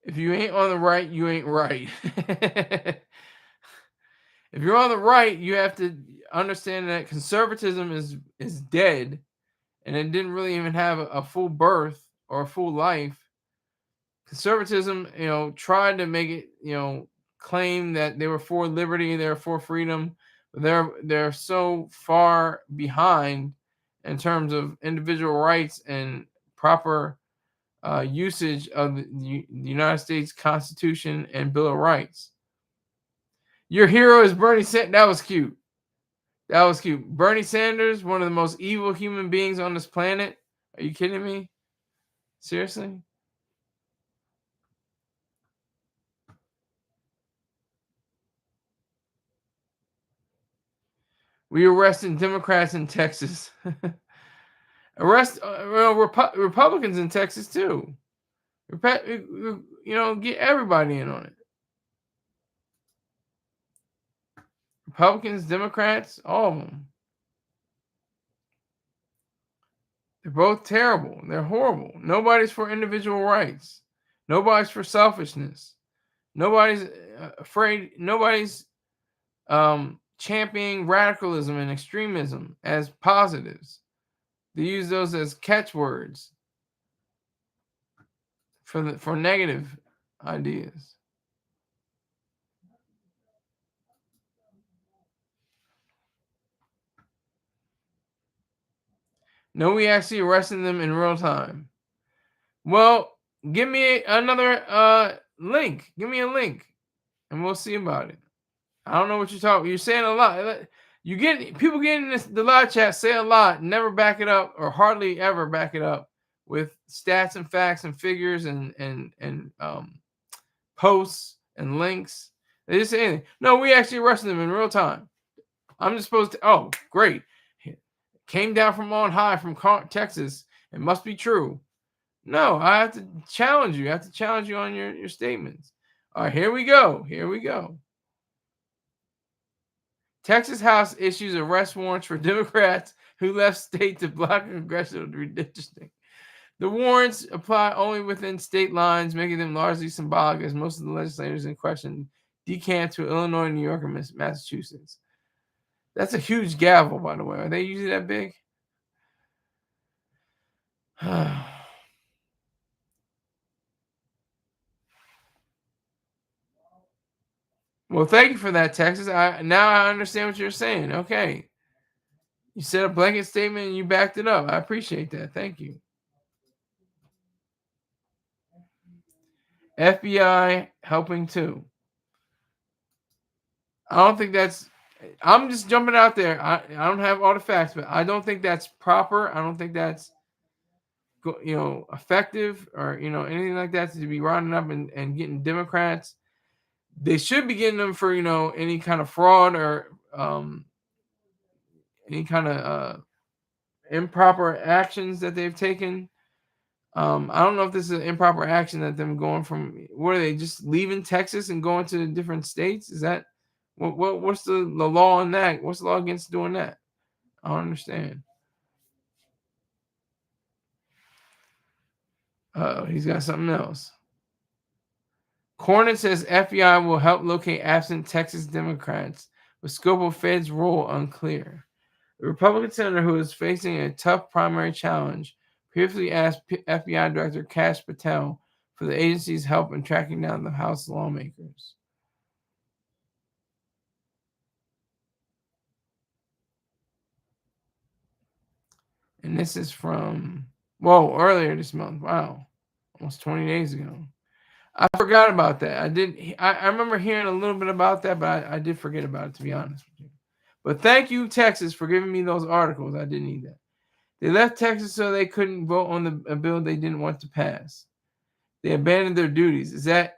If you ain't on the right, you ain't right. If you're on the right, you have to understand that conservatism is dead, and it didn't really even have a full birth or a full life. Conservatism, tried to make it, claim that they were for liberty, they're for freedom. They're so far behind in terms of individual rights and proper usage of the United States Constitution and Bill of Rights. Your hero is Bernie Sanders. That was cute. That was cute. Bernie Sanders, one of the most evil human beings on this planet. Are you kidding me? Seriously? We arresting Democrats in Texas. Arrest Republicans in Texas too. Get everybody in on it. Republicans, Democrats, all of them. They're both terrible. They're horrible. Nobody's for individual rights. Nobody's for selfishness. Nobody's afraid. Nobody's championing radicalism and extremism as positives. They use those as catchwords for negative ideas. No, we actually arrested them in real time. Well, give me another link. Give me a link, and we'll see about it. I don't know what you're talking. You're saying a lot. You get people getting the live chat say a lot, never back it up, or hardly ever back it up with stats and facts and figures and posts and links. They just say anything. No, we actually arrested them in real time. I'm just supposed to. Oh, great! Came down from on high from Texas. It must be true. No, I have to challenge you. I have to challenge you on your statements. All right, here we go. Here we go. Texas House issues arrest warrants for Democrats who left state to block congressional redistricting. The warrants apply only within state lines, making them largely symbolic, as most of the legislators in question decant to Illinois, New York, and Massachusetts. That's a huge gavel, by the way. Are they usually that big? Well, thank you for that, Texas. Now I understand what you're saying. Okay. You said a blanket statement and you backed it up. I appreciate that. Thank you. FBI helping too. I don't think that's. I'm just jumping out there. I don't have all the facts, but I don't think that's proper. I don't think that's effective or anything like that to be rounding up and getting Democrats. They should be getting them for any kind of fraud or any kind of improper actions that they've taken. I don't know if this is an improper action that them going from what are they just leaving Texas and going to different states? Is that what's the law on that? What's the law against doing that? I don't understand. He's got something else. Cornyn says FBI will help locate absent Texas Democrats, with scope of Fed's role unclear. The Republican senator who is facing a tough primary challenge previously asked FBI Director Kash Patel for the agency's help in tracking down the House lawmakers. And this is from, earlier this month. Wow. Almost 20 days ago. I forgot about that. I remember hearing a little bit about that, but I did forget about it, to be honest with you. But thank you, Texas, for giving me those articles. I didn't need that. They left Texas so they couldn't vote on a bill they didn't want to pass. They abandoned their duties. Is that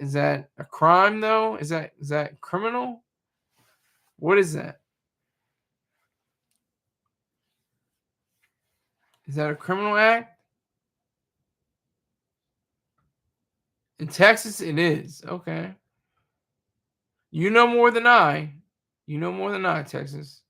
a crime, though? Is that criminal? What is that? Is that a criminal act? In Texas, it is. Okay. You know more than I. You know more than I, Texas.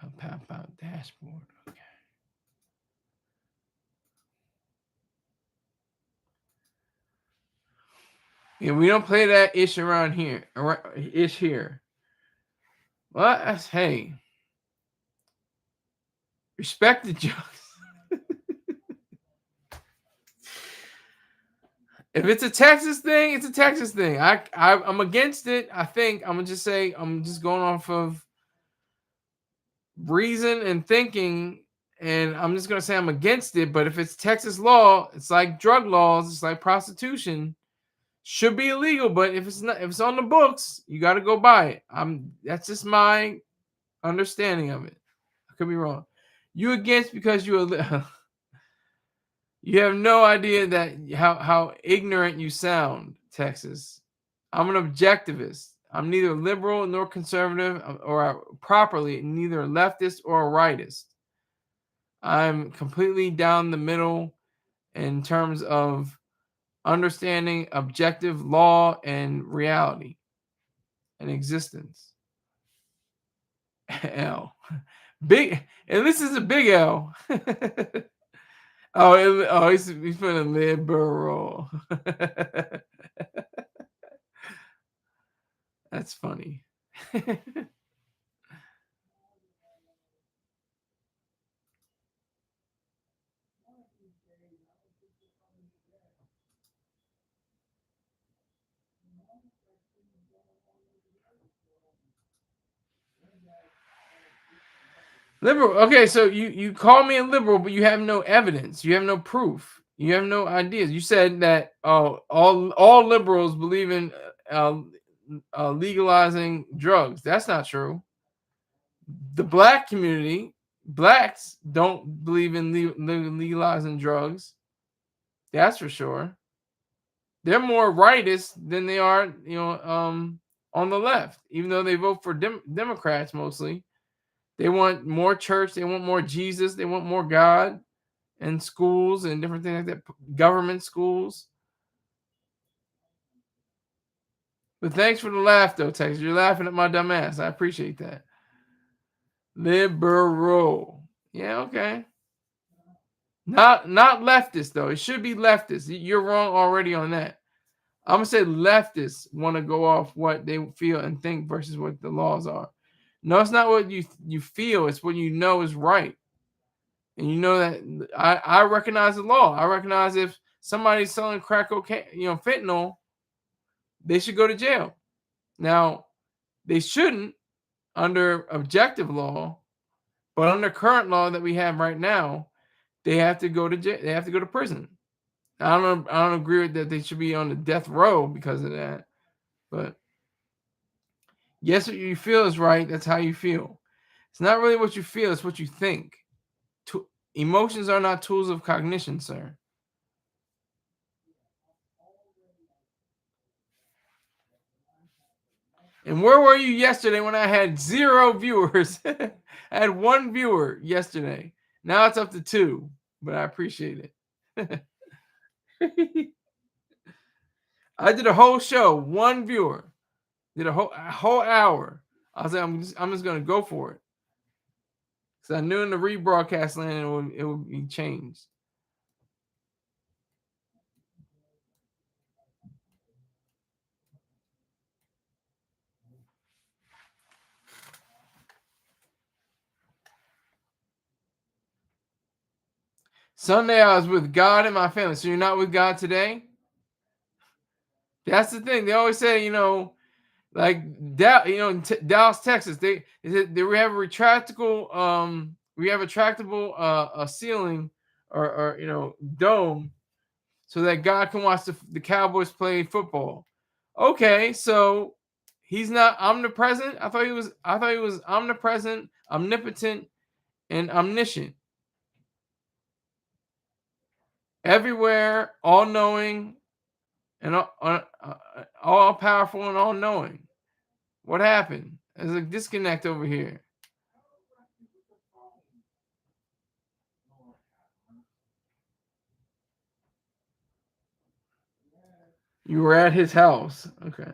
I'll pop out dashboard. Okay. Yeah, we don't play that ish around here. Ish here. Well, hey. Respect the judge. If it's a Texas thing, it's a Texas thing. I'm against it. I think I'm gonna just say I'm just going off of reason and thinking, and I'm just gonna say I'm against it. But if it's Texas law, it's like drug laws, it's like prostitution. Should be illegal, but if it's not, if it's on the books, you got to go buy it. That's just my understanding of it. I could be wrong. You against because you you have no idea that how ignorant you sound, Texas. I'm an objectivist. I'm neither liberal nor conservative, or properly neither leftist or rightist. I'm completely down the middle in terms of understanding objective law and reality and existence. L. Big, and this is a big L. He's putting liberal. That's funny. Liberal. Okay, so you call me a liberal, but you have no evidence. You have no proof. You have no ideas. You said that all liberals believe in legalizing drugs. That's not true. The black community, blacks don't believe in legalizing drugs. That's for sure. They're more rightist than they are, on the left. Even though they vote for Democrats mostly, they want more church. They want more Jesus. They want more God and schools and different things like that. Government schools. But thanks for the laugh, though, Texas. You're laughing at my dumb ass. I appreciate that. Liberal. Yeah, okay. Not leftist, though. It should be leftist. You're wrong already on that. I'm going to say leftists want to go off what they feel and think versus what the laws are. No, it's not what you feel. It's what you know is right. And you know that I recognize the law. I recognize if somebody's selling crack cocaine, fentanyl, they should go to jail. Now, they shouldn't under objective law, but under current law that we have right now, they have to go to jail. They have to go to prison. I don't agree with that they should be on the death row because of that. But yes, what you feel is right. That's how you feel. It's not really what you feel, it's what you think. Emotions are not tools of cognition, sir. And where were you yesterday when I had 0 viewers? I had 1 viewer yesterday. Now it's up to 2, but I appreciate it. I did a whole show, 1 viewer. Did a whole hour. I was like, I'm just gonna go for it. Because I knew in the rebroadcast land it would be changed. Sunday I was with God and my family. So you're not with God today? That's the thing. They always say, like Dallas, Texas. They have a retractable a ceiling or dome so that God can watch the Cowboys play football. Okay, so he's not omnipresent. I thought he was omnipresent, omnipotent, and omniscient. Everywhere, all knowing, and all powerful and all knowing. What happened? There's a disconnect over here. You were at his house. Okay.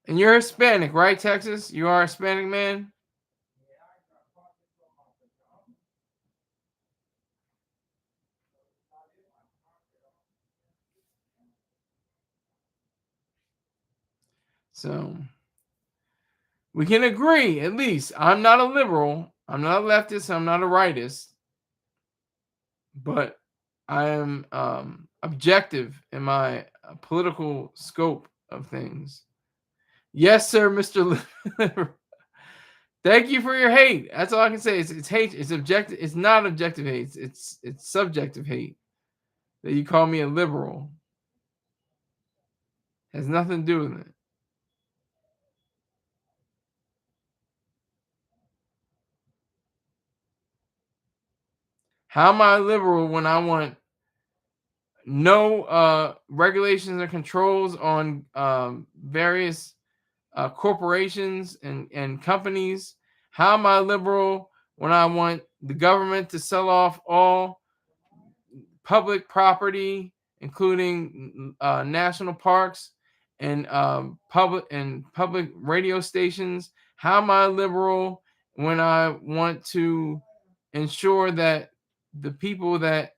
And you're Hispanic, right, Texas? You are a Hispanic man? So we can agree, at least. I'm not a liberal. I'm not a leftist. I'm not a rightist. But I am objective in my political scope of things. Yes, sir, Mr. Thank you for your hate. That's all I can say. It's hate. It's objective. It's not objective hate. It's subjective hate. That you call me a liberal has nothing to do with it. How am I liberal when I want no regulations or controls on various corporations and companies? How am I liberal when I want the government to sell off all public property, including national parks and public radio stations? How am I liberal when I want to ensure that the people that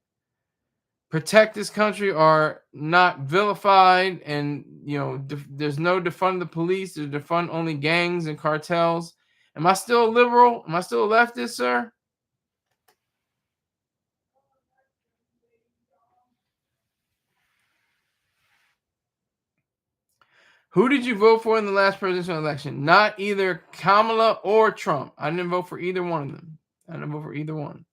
protect this country are not vilified, and there's no defund the police, there's defund only gangs and cartels? Am I still a liberal? Am I still a leftist, sir? Who did you vote for in the last presidential election? Not either Kamala or Trump. I didn't vote for either one of them. I didn't vote for either one.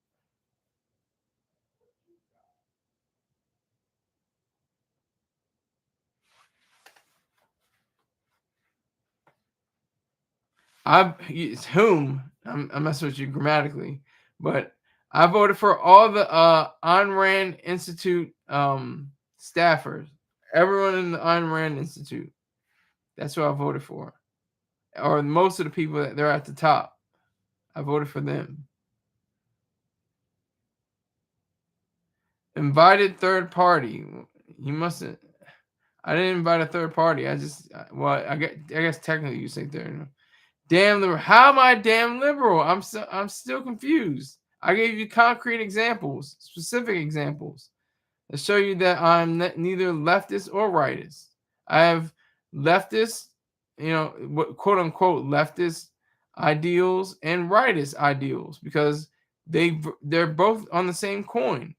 It's whom. I'm messing with you grammatically, but I voted for all the Ayn Rand Institute staffers. Everyone in the Ayn Rand Institute. That's who I voted for. Or most of the people that they're at the top. I voted for them. Invited third party. You mustn't. I didn't invite a third party. I guess technically you say third. Damn liberal. How am I damn liberal? I'm still confused. I gave you concrete examples, specific examples, to show you that I'm neither leftist or rightist. I have leftist, quote unquote leftist ideals and rightist ideals, because they're both on the same coin.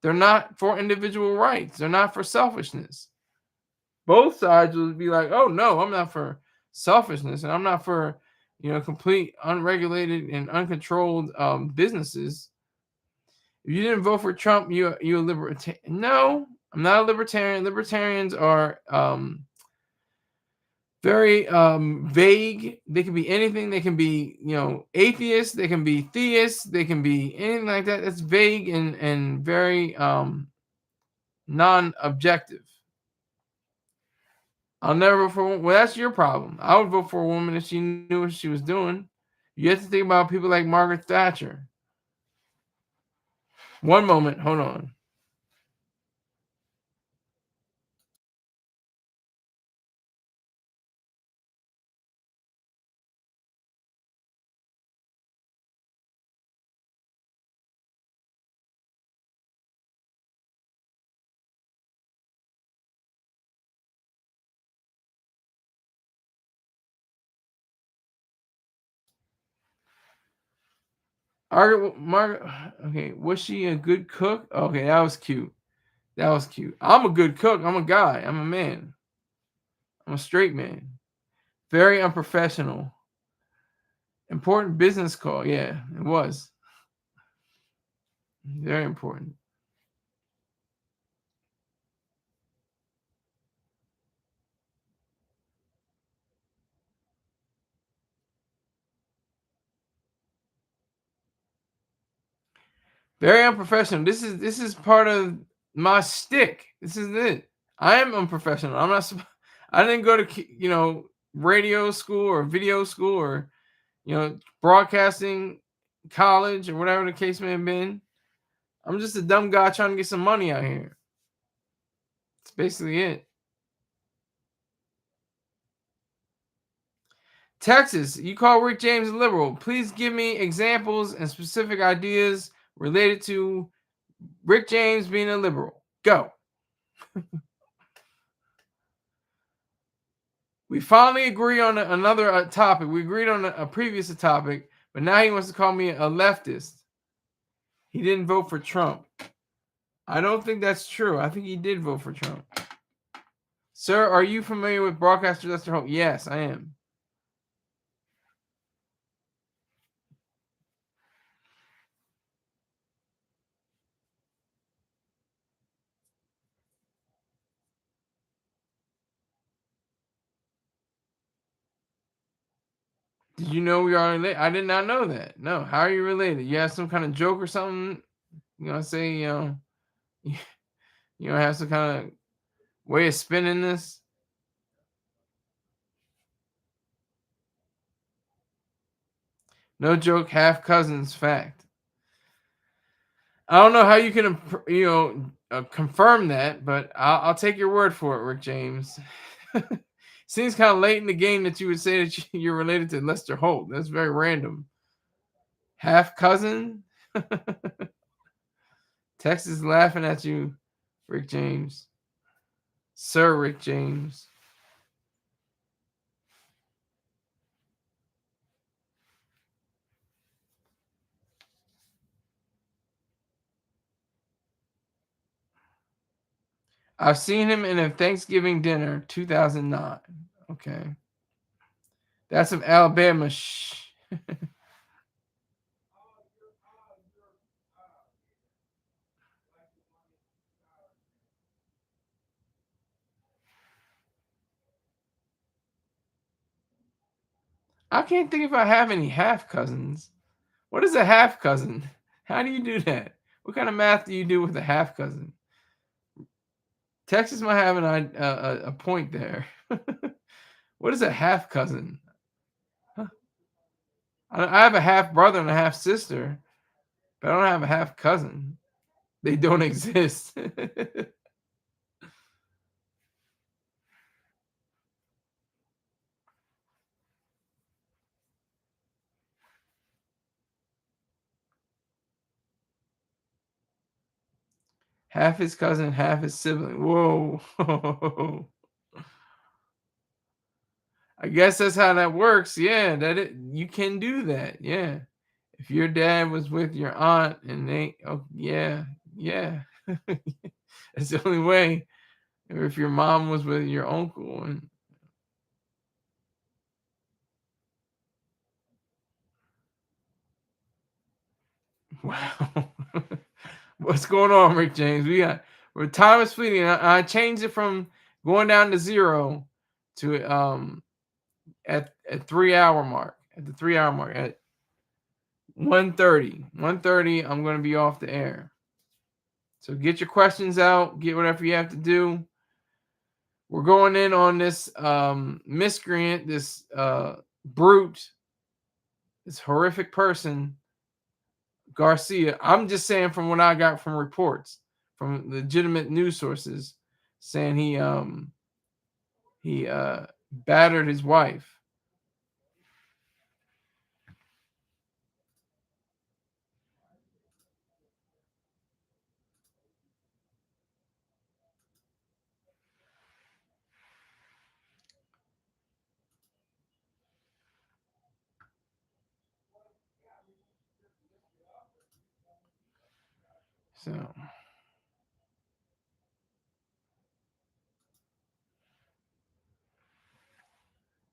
They're not for individual rights. They're not for selfishness. Both sides will be like, oh no, I'm not for selfishness, and I'm not for complete unregulated and uncontrolled businesses. If you didn't vote for Trump, you a libertarian. No, I'm not a libertarian. Libertarians are very vague. They can be anything. They can be atheists. They can be theists. They can be anything like that. That's vague and very non-objective. I'll never vote for. Well, that's your problem. I would vote for a woman if she knew what she was doing. You have to think about people like Margaret Thatcher. One moment, hold on. Margaret, okay, was she a good cook? Okay, that was cute. That was cute. I'm a good cook. I'm a guy. I'm a man. I'm a straight man. Very unprofessional. Important business call. Yeah, it was. Very important. Very unprofessional. This is part of my stick. This is it. I am unprofessional. I'm not. I didn't go to radio school or video school or broadcasting college or whatever the case may have been. I'm just a dumb guy trying to get some money out here. That's basically it. Texas, you call Rick James a liberal. Please give me examples and specific ideas related to Rick James being a liberal. Go. We finally agree on another topic. We agreed on a previous topic, but now he wants to call me a leftist. He didn't vote for Trump. I don't think that's true. I think he did vote for Trump. Sir, are you familiar with broadcaster Lester Holt? Yes, I am. Did you know we are related? I did not know that. No. How are you related? You have some kind of joke or something? You know, say, You know, have some kind of way of spinning this. No joke, half cousins fact. I don't know how you can, confirm that, but I'll take your word for it, Rick James. Seems kind of late in the game that you would say that you're related to Lester Holt. That's very random. Half cousin? Texas laughing at you, Rick James. Sir Rick James. I've seen him in a Thanksgiving dinner, 2009. Okay. That's some Alabama I can't think if I have any half cousins. What is a half cousin? How do you do that? What kind of math do you do with a half cousin? Texas might have a point there. What is a half cousin? Huh? I have a half brother and a half sister, but I don't have a half cousin. They don't exist. Half his cousin, half his sibling. Whoa. I guess that's how that works. Yeah, you can do that. Yeah. If your dad was with your aunt and yeah. That's the only way. Or if your mom was with your uncle and wow. What's going on, Rick James? Time is fleeting. I changed it from going down to 0 to at 3 hour mark. At the 3 hour mark at 1:30. 1:30, I'm gonna be off the air. So get your questions out, get whatever you have to do. We're going in on this miscreant, this brute, this horrific person, Garcia. I'm just saying from what I got from reports, from legitimate news sources, saying he battered his wife. So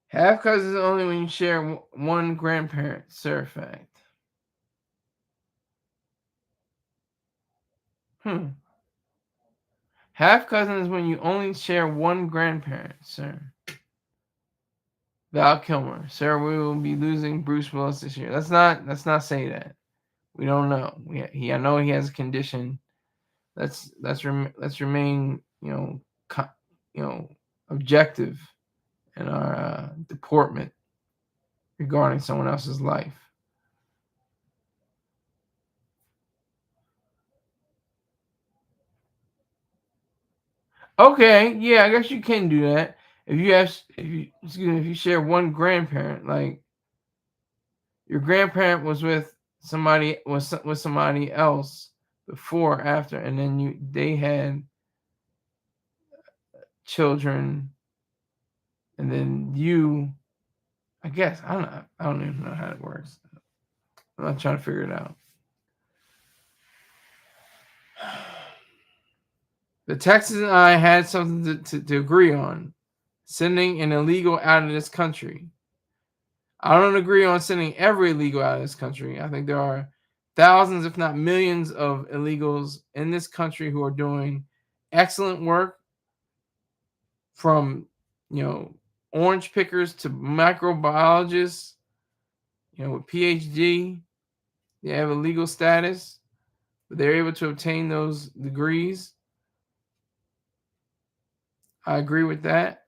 half cousins only when you share one grandparent. Sir, fact. Half cousins when you only share one grandparent, sir. Val Kilmer, sir, we will be losing Bruce Willis this year. Let's not say that. We don't know. I know he has a condition. Let's remain objective in our deportment regarding someone else's life. Okay, yeah, I guess you can do that if you share one grandparent, like your grandparent was with somebody else before, after, and then they had children, and then I guess I don't even know how it works. I'm not trying to figure it out. The Texans and I had something to agree on: sending an illegal out of this country. I don't agree on sending every illegal out of this country. I think there are thousands, if not millions, of illegals in this country who are doing excellent work, from orange pickers to microbiologists, with PhD. They have a legal status, but they're able to obtain those degrees. I agree with that.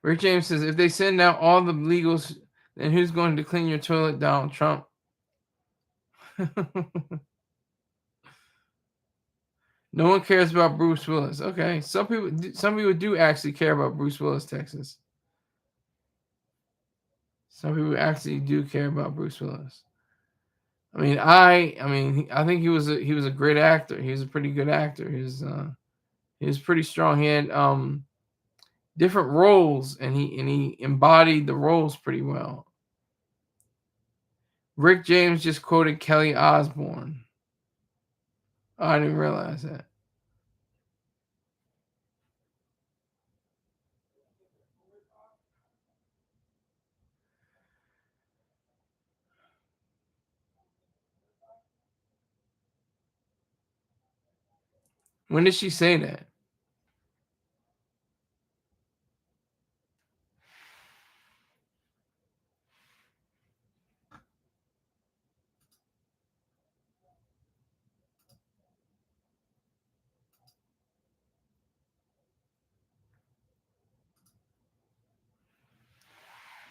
Rick James says, if they send out all the legals, then who's going to clean your toilet, Donald Trump? No one cares about Bruce Willis. Okay, some people do actually care about Bruce Willis, Texas. Some people actually do care about Bruce Willis. I mean, I think he was a great actor. He was a pretty good actor. He was pretty strong. He had different roles, and he embodied the roles pretty well. Rick James just quoted Kelly Osbourne. Oh, I didn't realize that. When did she say that?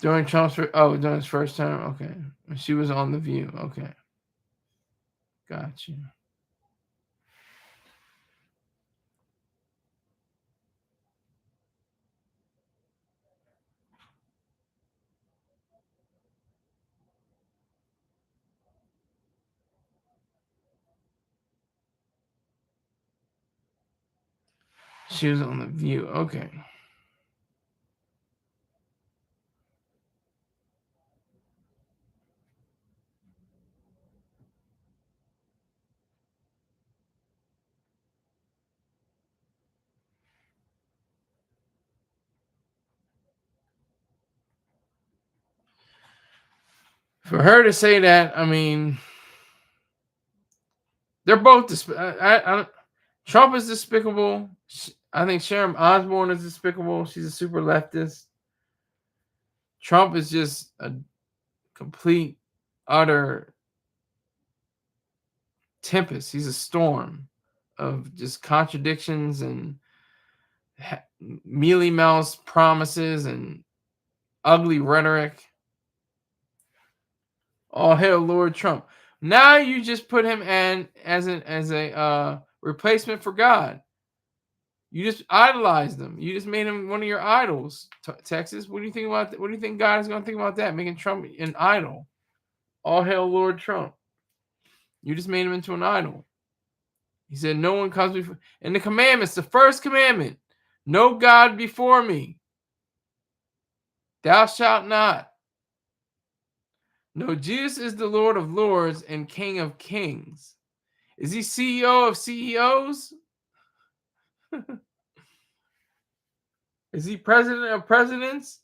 During during his first term? Okay. She was on The View. Okay. Got you. She was on The View. Okay. For her to say that, I mean, they're both. Trump is despicable. I think Sharon Osbourne is despicable. She's a super leftist. Trump is just a complete, utter tempest. He's a storm of just contradictions and mealy mouse promises and ugly rhetoric. All hail Lord Trump. Now you just put him in as a replacement for God. You just idolized him. You just made him one of your idols, Texas. What do you think about that? What do you think God is going to think about that? Making Trump an idol. All hail Lord Trump. You just made him into an idol. He said, no one comes before. And the commandments, the first commandment, no God before me. Thou shalt not. No, Jesus is the Lord of lords and King of kings. Is he CEO of CEOs? Is he president of presidents?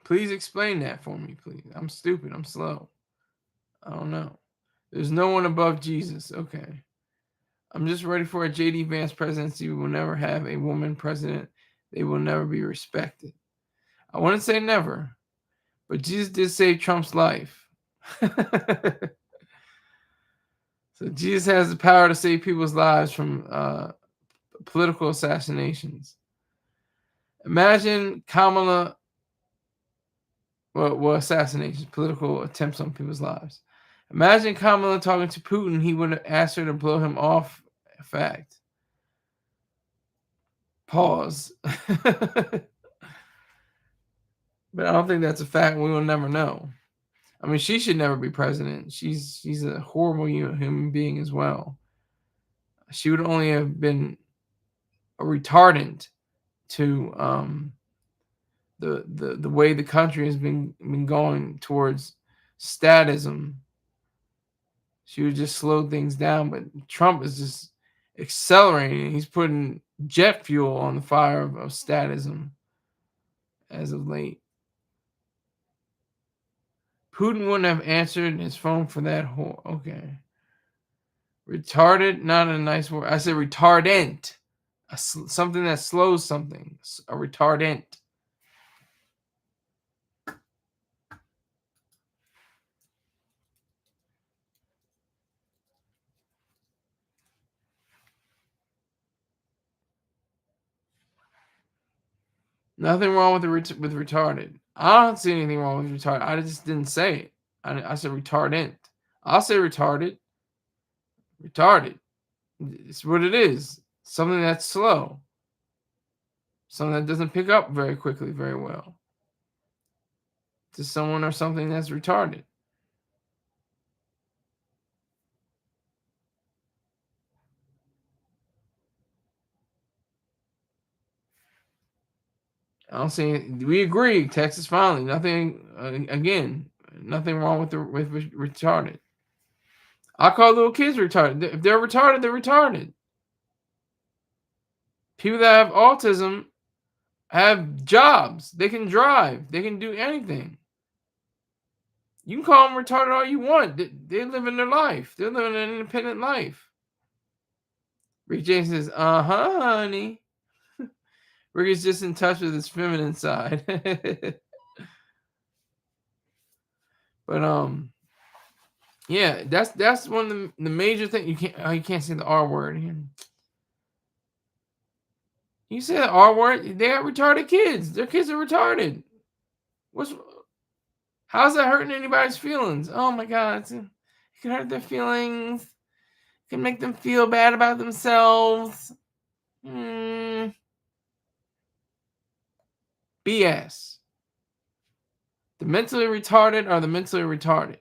Please explain that for me, please. I'm stupid. I'm slow. I don't know. There's no one above Jesus. Okay. I'm just ready for a J.D. Vance presidency. We will never have a woman president. They will never be respected. I wouldn't say never, but Jesus did save Trump's life. So Jesus has the power to save people's lives from political assassinations. Imagine Kamala, well, assassinations, political attempts on people's lives. Imagine Kamala talking to Putin. He would have asked her to blow him off. Fact. Pause. But I don't think that's a fact. We will never know. I mean, she should never be president. She's a horrible human being as well. She would only have been a retardant to the way the country has been going towards statism. She would just slow things down, but Trump is just accelerating. He's putting jet fuel on the fire of statism as of late. Putin wouldn't have answered his phone for that whole. Okay. Retarded, not a nice word. I said retardant. Something that slows something. A retardant. Nothing wrong with retarded. I don't see anything wrong with retarded. I just didn't say it. I said retardant. I'll say retarded. Retarded. It's what it is. Something that's slow. Something that doesn't pick up very quickly, very well. To someone or something that's retarded. I don't see. We agree. Texas finally. Nothing. Again, nothing wrong with retarded. I call little kids retarded. If they're retarded, they're retarded. People that have autism have jobs. They can drive. They can do anything. You can call them retarded all you want. They live in their life. They're living an independent life. Rick James says, honey. Rick is just in touch with his feminine side. But yeah, that's one of the major things. You can't say the R word. You say the R word, they got retarded kids. Their kids are retarded. How's that hurting anybody's feelings? Oh my God, it can hurt their feelings. It can make them feel bad about themselves. BS. The mentally retarded are the mentally retarded.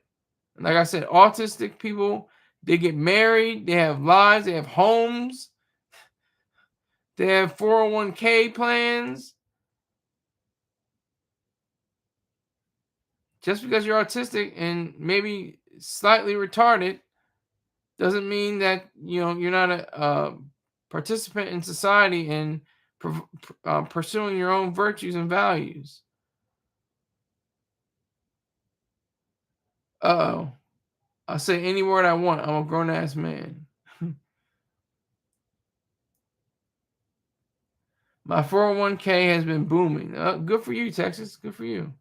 And like I said, autistic people, they get married, they have lives, they have homes, they have 401k plans. Just because you're autistic and maybe slightly retarded doesn't mean that you're not a participant in society and pursuing your own virtues and values. Uh-oh. I'll say any word I want. I'm a grown-ass man. My 401k has been booming. Good for you, Texas. Good for you.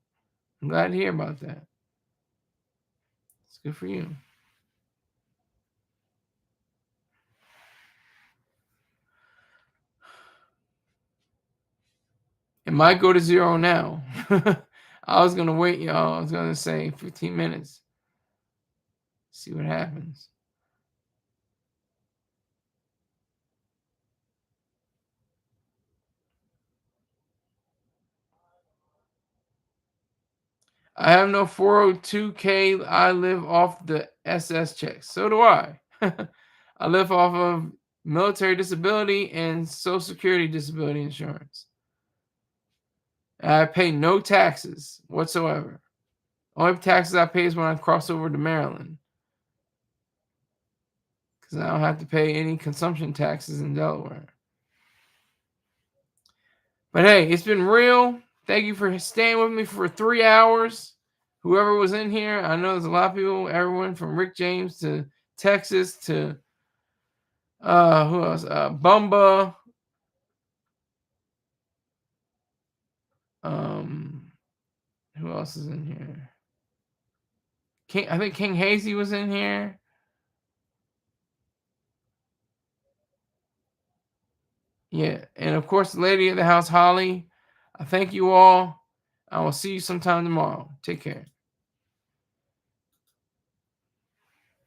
I'm glad to hear about that. It's good for you. It might go to zero now. I was going to wait, y'all. I was going to say 15 minutes. See what happens. I have no 402k. I live off the SS checks. So do I. I live off of military disability and Social Security disability insurance. I pay no taxes whatsoever. Only taxes I pay is when I cross over to Maryland. Because I don't have to pay any consumption taxes in Delaware. But hey, it's been real. Thank you for staying with me for 3 hours. Whoever was in here, I know there's a lot of people, everyone from Rick James to Texas to who else? Bumba. Who else is in here? I think King Hazy was in here. Yeah, and of course, the lady of the house, Holly. I thank you all. I will see you sometime tomorrow. Take care.